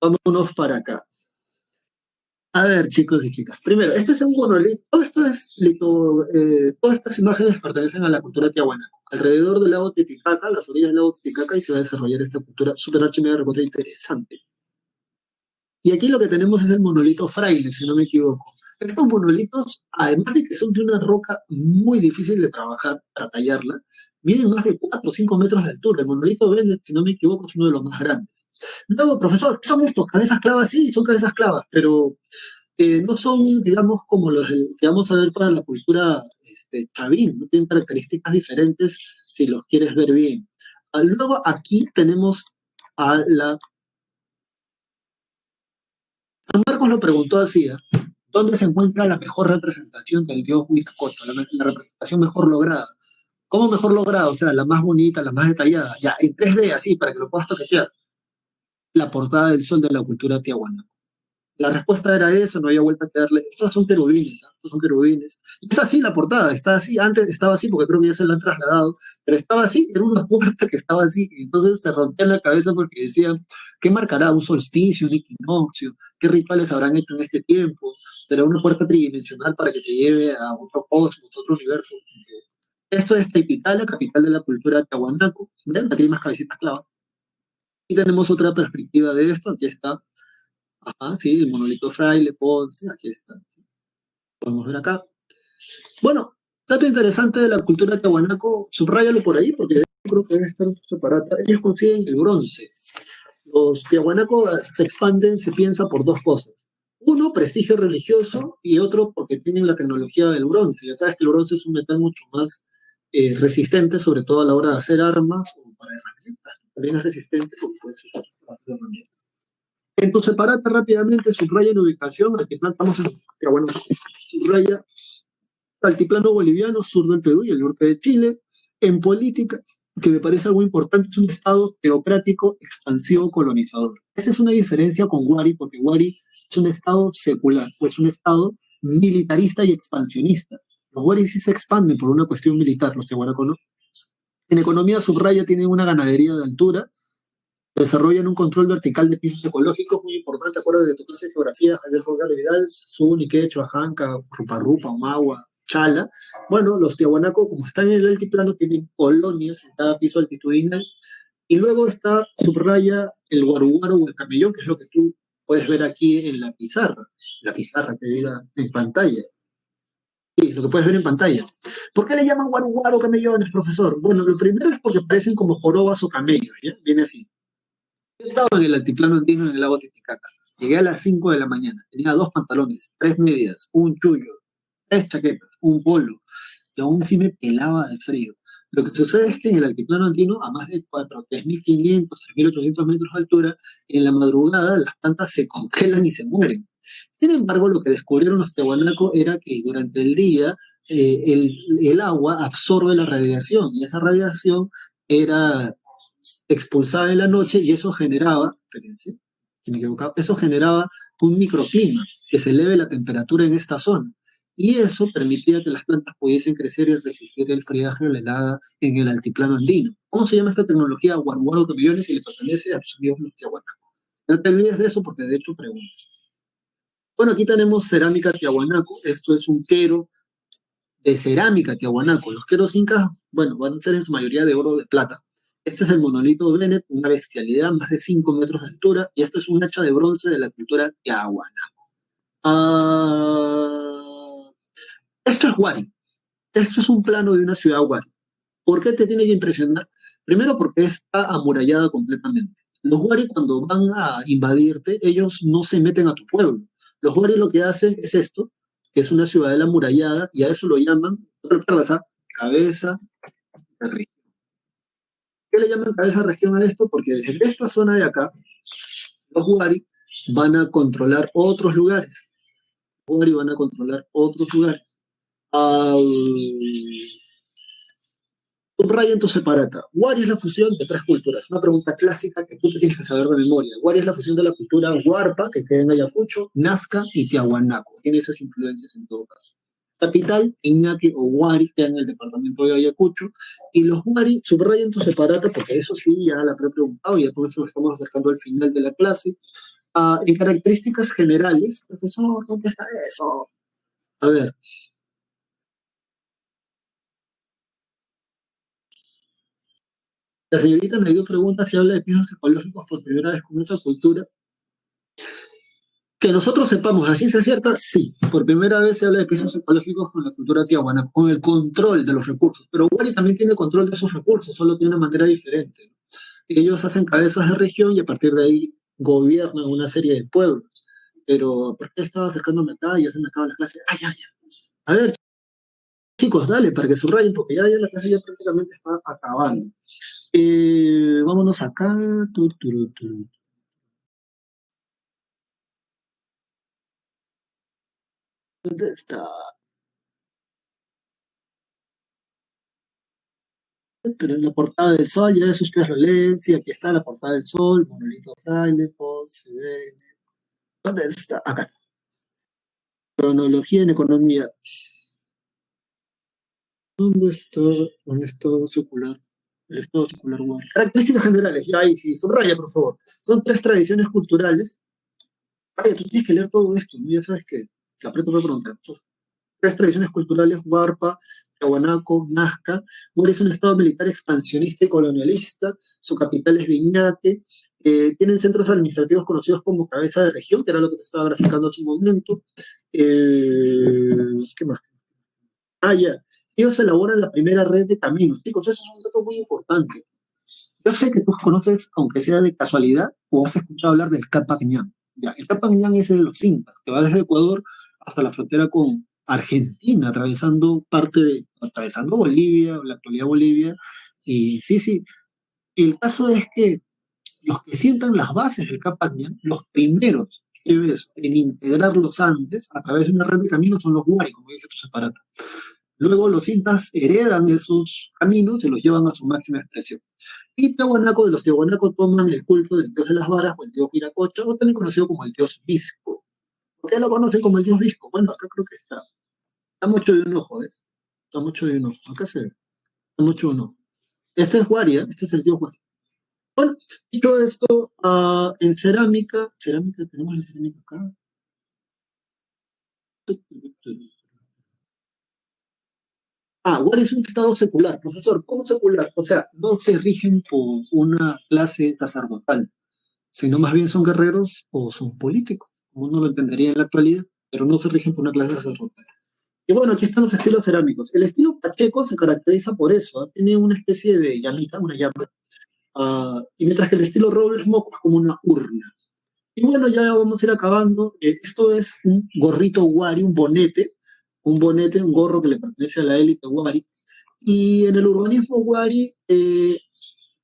vámonos para acá. A ver, chicos y chicas. Primero, este es un monolito. Todo esto es todas estas imágenes pertenecen a la cultura tiahuanaco. Alrededor del lago Titicaca, las orillas del lago Titicaca, y se va a desarrollar esta cultura super archi mega recontra interesante. Y aquí lo que tenemos es el monolito fraile, si no me equivoco. Estos monolitos, además de que son de una roca muy difícil de trabajar para tallarla, miden más de 4 o 5 metros de altura. El monolito Bennett, si no me equivoco, es uno de los más grandes. Luego, profesor, ¿qué son estos? ¿Cabezas clavas? Sí, son cabezas clavas, pero no son, digamos, como los que vamos a ver para la cultura chavín, no tienen características diferentes si los quieres ver bien. Luego aquí tenemos a la... San Marcos lo preguntó así, ¿eh? ¿Dónde se encuentra la mejor representación del dios Huitzilopochtli, la representación mejor lograda? ¿Cómo mejor lograda? O sea, la más bonita, la más detallada. Ya, en 3D, así, para que lo puedas toquetear. La portada del sol de la cultura tiahuana. La respuesta era eso, no había vuelta a quedarle. Estos son querubines, ¿ah? Estos son querubines. Es así la portada, está así. Antes estaba así porque creo que ya se la han trasladado, pero estaba así, era una puerta que estaba así. Y entonces se rompía la cabeza porque decían, ¿qué marcará un solsticio, un equinoccio? ¿Qué rituales habrán hecho en este tiempo? ¿Será una puerta tridimensional para que te lleve a otro cosmos, otro universo? Esto es Taipitala, capital de la cultura Tiahuanaco. ¿Ven? Aquí hay más cabecitas clavas. Y tenemos otra perspectiva de esto. Aquí está. Ajá, sí, el monolito fraile, Ponce, aquí está. Podemos ver acá. Bueno, dato interesante de la cultura tiahuanaco, subráyalo por ahí porque creo que debe estar separada. Ellos consiguen el bronce. Los tiahuanacos se expanden, se piensa por dos cosas. Uno, prestigio religioso, y otro, porque tienen la tecnología del bronce. Ya sabes que el bronce es un metal mucho más resistente, sobre todo a la hora de hacer armas o para herramientas. También es resistente porque puedes usar para hacer herramientas. Entonces, parate rápidamente, subraya la ubicación, altiplano, estamos en, pero bueno, subraya altiplano boliviano, sur del Perú y el norte de Chile. En política, que me parece algo importante, es un Estado teocrático, expansivo, colonizador. Esa es una diferencia con Wari, porque Wari es un Estado secular, o es un Estado militarista y expansionista. Los Wari sí se expanden por una cuestión militar, los Tiahuanaco no. En economía subraya tienen una ganadería de altura, desarrollan un control vertical de pisos ecológicos muy importante. Acuérdate de tu clase de geografía, Javier Jorge Vidal, Suni, Quechua, Janca, Ruparrupa, Omagua, Chala. Bueno, los tiahuanacos, como están en el altiplano, tienen colonias en cada piso altitudinal. Y luego está, subraya, el guaruguaro o el camellón, que es lo que tú puedes ver aquí en la pizarra que diga en pantalla. Sí, lo que puedes ver en pantalla. ¿Por qué le llaman guaruguaro camellones, profesor? Bueno, lo primero es porque parecen como jorobas o camellos, ¿ya? Viene así. Yo estaba en el altiplano andino en el lago Titicaca. Llegué a las 5 de la mañana. Tenía dos pantalones, tres medias, un chullo, tres chaquetas, un polo. Y aún sí me pelaba de frío. Lo que sucede es que en el altiplano andino, a más de 3.500, 3.800 metros de altura, en la madrugada las plantas se congelan y se mueren. Sin embargo, lo que descubrieron los tehuanacos era que durante el día el agua absorbe la radiación y esa radiación era expulsada en la noche y eso generaba, espérense, me he equivocado, eso generaba un microclima que se eleve la temperatura en esta zona. Y eso permitía que las plantas pudiesen crecer y resistir el friaje o la helada en el altiplano andino. ¿Cómo se llama esta tecnología? Guaruaro Camillones y le pertenece a Dios Tiahuanaco. No te olvides de eso porque de hecho preguntas. Bueno, aquí tenemos cerámica tiahuanaco. Esto es un quero de cerámica tiahuanaco. Los queros incas, bueno, van a ser en su mayoría de oro o de plata. Este es el monolito Bennett, una bestialidad, más de 5 metros de altura, y este es un hacha de bronce de la cultura tiahuanaco. Ah, esto es Wari. Esto es un plano de una ciudad Wari. ¿Por qué te tiene que impresionar? Primero porque está amurallada completamente. Los Wari cuando van a invadirte, ellos no se meten a tu pueblo. Los Wari lo que hacen es esto, que es una ciudadela amurallada, y a eso lo llaman, no te pierdas, ¿ah? Cabeza de región. ¿Qué le llaman cabeza de región a esto? Porque desde esta zona de acá, los Wari van a controlar otros lugares. Wari van a controlar otros lugares. Al Subraya en tu separata. Wari es la fusión de tres culturas. Una pregunta clásica que tú te tienes que saber de memoria. Wari es la fusión de la cultura Huarpa, que queda en Ayacucho, Nazca y Tiahuanaco. Tiene esas influencias en todo caso. Capital, Iñaki o Wari, queda en el departamento de Ayacucho. Y los Wari, subraya en tu separata, porque eso sí, ya la he preguntado, ya por eso nos estamos acercando al final de la clase. En características generales, profesor, ¿dónde está eso? A ver, la señorita me dio pregunta si habla de pisos ecológicos por primera vez con esa cultura. Que nosotros sepamos, así se cierta, sí. Por primera vez se habla de pisos ecológicos con la cultura tiahuana, con el control de los recursos. Pero Wari también tiene control de sus recursos, solo tiene una manera diferente. Ellos hacen cabezas de región y a partir de ahí gobiernan una serie de pueblos. Pero, ¿por qué estaba acercándome acá? Ya se me acaba la clase. ¡Ay, ya, ya! A ver, chicos, dale, para que subrayen, porque ya la clase ya prácticamente está acabando. Vámonos acá. ¿Dónde está? Pero en la portada del sol, ya eso ustedes lo leen, sí, aquí está la portada del sol, monolito fraile, se ve. ¿Dónde está? Acá está. Cronología en economía. ¿Dónde está? Un estado circular. El estado circular humano. Características generales, ya ahí sí, subraya, por favor. Son tres tradiciones culturales. Ay, tú tienes que leer todo esto, ¿no? Ya sabes que aprieto para preguntar. Tres tradiciones culturales, Huarpa, Tiahuanaco, Nazca. Huari es un estado militar expansionista y colonialista, su capital es Viñate, tienen centros administrativos conocidos como cabeza de región, que era lo que te estaba graficando hace un momento. ¿Qué más? Ah, ya. Ellos elaboran la primera red de caminos. Chicos, eso es un dato muy importante. Yo sé que tú conoces, aunque sea de casualidad, o has escuchado hablar del Capac Ñan. Ya, el Capac Ñan es el de los incas, que va desde Ecuador hasta la frontera con Argentina, atravesando Bolivia, la actualidad Bolivia. Y sí, sí, el caso es que los que sientan las bases del Capac Ñan, los primeros que ves en integrar los Andes a través de una red de caminos son los Huari, como dice tu separata. Luego los incas heredan esos caminos y los llevan a su máxima expresión. Y de los Tiahuanaco toman el culto del dios de las varas o el dios Viracocha, o también conocido como el dios Visco. ¿Por qué lo conocen como el dios Visco? Bueno, acá creo que está. Está mucho de un ojo, ¿ves? Está mucho de un ojo. Acá se ve. Está mucho de un ojo. Este es Waria, este es el dios Waria. Bueno, dicho esto, en cerámica, tenemos la cerámica acá. Waria es un estado secular, profesor. ¿Cómo secular? O sea, no se rigen por una clase sacerdotal, sino más bien son guerreros o son políticos, como uno lo entendería en la actualidad, pero no se rigen por una clase sacerdotal. Y bueno, aquí están los estilos cerámicos. El estilo pacheco se caracteriza por eso, ¿ah? Tiene una especie de llamita, una llama, y mientras que el estilo Robles Moco es como una urna. Y bueno, ya vamos a ir acabando. Esto es un gorrito Wari, un gorro que le pertenece a la élite Wari. Y en el urbanismo Wari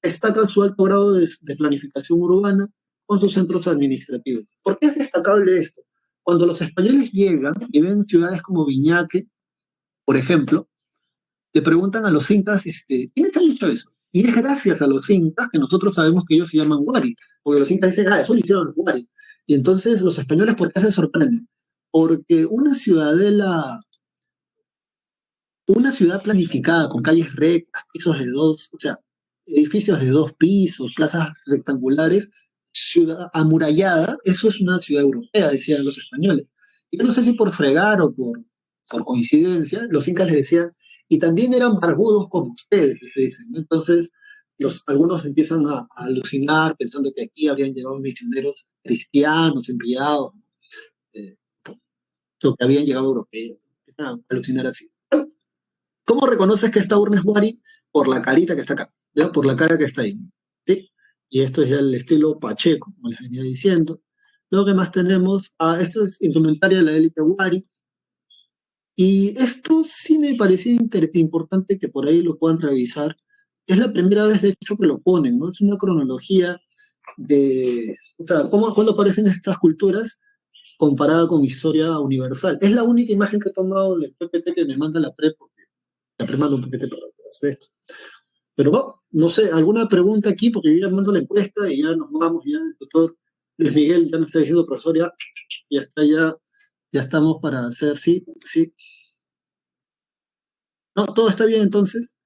destaca su alto grado de planificación urbana con sus centros administrativos. ¿Por qué es destacable esto? Cuando los españoles llegan y ven ciudades como Viñaque, por ejemplo, le preguntan a los incas, ¿quiénes han hecho eso? Y es gracias a los incas que nosotros sabemos que ellos se llaman Wari, porque los incas dicen, eso lo hicieron los Wari. Y entonces los españoles, ¿por qué se sorprenden? Porque una ciudad planificada con calles rectas, pisos de dos, o sea, edificios de dos pisos, plazas rectangulares, ciudad amurallada, eso es una ciudad europea, decían los españoles. Y yo no sé si por fregar o por coincidencia, los incas les decían, y también eran barbudos como ustedes, les dicen, ¿no? Entonces, algunos empiezan a alucinar pensando que aquí habrían llegado misioneros cristianos, enviados, eh, o que habían llegado europeos, empiezan a alucinar así. ¿Cómo reconoces que esta urna es Wari? Por la carita que está acá, ¿ya? Por la cara que está ahí, ¿sí? Y esto es ya el estilo Pacheco, como les venía diciendo. Luego que más tenemos, esto es indumentaria de la élite Wari. Y esto sí me parecía importante que por ahí lo puedan revisar. Es la primera vez, de hecho, que lo ponen, ¿no? Es una cronología de, o sea, cuándo aparecen estas culturas comparada con historia universal. Es la única imagen que he tomado del PPT que me manda la pre, porque la pre manda un PPT para hacer esto. Pero bueno, no sé, alguna pregunta aquí, porque yo ya mando la encuesta y ya nos vamos, ya el doctor Luis Miguel ya me está diciendo, profesor, ya está, ya estamos para hacer, sí, sí. No, todo está bien entonces,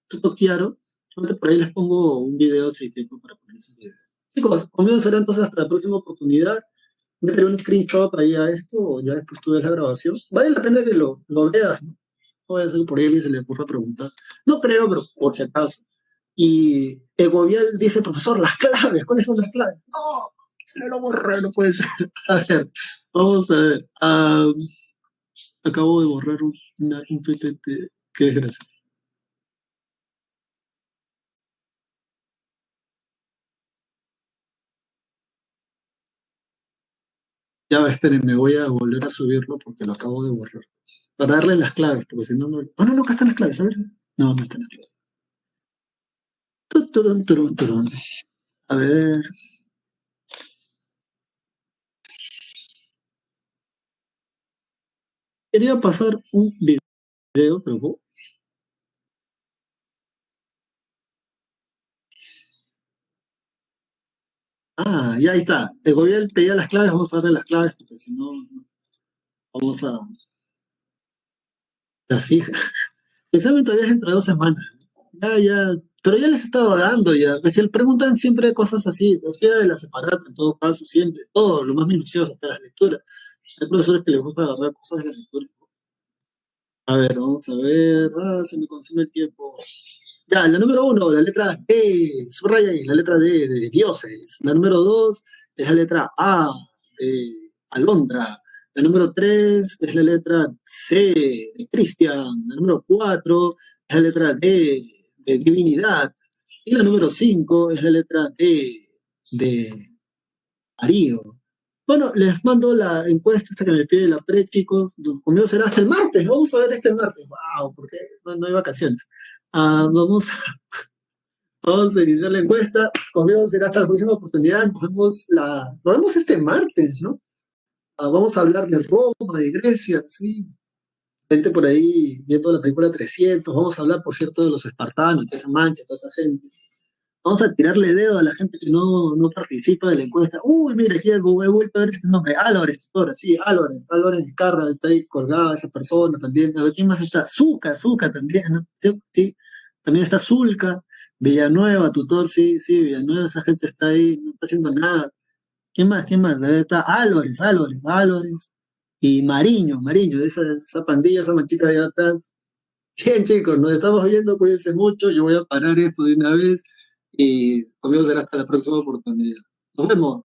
todo claro. Solamente por ahí les pongo un video si hay tiempo para poner ese video. Chicos, conmigo será entonces hasta la próxima oportunidad. Meteré un screenshot ahí a esto, o ya después tú ves la grabación. Vale la pena que lo veas, ¿no? Puede ser por ahí alguien se le ocurra preguntar. No creo, pero por si acaso. Y Egovial dice, profesor, las claves, ¿cuáles son las claves? No, no lo borré, no puede ser. A ver, vamos a ver. Acabo de borrar un PPT. Qué desgracia. Ya, espérenme, voy a volver a subirlo porque lo acabo de borrar. Para darle las claves, porque si no, no. Ah, no, no, acá están las claves, a ver. No, no están las claves. Turun, turun, turun. A ver. Quería pasar un video, pero ya ahí está. El gobierno pedía las claves, vamos a darle las claves, porque si no, vamos a la fija. El examen todavía es entre 2 semanas. Ya, pero ya les he estado dando ya. Es que le preguntan siempre cosas así, de la separata, en todo caso, siempre, todo, lo más minucioso, hasta las lecturas. Hay profesores que les gusta agarrar cosas de las lecturas. A ver, vamos a ver. Se me consume el tiempo. Ya, la número uno, la letra D, subraya ahí, la letra D de dioses. La número dos es la letra A de Alondra. La número tres es la letra C de Cristian. La número cuatro es la letra D de divinidad. Y la número cinco es la letra D de Darío. Bueno, les mando la encuesta esta que me pide la pre, chicos. Conmigo será hasta el martes. Vamos a ver este martes. Wow, porque no hay vacaciones. Vamos a iniciar la encuesta. Conmigo será hasta la próxima oportunidad. Nos vemos este martes, ¿no? Vamos a hablar de Roma, de Grecia, sí. Gente por ahí viendo la película 300. Vamos a hablar, por cierto, de los espartanos, de esa mancha, toda esa gente. Vamos a tirarle dedo a la gente que no participa de la encuesta. Uy, mira, aquí he vuelto a ver este nombre. Álvarez, tutora, sí, Álvarez Vizcarra, está ahí colgada esa persona también. A ver, ¿quién más está? Zuca también, ¿no? Sí, sí. También está Zulca, Villanueva, tutor, sí, sí, Villanueva, esa gente está ahí, no está haciendo nada. ¿Quién más? ¿Quién más? A ver, está Álvarez. Y Mariño, de esa pandilla, esa manchita de allá atrás. Bien, chicos, nos estamos viendo, cuídense mucho. Yo voy a parar esto de una vez y conmigo será hasta la próxima oportunidad. Nos vemos.